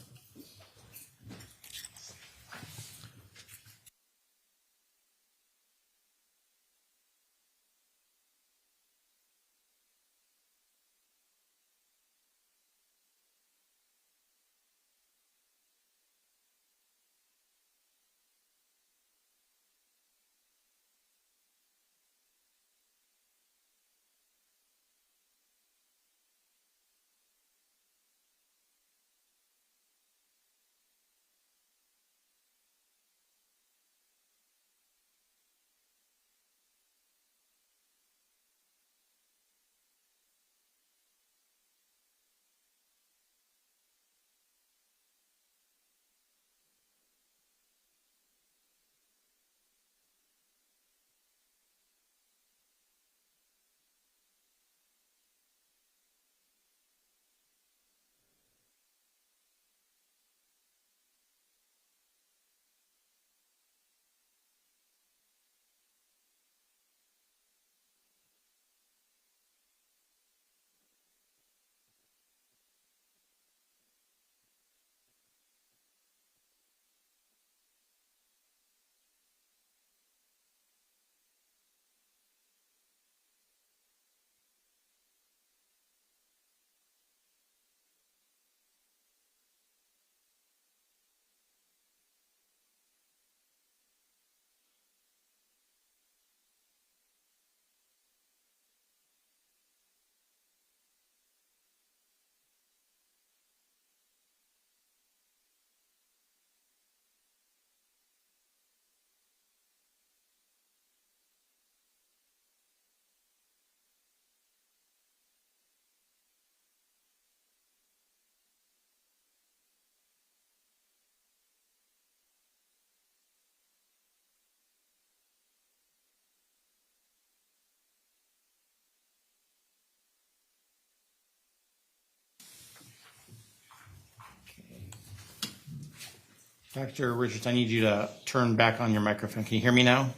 Dr. Richards, I need you to turn back on your microphone. Can you hear me now?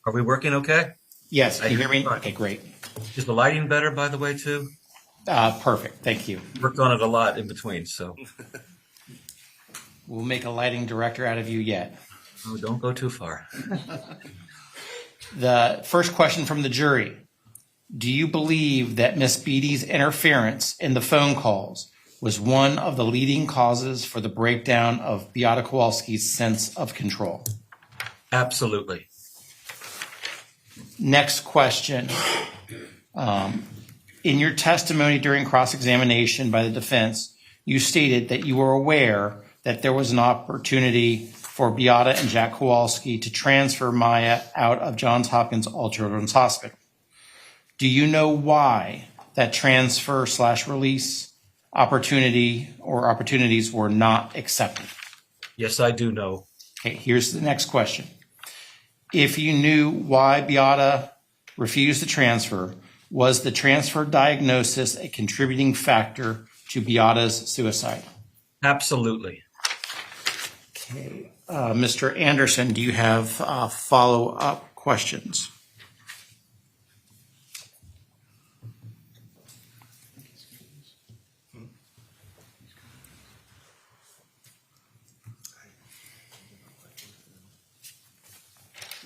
Are we working okay? Yes, can you hear me? Fine. Okay, great. Is the lighting better, by the way, too? Perfect, thank you. Worked on it a lot in between, so We'll make a lighting director out of you yet. oh, don't go too far. The first question from the jury. Do you believe that Miss Beatty's interference in the phone calls was one of the leading causes for the breakdown of Beata Kowalski's sense of control? Absolutely. Next question. In your testimony during cross-examination by the defense, you stated that you were aware that there was an opportunity for Beata and Jack Kowalski to transfer Maya out of Johns Hopkins All Children's Hospital. Do you know why that transfer/release opportunity or opportunities were not accepted? Yes, I do know. Okay, here's the next question. If you knew why Beata refused the transfer, was the transfer diagnosis a contributing factor to Beata's suicide? Absolutely. Okay, Mr. Anderson, do you have follow-up questions?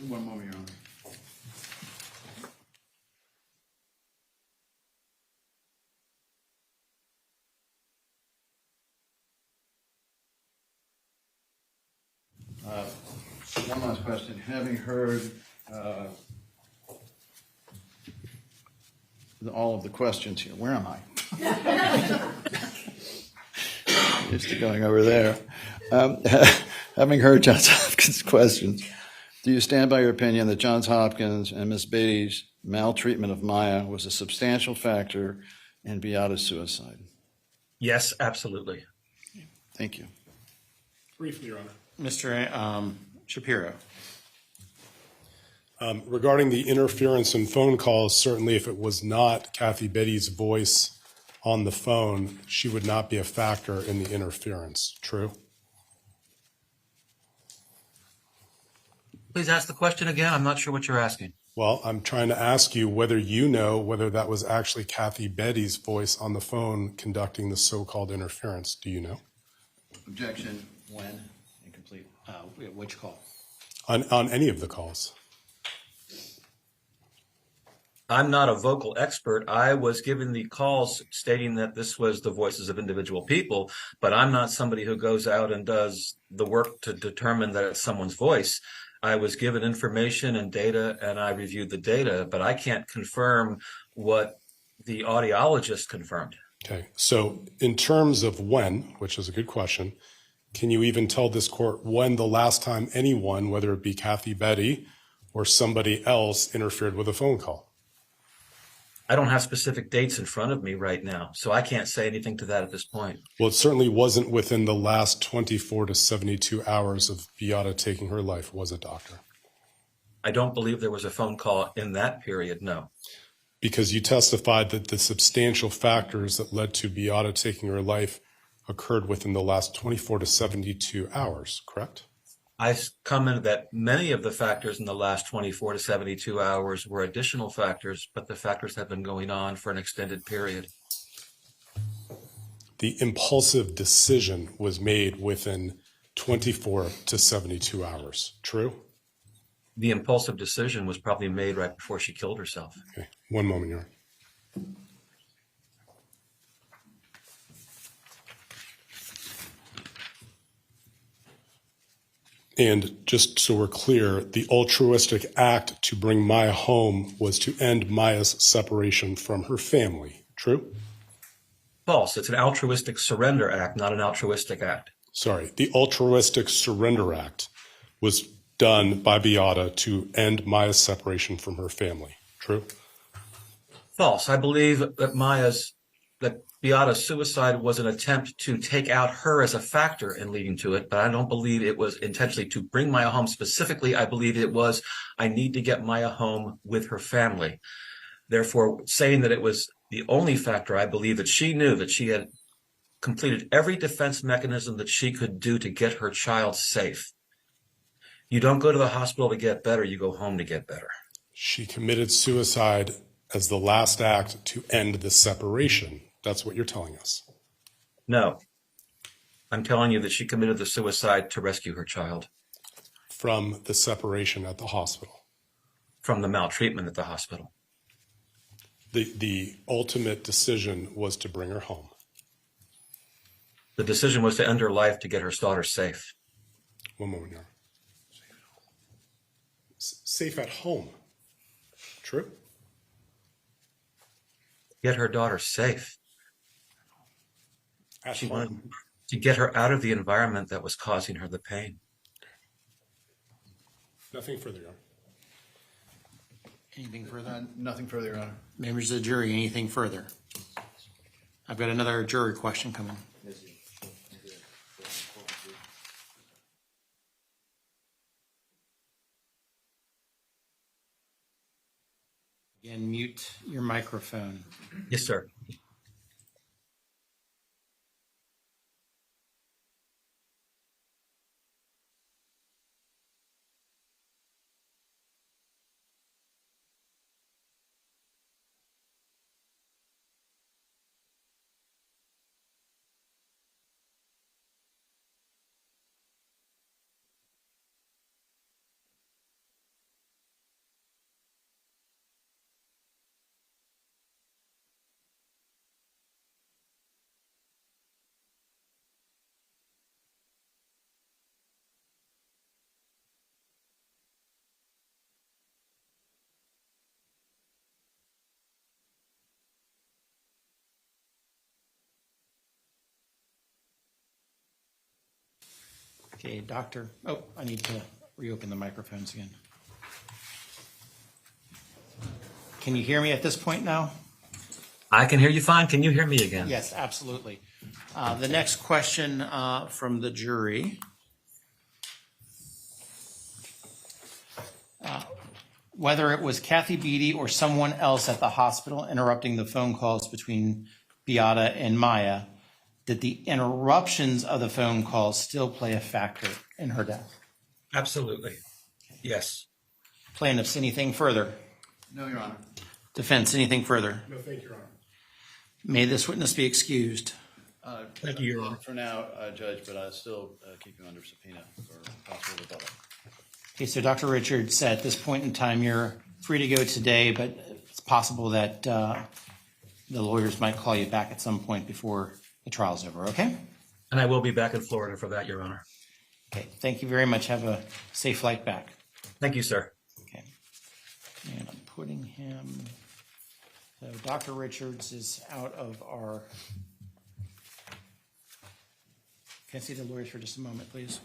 One moment, Your Honor. One last question. Having heard all of the questions here, where am I? Used to going over there. Having heard Johns Hopkins' questions, do you stand by your opinion that Johns Hopkins and Ms. Beatty's maltreatment of Maya was a substantial factor in Beata's suicide? Yes, absolutely. Thank you. Briefly, Your Honor. Mr. Shapiro. Regarding the interference in phone calls, certainly if it was not Kathy Betty's voice on the phone, she would not be a factor in the interference. True? Please ask the question again. I'm not sure what you're asking. Well, I'm trying to ask you whether you know whether that was actually Kathy Betty's voice on the phone conducting the so-called interference. Do you know? Objection when? Incomplete. Which call? On any of the calls. I'm not a vocal expert. I was given the calls stating that this was the voices of individual people, but I'm not somebody who goes out and does the work to determine that it's someone's voice. I was given information and data, and I reviewed the data, but I can't confirm what the audiologist confirmed. Okay. So in terms of when, which is a good question, can you even tell this court when the last time anyone, whether it be Kathy Betty or somebody else, interfered with a phone call? I don't have specific dates in front of me right now, so I can't say anything to that at this point. Well, it certainly wasn't within the last 24 to 72 hours of Beata taking her life, was it, Doctor? I don't believe there was a phone call in that period, no. Because you testified that the substantial factors that led to Beata taking her life occurred within the last 24 to 72 hours, correct? I commented that many of the factors in the last 24 to 72 hours were additional factors, but the factors have been going on for an extended period. The impulsive decision was made within 24 to 72 hours, true? The impulsive decision was probably made right before she killed herself. Okay, one moment, Your Honor. And just so we're clear, the altruistic act to bring Maya home was to end Maya's separation from her family. True? False. It's an altruistic surrender act, not an altruistic act. Sorry, the altruistic surrender act was done by Beata to end Maya's separation from her family. True? False. I believe that Beata's suicide was an attempt to take out her as a factor in leading to it, but I don't believe it was intentionally to bring Maya home specifically. I believe it was, I need to get Maya home with her family. Therefore, saying that it was the only factor, I believe that she knew that she had completed every defense mechanism that she could do to get her child safe. You don't go to the hospital to get better, you go home to get better. She committed suicide as the last act to end the separation. That's what you're telling us. No. I'm telling you that she committed the suicide to rescue her child. From the separation at the hospital. From the maltreatment at the hospital. The ultimate decision was to bring her home. The decision was to end her life to get her daughter safe. One moment here. Safe at home. True? Get her daughter safe. At She home. wanted to get her out of the environment that was causing her the pain. Nothing further, Your Honor. Anything further? Nothing further, Your Honor. Members of the jury, anything further? I've got another jury question coming. Again, mute your microphone. Yes, sir. Okay, doctor. Oh, I need to reopen the microphones again. Can you hear me at this point now? I can hear you fine. Can you hear me again? Yes, absolutely. The next question from the jury. Whether it was Kathy Beatty or someone else at the hospital interrupting the phone calls between Beata and Maya, did the interruptions of the phone calls still play a factor in her death? Absolutely. Yes. Plaintiffs, anything further? No, Your Honor. Defense, anything further? No, thank you, Your Honor. May this witness be excused. Thank you, Your Honor. For now, Judge, but I still keep you under subpoena for possible rebuttal. Okay, so Dr. Richards, at this point in time, you're free to go today, but it's possible that the lawyers might call you back at some point before the trial's over, okay? And I will be back in Florida for that, Your Honor. Okay, thank you very much. Have a safe flight back. Thank you, sir. Okay. And I'm putting him, so Dr. Richards is out of our, can I see the lawyers for just a moment, please?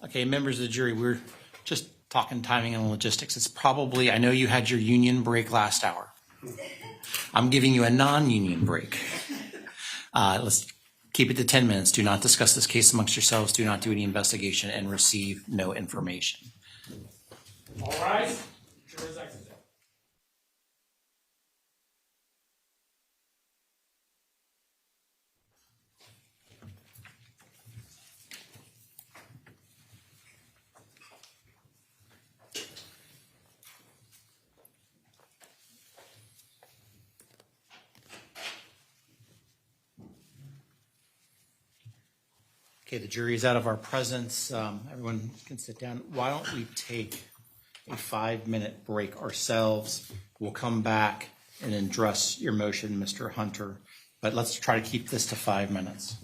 Okay, members of the jury, we're just talking timing and logistics. It's probably, I know you had your union break last hour. I'm giving you a non-union break. Let's keep it to 10 minutes. Do not discuss this case amongst yourselves. Do not do any investigation and receive no information. All rise. Jurors exit. Okay, the jury is out of our presence. Everyone can sit down. Why don't we take a 5-minute break ourselves? We'll come back and address your motion, Mr. Hunter, but let's try to keep this to 5 minutes.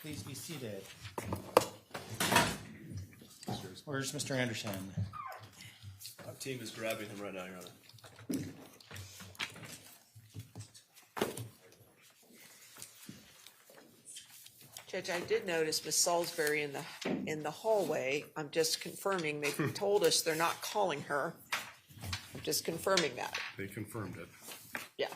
Please be seated. Where's Mr. Anderson? Our team is grabbing him right now, Your Honor. Judge, I did notice Miss Salisbury in the hallway. I'm just confirming, they've told us they're not calling her. I'm just confirming that, They confirmed it. yeah.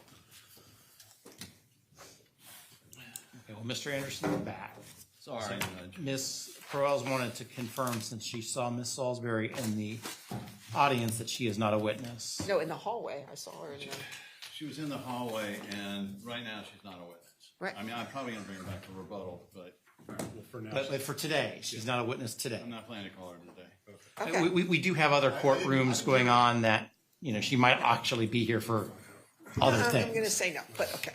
Okay, well, Mr. Anderson's back. Sorry, Judge. Ms. Perez wanted to confirm, since she saw Ms. Salisbury in the audience, that she is not a witness. No, in the hallway, I saw her in the, She was in the hallway, and right now she's not a witness. Right. I mean, I'm probably gonna bring her back to rebuttal, but Well, for now. But for today, she's not a witness today. I'm not planning to call her today. okay. We do have other courtrooms going on that, you know, she might actually be here for other I'm gonna things. say no, but okay.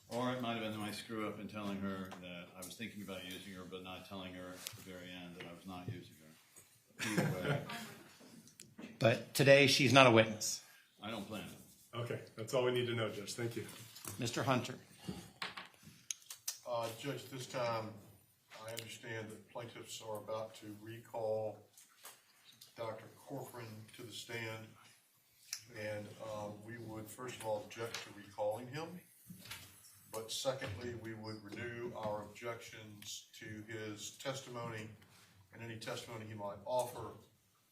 Or it might have been my screw up in telling her that I was thinking about using her, but not telling her at the very end that I was not using her. Either way, But today, she's not a witness. I don't plan to. Okay, that's all we need to know, Judge. Thank you. Mr. Hunter. Judge, this time, I understand that plaintiffs are about to recall Dr. Corkrin to the stand. And we would, first of all, object to recalling him. But secondly, we would renew our objections to his testimony and any testimony he might offer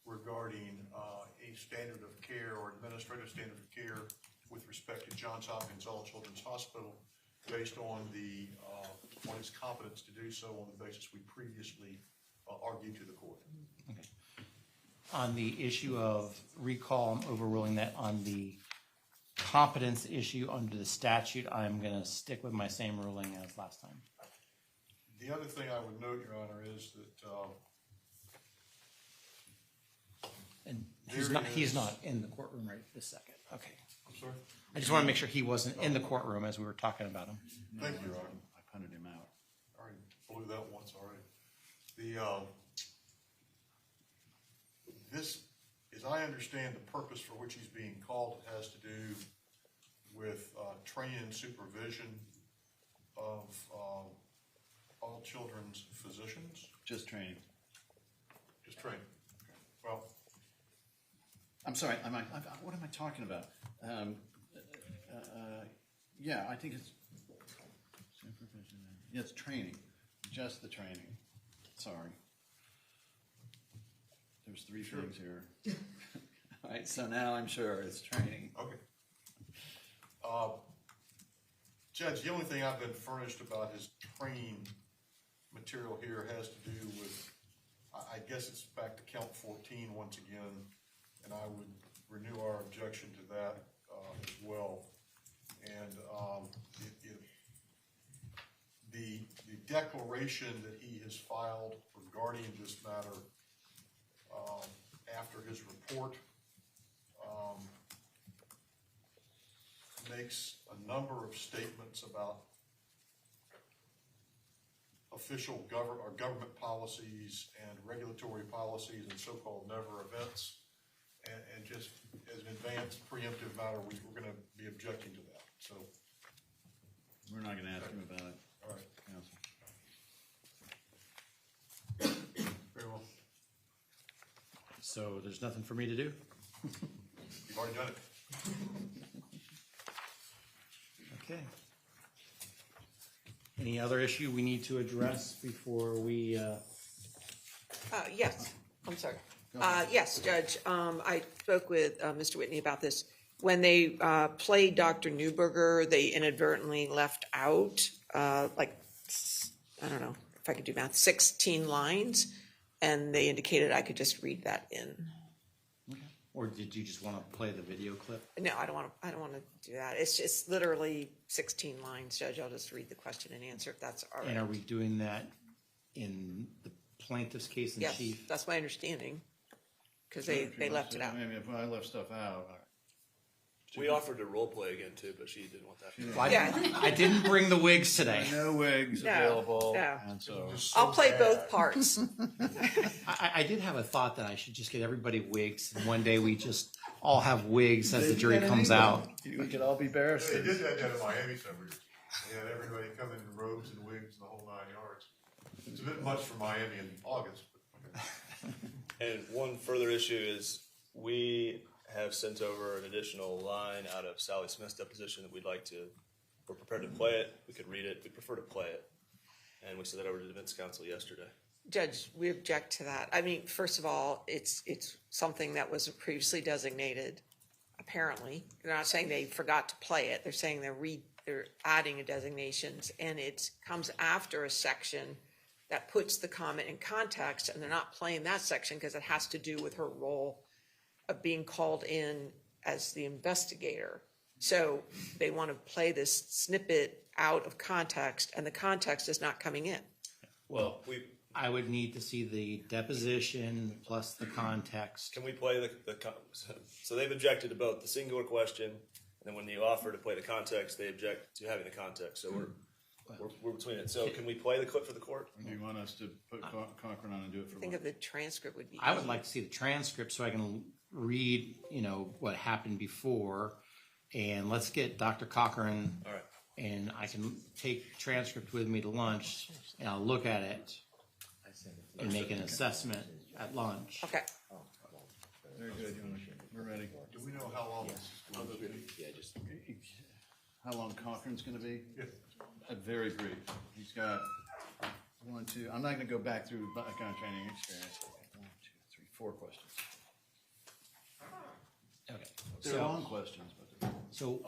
regarding a standard of care or administrative standard of care with respect to Johns Hopkins All Children's Hospital, based on on his competence to do so on the basis we previously argued to the court. On the issue of recall, I'm overruling that. On the competence issue under the statute, I'm going to stick with my same ruling as last time. The other thing I would note, Your Honor, is that And There he's is- not in the courtroom right this second. Okay. I'm sorry? I just want to make sure he wasn't in the courtroom as we were talking about him. Thank you, Your Honor. I punted him out. I already blew that once already. This, as I understand the purpose for which he's being called, it has to do with training and supervision of all children's physicians. Just training. Just training. Well, I'm sorry, what am I talking about? Yeah, I think it's supervision. Yeah, it's training, just the training. Sorry. There's three things here. All right, so now I'm sure it's training. okay. Judge, the only thing I've been furnished about his training material here has to do with, I guess it's back to count 14 once again, and I would renew our objection to that as well. And the declaration that he has filed regarding this matter after his report makes a number of statements about official government policies and regulatory policies and so-called never events. And just as an advanced preemptive matter, we're going to be objecting to that. So, We're not gonna ask him about it, all right, counsel. very well. So there's nothing for me to do? You've already done it. Okay. Any other issue we need to address before we, Yes, I'm sorry. Yes, Judge, I spoke with Mr. Whitney about this. When they played Dr. Newberger, they inadvertently left out, I don't know if I could do math, 16 lines, and they indicated I could just read that in. or did you just want to play the video clip? No, I don't want to do that. It's just literally 16 lines, Judge. I'll just read the question and answer if that's all right. And are we doing that in the plaintiff's case in Yes, chief? that's my understanding, because they left it out. I mean, if I left stuff out, We offered to role play again too, but she didn't want that. Well, Yeah. I didn't bring the wigs today. no wigs No, available, no. and so. I'll play both parts. I did have a thought that I should just get everybody wigs, and one day we just all have wigs as the jury comes out. We could all be They barristers. did that down in Miami several years. They had everybody come in robes and wigs and the whole 9 yards. It's a bit much for Miami in August, but And one further issue is we have sent over an additional line out of Sally Smith's deposition that we're prepared to play it. We could read it. We'd prefer to play it. And we sent that over to the defense counsel yesterday. Judge, we object to that. I mean, first of all, it's something that was previously designated, apparently. They're not saying they forgot to play it. They're saying they're adding a designations, and it comes after a section that puts the comment in context, and they're not playing that section because it has to do with her role of being called in as the investigator. So they want to play this snippet out of context, and the context is not coming in. Well, I would need to see the deposition plus the context. Can we play so they've objected to both the singular question, and then when you offer to play the context, they object to having the context. So we're between it. So can we play the clip for the court? Do you want us to put Corkrin on and do it for I think of the transcript would be. I would like to see the transcript so I can read, what happened before. And let's get Dr. Corkrin. All right. And I can take transcript with me to lunch, and I'll look at it and make an assessment at lunch. Okay. Very good. We're ready. do we know how long this is going to be? How long Corkrin's going to be? Yeah. Very brief. He's got 1, 2. I'm not going to go back through background training experience. 1, 2, 3, 4 questions. Okay. They're long questions, but they're So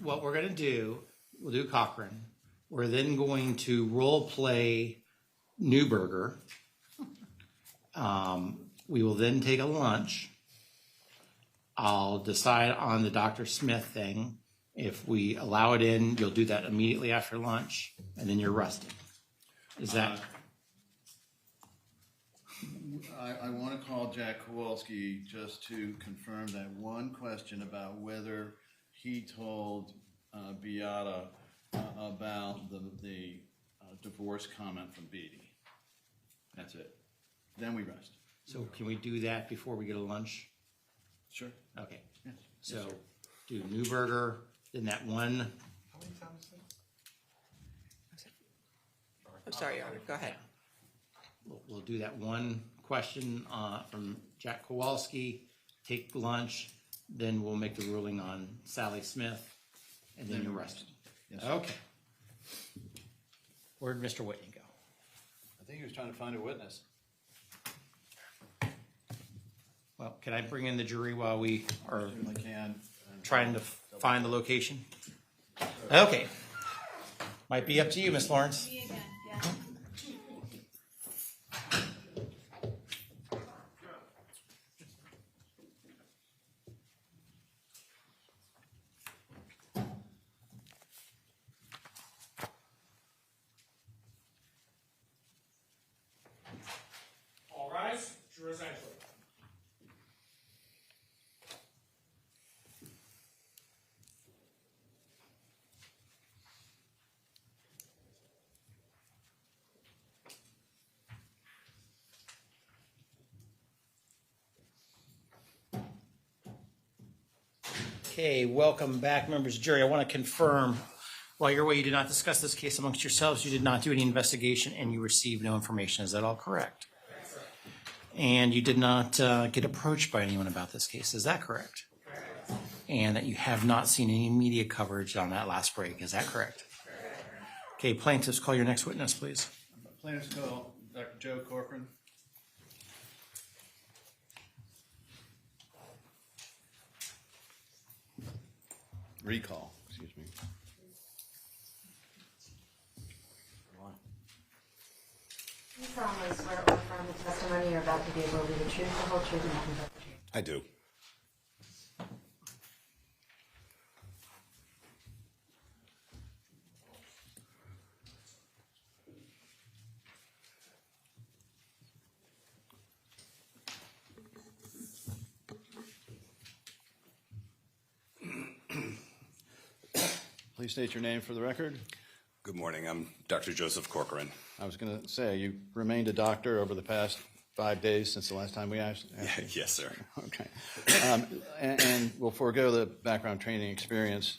what we're going to do, we'll do Corkrin. We're then going to role play Newberger. We will then take a lunch. I'll decide on the Dr. Smith thing. If we allow it in, you'll do that immediately after lunch, and then you're rested. Is that? I want to call Jack Kowalski just to confirm that one question about whether he told Beata about the divorce comment from Beatty. That's it. Then we rest. So can we do that before we go to lunch? Sure. Okay. Yes. So do Newberger, then that one. How many times is that? I'm sorry, Your Honor. Go ahead. We'll do that one question from Jack Kowalski, take lunch, then we'll make the ruling on Sally Smith, and then you're rested. Yes. Okay. Where'd Mr. Whitney go? I think he was trying to find a witness. Well, can I bring in the jury while we are Certainly can. trying to find the location? Okay. Might be up to you, Miss Lawrence. Me again, yeah. All rise. Jurors enter. Okay, welcome back, members of the jury. I want to confirm, while you're away, you did not discuss this case amongst yourselves, you did not do any investigation, and you received no information. Is that all correct? And you did not get approached by anyone about this case. Is that correct? And that you have not seen any media coverage on that last break. Is that correct? Okay, plaintiffs, call your next witness, please. Plaintiff's call, Dr. Joe Corkrin. Recall, excuse me. You solemnly swear or affirm the testimony you're about to give will be the truth, the whole truth, and nothing but the truth. I do. Please state your name for the record. Good morning. I'm Dr. Joseph Corkrin. I was going to say, you remained a doctor over the past 5 days since the last time we asked. Yes, sir. Okay. And we'll forego the background training experience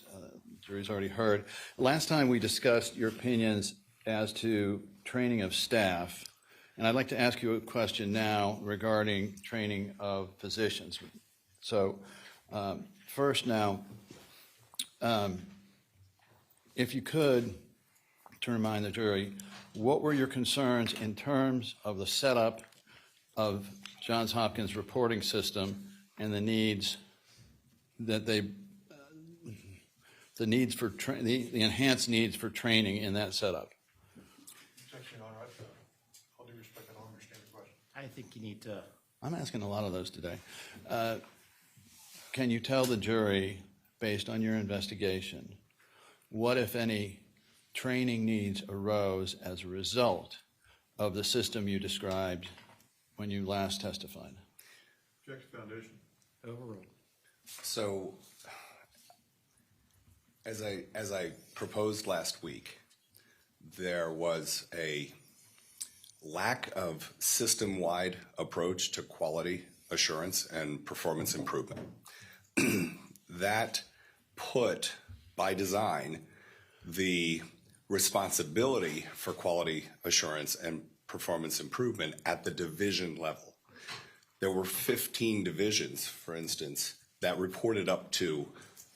jury's already heard. Last time we discussed your opinions as to training of staff, and I'd like to ask you a question now regarding training of physicians. So first now, if you could, to remind the jury, what were your concerns in terms of the setup of Johns Hopkins reporting system and the needs that the enhanced needs for training in that setup? Objection, Your Honor. All due respect, I don't understand the question. I think you need to. I'm asking a lot of those today. Can you tell the jury, based on your investigation, what, if any, training needs arose as a result of the system you described when you last testified? Objection, Foundation. Overruled. So, as I proposed last week, there was a lack of system-wide approach to quality assurance and performance improvement. That put, by design, the responsibility for quality assurance and performance improvement at the division level. There were 15 divisions, for instance, that reported up to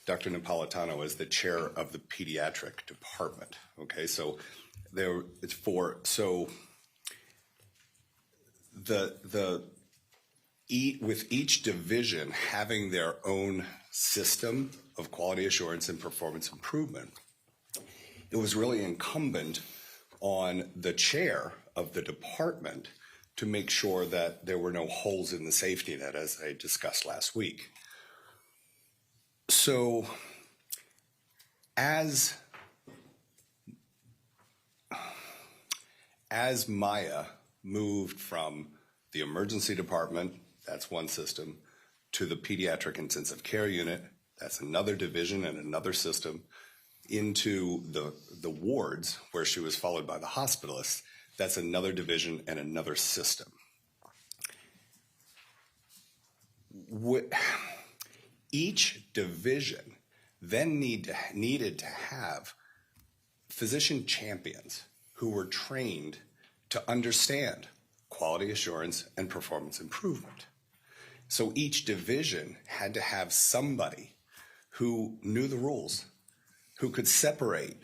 Dr. Napolitano as the chair of the pediatric department. Okay, so with each division having their own system of quality assurance and performance improvement, it was really incumbent on the chair of the department to make sure that there were no holes in the safety net, as I discussed last week. So, as Maya moved from the emergency department, that's one system, to the pediatric intensive care unit, that's another division and another system, into the wards where she was followed by the hospitalists, that's another division and another system. Each division then needed to have physician champions who were trained to understand quality assurance and performance improvement. So each division had to have somebody who knew the rules, who could separate,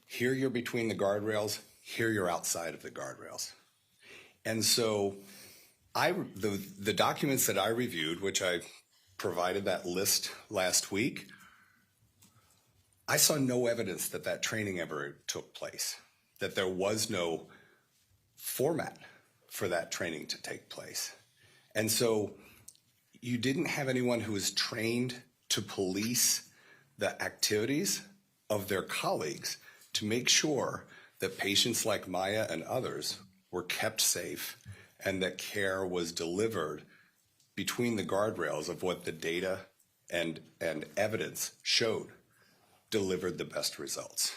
here you're between the guardrails, here you're outside of the guardrails. And so the documents that I reviewed, which I provided that list last week, I saw no evidence that that training ever took place, that there was no format for that training to take place. And so you didn't have anyone who was trained to police the activities of their colleagues to make sure that patients like Maya and others were kept safe and that care was delivered between the guardrails of what the data and evidence showed delivered the best results.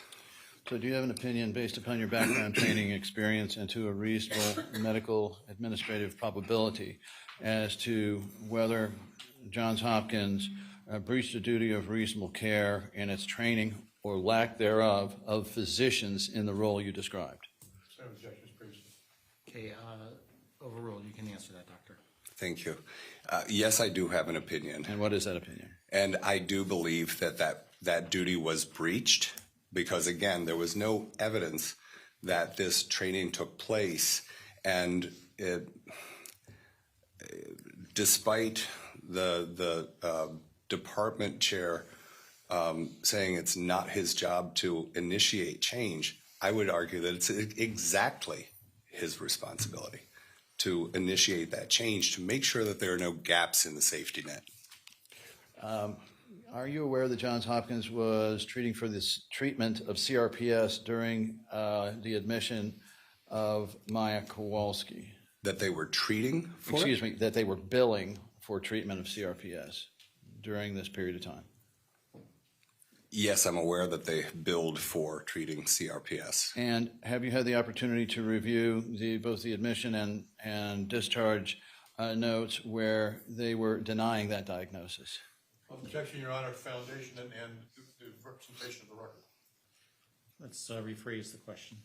So do you have an opinion based upon your background, training, experience, and to a reasonable medical administrative probability as to whether Johns Hopkins breached the duty of reasonable care in its training or lack thereof of physicians in the role you described? Same objections previously. Okay, overruled. You can answer that, Doctor. Thank you. Yes, I do have an opinion. And what is that opinion? And I do believe that duty was breached because, again, there was no evidence that this training took place. And despite the department chair saying it's not his job to initiate change, I would argue that it's exactly his responsibility to initiate that change, to make sure that there are no gaps in the safety net. Are you aware that Johns Hopkins was treating for this treatment of CRPS during the admission of Maya Kowalski? That they were treating for Excuse me, that they were billing for treatment of CRPS during this period of time? Yes, I'm aware that they billed for treating CRPS. And have you had the opportunity to review both the admission and discharge notes where they were denying that diagnosis? Objection, Your Honor. Foundation and representation of the record. Let's rephrase the question.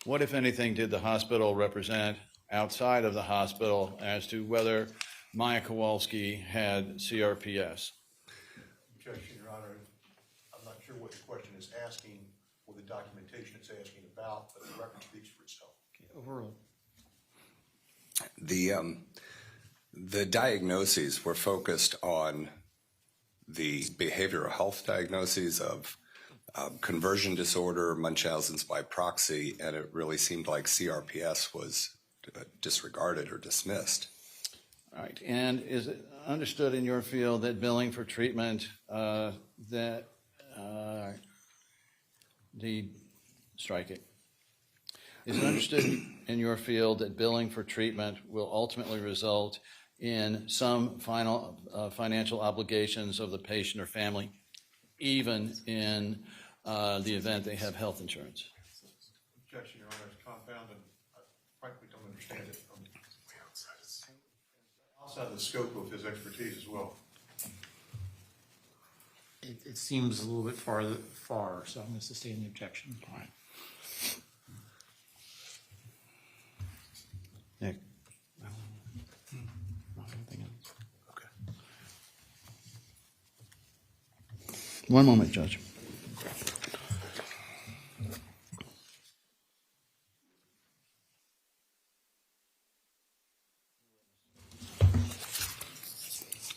What, if anything, did the hospital represent outside of the hospital as to whether Maya Kowalski had CRPS? Objection, Your Honor. I'm not sure what the question is asking or the documentation it's asking about, but the record speaks for itself. Overruled. The diagnoses were focused on the behavioral health diagnoses of conversion disorder, Munchausen's by proxy, and it really seemed like CRPS was disregarded or dismissed. All right, and is it understood in your field that billing for treatment, Is it understood in your field that billing for treatment will ultimately result in some financial obligations of the patient or family, even in the event they have health insurance? Objection, Your Honor. It's compound, and I frankly don't understand it. Outside the scope of his expertise as well. It seems a little bit far, so I'm going to sustain the objection. All right. Nick? Okay. One moment, Judge.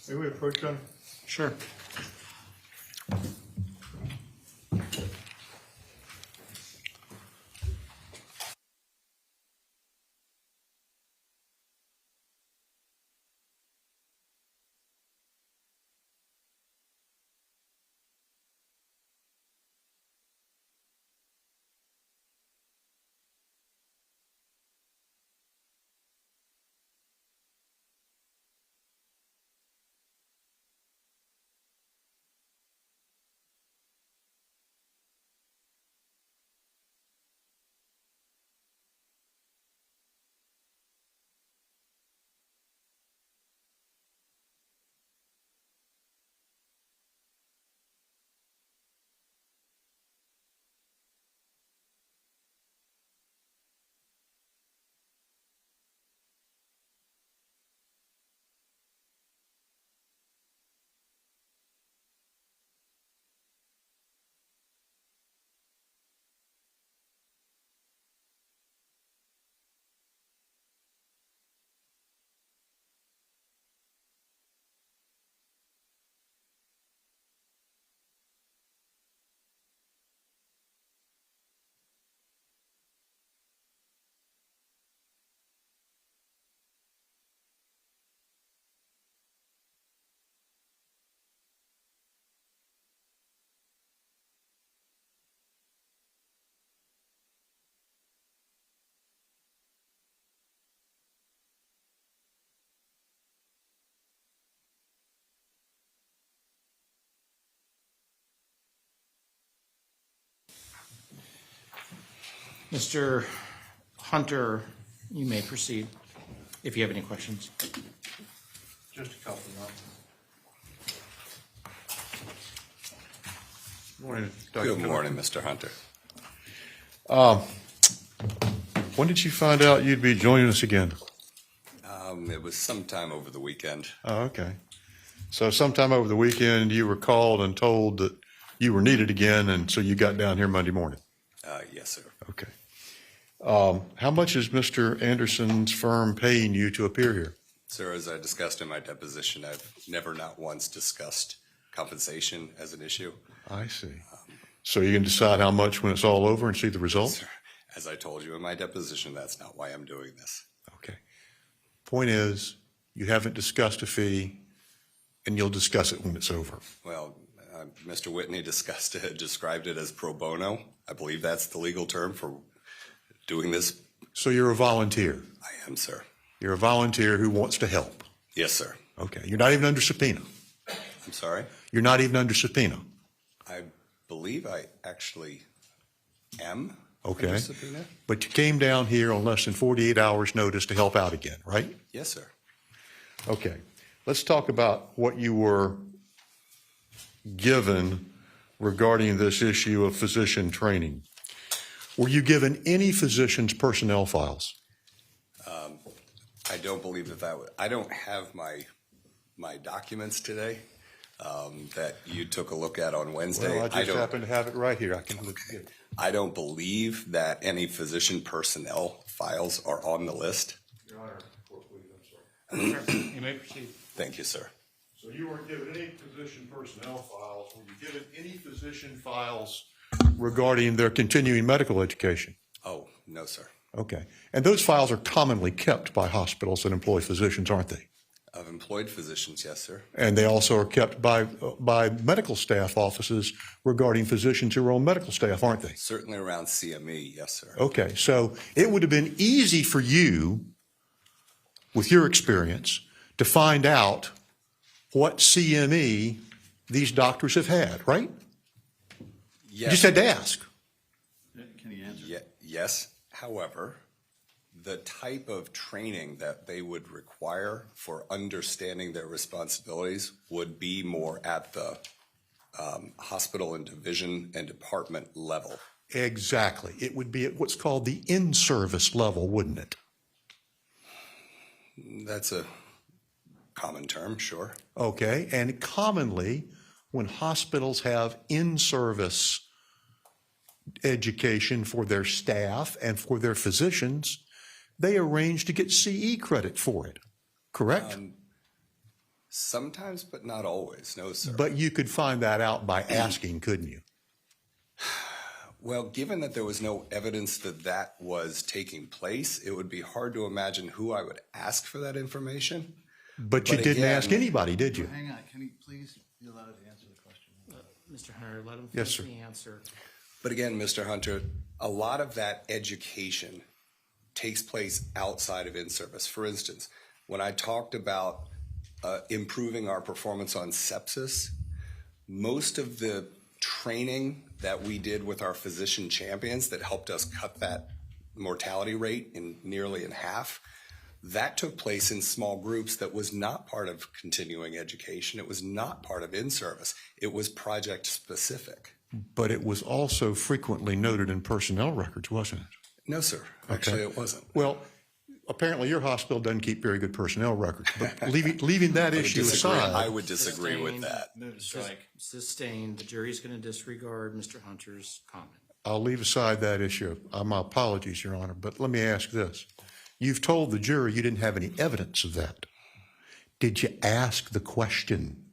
May we approach him? Sure. Mr. Hunter, you may proceed if you have any questions. Just a couple, Your Honor. Morning, Dr. Good morning, Mr. Hunter. When did you find out you'd be joining us again? It was sometime over the weekend. Oh, okay. So sometime over the weekend, you were called and told that you were needed again, and so you got down here Monday morning? Yes, sir. Okay. How much is Mr. Anderson's firm paying you to appear here? Sir, as I discussed in my deposition, I've never not once discussed compensation as an issue. I see. So you can decide how much when it's all over and see the results? Sir, as I told you in my deposition, that's not why I'm doing this. Okay. Point is, you haven't discussed a fee, and you'll discuss it when it's over. Well, Mr. Whitney described it as pro bono. I believe that's the legal term for doing this. So you're a volunteer? I am, sir. You're a volunteer who wants to help? Yes, sir. Okay. You're not even under subpoena? I'm sorry? You're not even under subpoena? I believe I actually am. Okay. Under subpoena. But you came down here on less than 48 hours' notice to help out again, right? Yes, sir. Okay. Let's talk about what you were given regarding this issue of physician training. Were you given any physician's personnel files? I don't believe I don't have my documents today that you took a look at on Wednesday. Well, I just happen to have it right here. I can look at it. I don't believe that any physician personnel files are on the list. Your Honor, please, I'm sorry. You may proceed. Thank you, sir. So you weren't given any physician personnel files. Were you given any physician files regarding their continuing medical education? Oh, no, sir. Okay. And those files are commonly kept by hospitals that employ physicians, aren't they? Of employed physicians, yes, sir. And they also are kept by medical staff offices regarding physicians who are on medical staff, aren't they? Certainly around CME, yes, sir. Okay. So it would have been easy for you, with your experience, to find out what CME these doctors have had, right? Yes. You just had to ask. Can he answer? Yes. However, the type of training that they would require for understanding their responsibilities would be more at the hospital and division and department level. Exactly. It would be at what's called the in-service level, wouldn't it? That's a common term, sure. Okay. And commonly, when hospitals have in-service education for their staff and for their physicians, they arrange to get CE credit for it, correct? Sometimes, but not always. No, sir. But you could find that out by asking, couldn't you? Well, given that there was no evidence that that was taking place, it would be hard to imagine who I would ask for that information. But you didn't ask anybody, did you? Hang on, can he please be allowed to answer the question? Mr. Hunter, let him Yes, finish sir. the answer. But again, Mr. Hunter, a lot of that education takes place outside of in-service. For instance, when I talked about improving our performance on sepsis, most of the training that we did with our physician champions that helped us cut that mortality rate in nearly in half, that took place in small groups that was not part of continuing education. It was not part of in-service. It was project specific. But it was also frequently noted in personnel records, wasn't it? No, sir. Actually, it wasn't. Well, apparently your hospital doesn't keep very good personnel records, but leaving that issue aside. I would disagree with that. Move to strike. Sustained. The jury's going to disregard Mr. Hunter's comment. I'll leave aside that issue. My apologies, Your Honor, but let me ask this. You've told the jury you didn't have any evidence of that. Did you ask the question?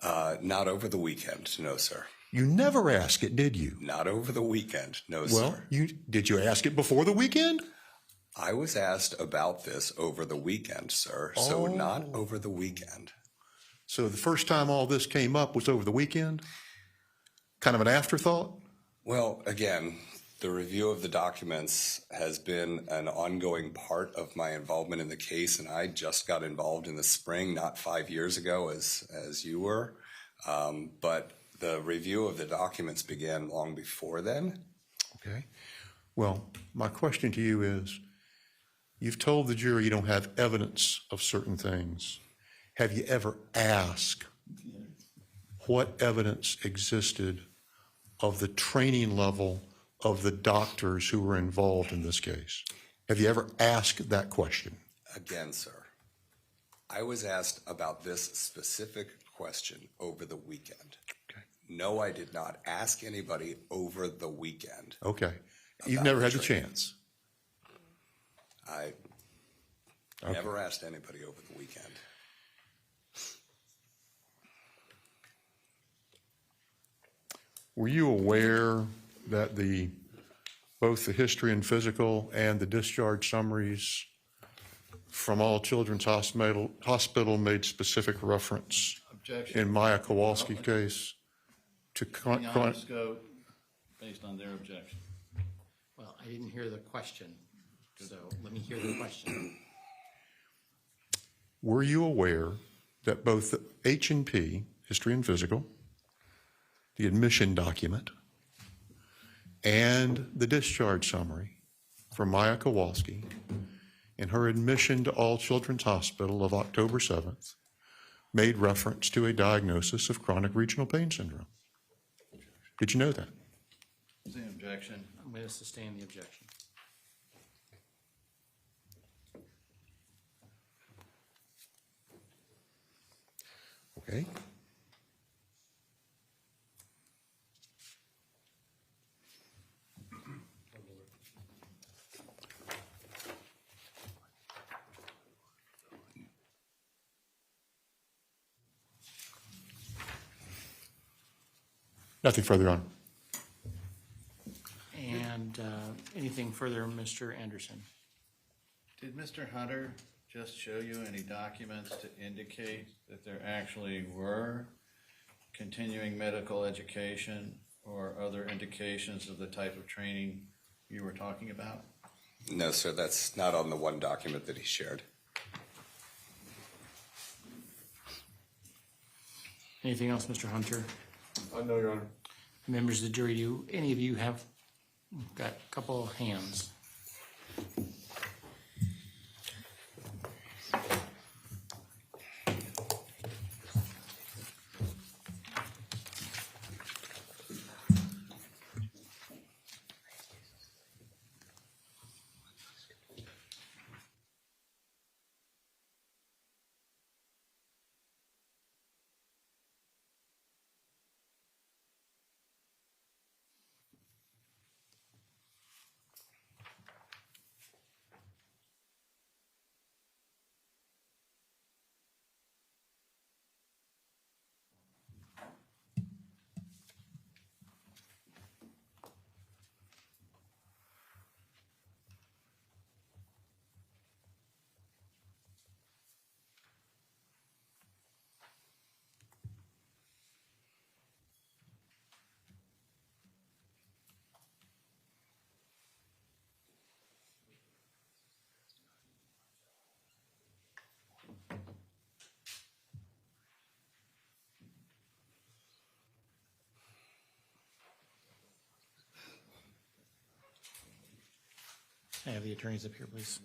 Not over the weekend, no, sir. You never ask it, did you? Not over the weekend, no, Well, sir. did you ask it before the weekend? I was asked about this over the weekend, sir, so not over the weekend. So the first time all this came up was over the weekend? Kind of an afterthought? Well, again, the review of the documents has been an ongoing part of my involvement in the case, and I just got involved in the spring, not 5 years ago as you were. But the review of the documents began long before then. Okay. Well, my question to you is, you've told the jury you don't have evidence of certain things. Have you ever asked what evidence existed of the training level of the doctors who were involved in this case? Have you ever asked that question? Again, sir, I was asked about this specific question over the weekend. Okay. No, I did not ask anybody over the weekend. Okay. You've never had the chance. I never asked anybody over the weekend. Were you aware that both the history and physical and the discharge summaries from All Children's Hospital made specific reference Objection. in Maya Kowalski case to Beyond scope, based on their objection. Well, I didn't hear the question, so let me hear the question. Were you aware that both the H&P, history and physical, the admission document, and the discharge summary from Maya Kowalski in her admission to All Children's Hospital of October 7th made reference to a diagnosis of chronic regional pain syndrome? Did you know that? Is the objection? I'm going to sustain the objection. Okay. Nothing further on. And anything further, Mr. Anderson? Did Mr. Hunter just show you any documents to indicate that there actually were continuing medical education or other indications of the type of training you were talking about? No, sir, that's not on the one document that he shared. Anything else, Mr. Hunter? No, Your Honor. Members of the jury, do any of you have got a couple of hands? Can I have the attorneys up here, please?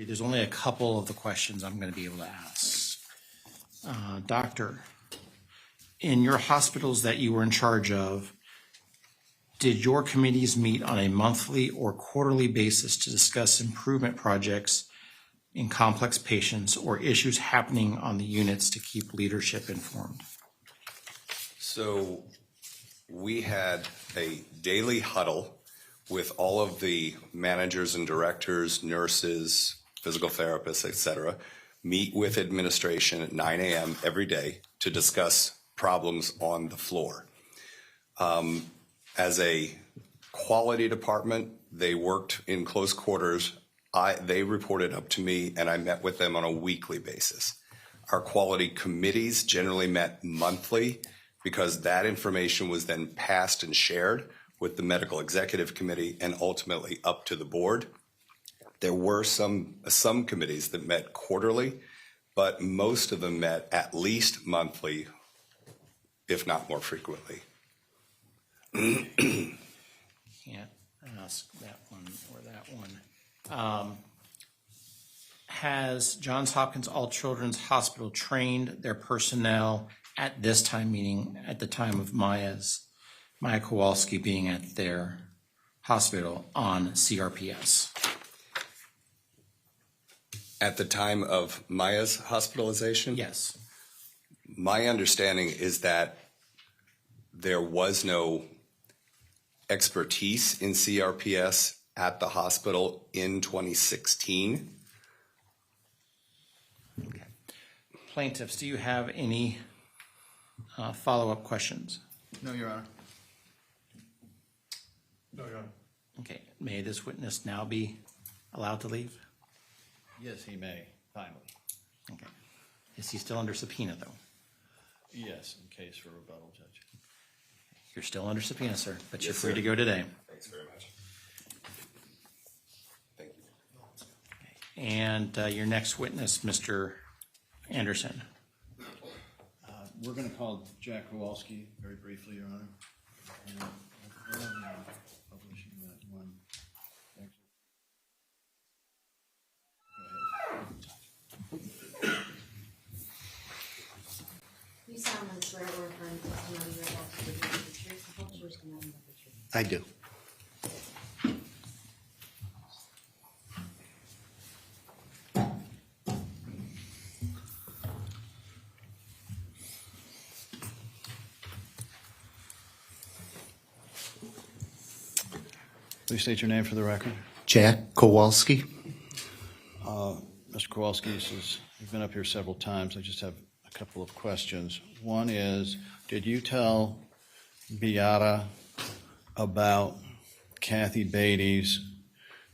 There's only a couple of the questions I'm going to be able to ask. Doctor, in your hospitals that you were in charge of, did your committees meet on a monthly or quarterly basis to discuss improvement projects in complex patients or issues happening on the units to keep leadership informed? So we had a daily huddle with all of the managers and directors, nurses, physical therapists, et cetera, meet with administration at 9 a.m. every day to discuss problems on the floor. As a quality department, they worked in close quarters. They reported up to me, and I met with them on a weekly basis. Our quality committees generally met monthly because that information was then passed and shared with the medical executive committee and ultimately up to the board. There were some committees that met quarterly, but most of them met at least monthly, if not more frequently. Can't ask that one or that one. Has Johns Hopkins All Children's Hospital trained their personnel at this time, meaning at the time of Maya Kowalski being at their hospital, on CRPS? At the time of Maya's hospitalization? Yes. My understanding is that there was no expertise in CRPS at the hospital in 2016. Okay. Plaintiffs, do you have any follow-up questions? No, Your Honor. No, Your Honor. Okay. May this witness now be allowed to leave? Yes, he may, finally. Okay. Is he still under subpoena, though? Yes, in case for rebuttal, Judge. You're still under subpoena, sir, but you're Yes, free sir. to go today. Thanks very much. Thank you. And your next witness, Mr. Anderson. We're going to call Jack Kowalski very briefly, Your Honor. And publishing that one. You solemnly swear or affirm the testimony you're about to give is the truth, the whole truth, and nothing but the truth. I do. Please state your name for the record. Jack Kowalski. Mr. Kowalski, you've been up here several times. I just have a couple of questions. One is, did you tell Beata about Kathy Beatty's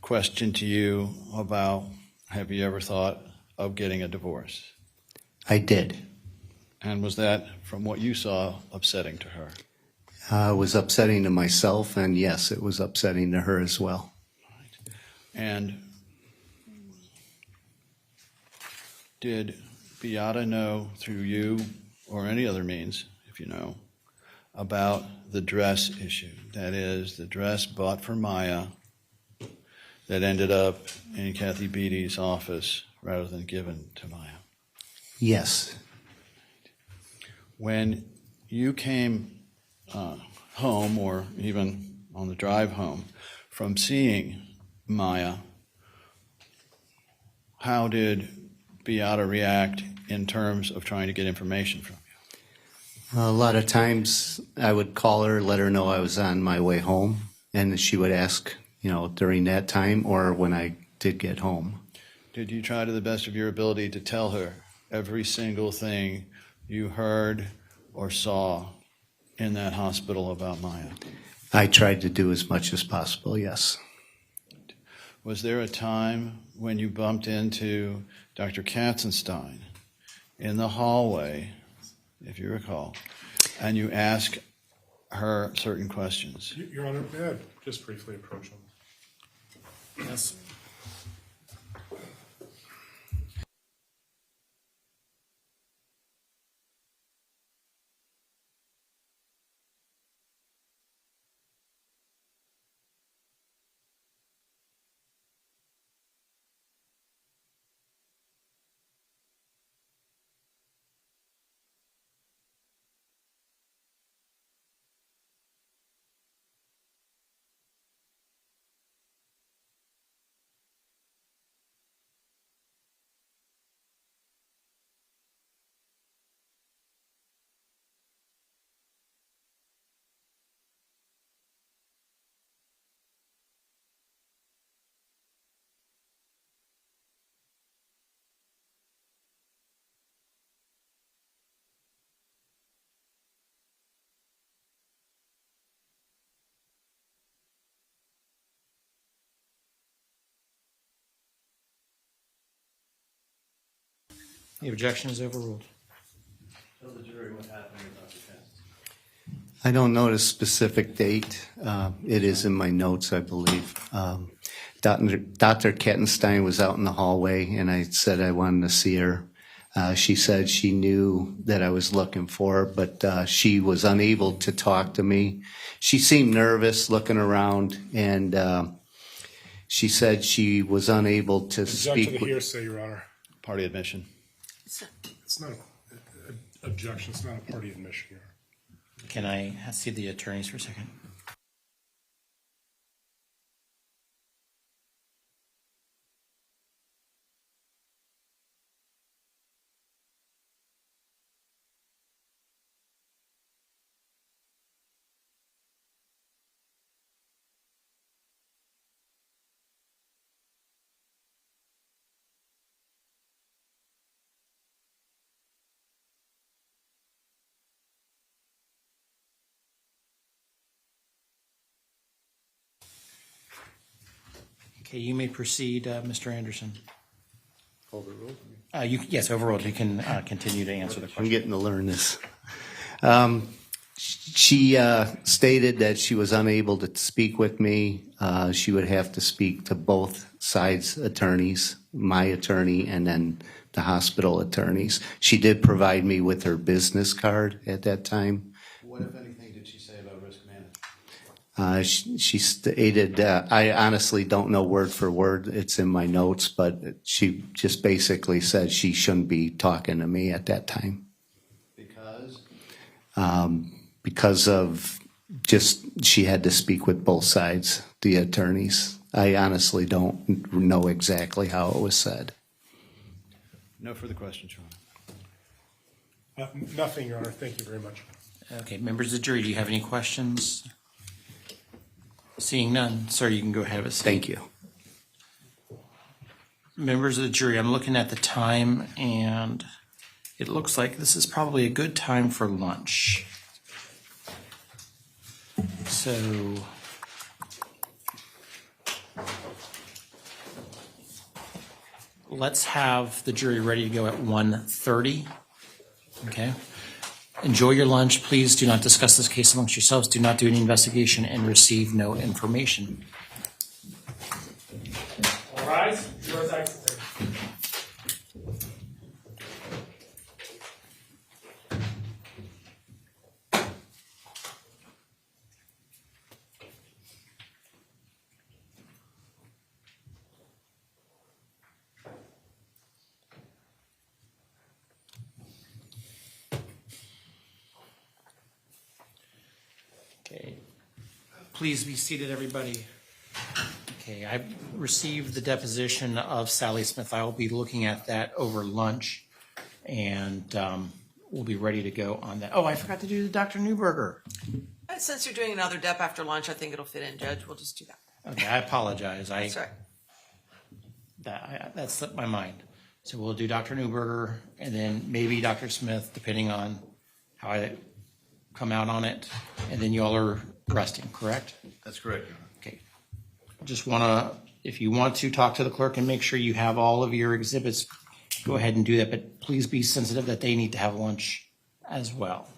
question to you about, have you ever thought of getting a divorce? I did. And was that, from what you saw, upsetting to her? It was upsetting to myself, and yes, it was upsetting to her as well. And did Beata know through you or any other means, if you know, about the dress issue? That is, the dress bought for Maya that ended up in Kathy Beatty's office rather than given to Maya. Yes. When you came home, or even on the drive home, from seeing Maya, how did Beata react in terms of trying to get information from you? A lot of times I would call her, let her know I was on my way home, and she would ask, during that time or when I did get home. Did you try to the best of your ability to tell her every single thing you heard or saw in that hospital about Maya? I tried to do as much as possible, yes. Was there a time when you bumped into Dr. Katzenstein in the hallway, if you recall, and you asked her certain questions? Your Honor, may I just briefly approach him? Yes. The objection is overruled. Tell the jury what happened with Dr. Katz. I don't know the specific date. It is in my notes, I believe. Dr. Kettenstein was out in the hallway, and I said I wanted to see her. She said she knew that I was looking for her, but she was unable to talk to me. She seemed nervous looking around, and she said she was unable to Object to speak. the hearsay, Your Honor. Party admission. It's not an objection, it's not a party admission, Your Honor. Can I see the attorneys for a second? Okay, you may proceed, Mr. Anderson. Overruled. Yes, overruled. You can continue to answer the I'm question. getting to learn this. She stated that she was unable to speak with me. She would have to speak to both sides' attorneys, my attorney and then the hospital attorneys. She did provide me with her business card at that time. What, if anything, did she say about risk management? She stated, I honestly don't know word for word, it's in my notes, but she just basically said she shouldn't be talking to me at that time. Because? Because of just, she had to speak with both sides, the attorneys. I honestly don't know exactly how it was said. No further questions, Your Honor. Nothing, Your Honor. Thank you very much. Okay, members of the jury, do you have any questions? Seeing none, sir, you can go ahead of us. Thank you. Members of the jury, I'm looking at the time, and it looks like this is probably a good time for lunch. So let's have the jury ready to go at 1:30. Okay. Enjoy your lunch. Please do not discuss this case amongst yourselves. Do not do any investigation and receive no information. All rise. Jurors exited. Okay. Please be seated, everybody. Okay, I've received the deposition of Sally Smith. I will be looking at that over lunch, and we'll be ready to go on that. Oh, I forgot to do Dr. Newberger. Since you're doing another dep after lunch, I think it'll fit in, Judge. We'll just do that. Okay, I apologize. That's right. That slipped my mind. So we'll do Dr. Newberger and then maybe Dr. Smith, depending on how I come out on it. And then you all are resting, correct? That's correct, Your Honor. Okay. Just want to, if you want to talk to the clerk and make sure you have all of your exhibits, go ahead and do that. But please be sensitive that they need to have lunch as well.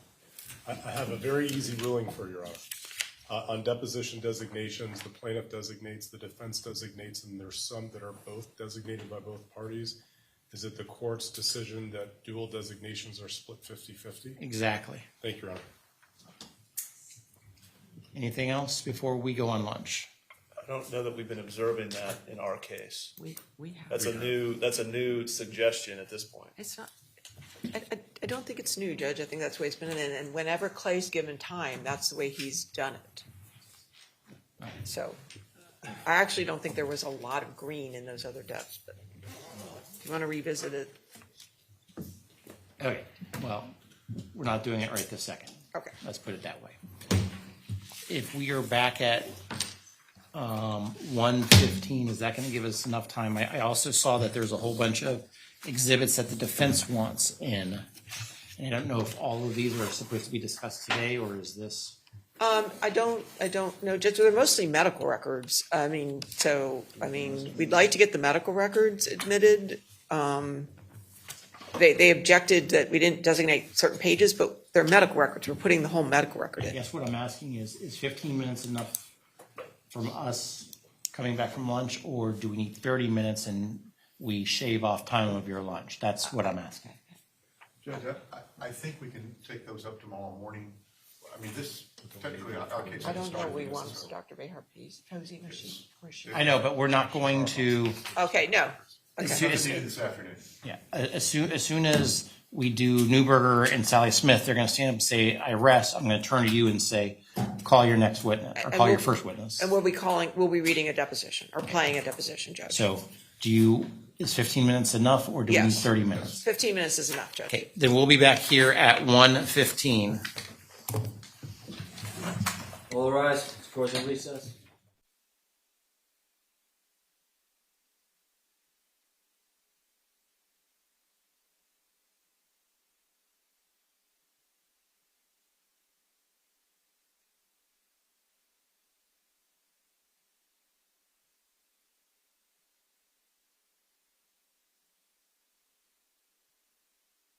I have a very easy ruling for Your Honor. On deposition designations, the plaintiff designates, the defense designates, and there's some that are both designated by both parties. Is it the court's decision that dual designations are split 50-50? Exactly. Thank you, Your Honor. Anything else before we go on lunch? I don't know that we've been observing that in our case. We have. That's a new suggestion at this point. It's not, I don't think it's new, Judge. I think that's the way it's been, and whenever Clay's given time, that's the way he's done it. So, I actually don't think there was a lot of green in those other depths, but if you want to revisit it. Okay, well, we're not doing it right this second. Okay. Let's put it that way. If we are back at 1:15, is that going to give us enough time? I also saw that there's a whole bunch of exhibits that the defense wants in. And I don't know if all of these are supposed to be discussed today, or is this? I don't know, Judge. They're mostly medical records. We'd like to get the medical records admitted. They objected that we didn't designate certain pages, but they're medical records. We're putting the whole medical record I in. guess what I'm asking is 15 minutes enough from us coming back from lunch, or do we need 30 minutes and we shave off time of your lunch? That's what I'm asking. Judge, I think we can take those up tomorrow morning. I mean, this, technically, our case. I don't know, started we this, want so- Dr. Behar, please. Posey, where's she? I know, but we're not going to, Okay, no. It's Okay. nothing needed this afternoon. yeah, as soon as we do Newberger and Sally Smith, they're gonna stand up and say, I rest. I'm gonna turn to you and say, call your next witness, or And call your we'll- first witness. And we'll be reading a deposition or playing a deposition, Judge. So is 15 minutes enough, or do we need Yes. 30 minutes? 15 minutes is enough, Judge. Okay, then we'll be back here at 1:15. All rise. Court's in recess.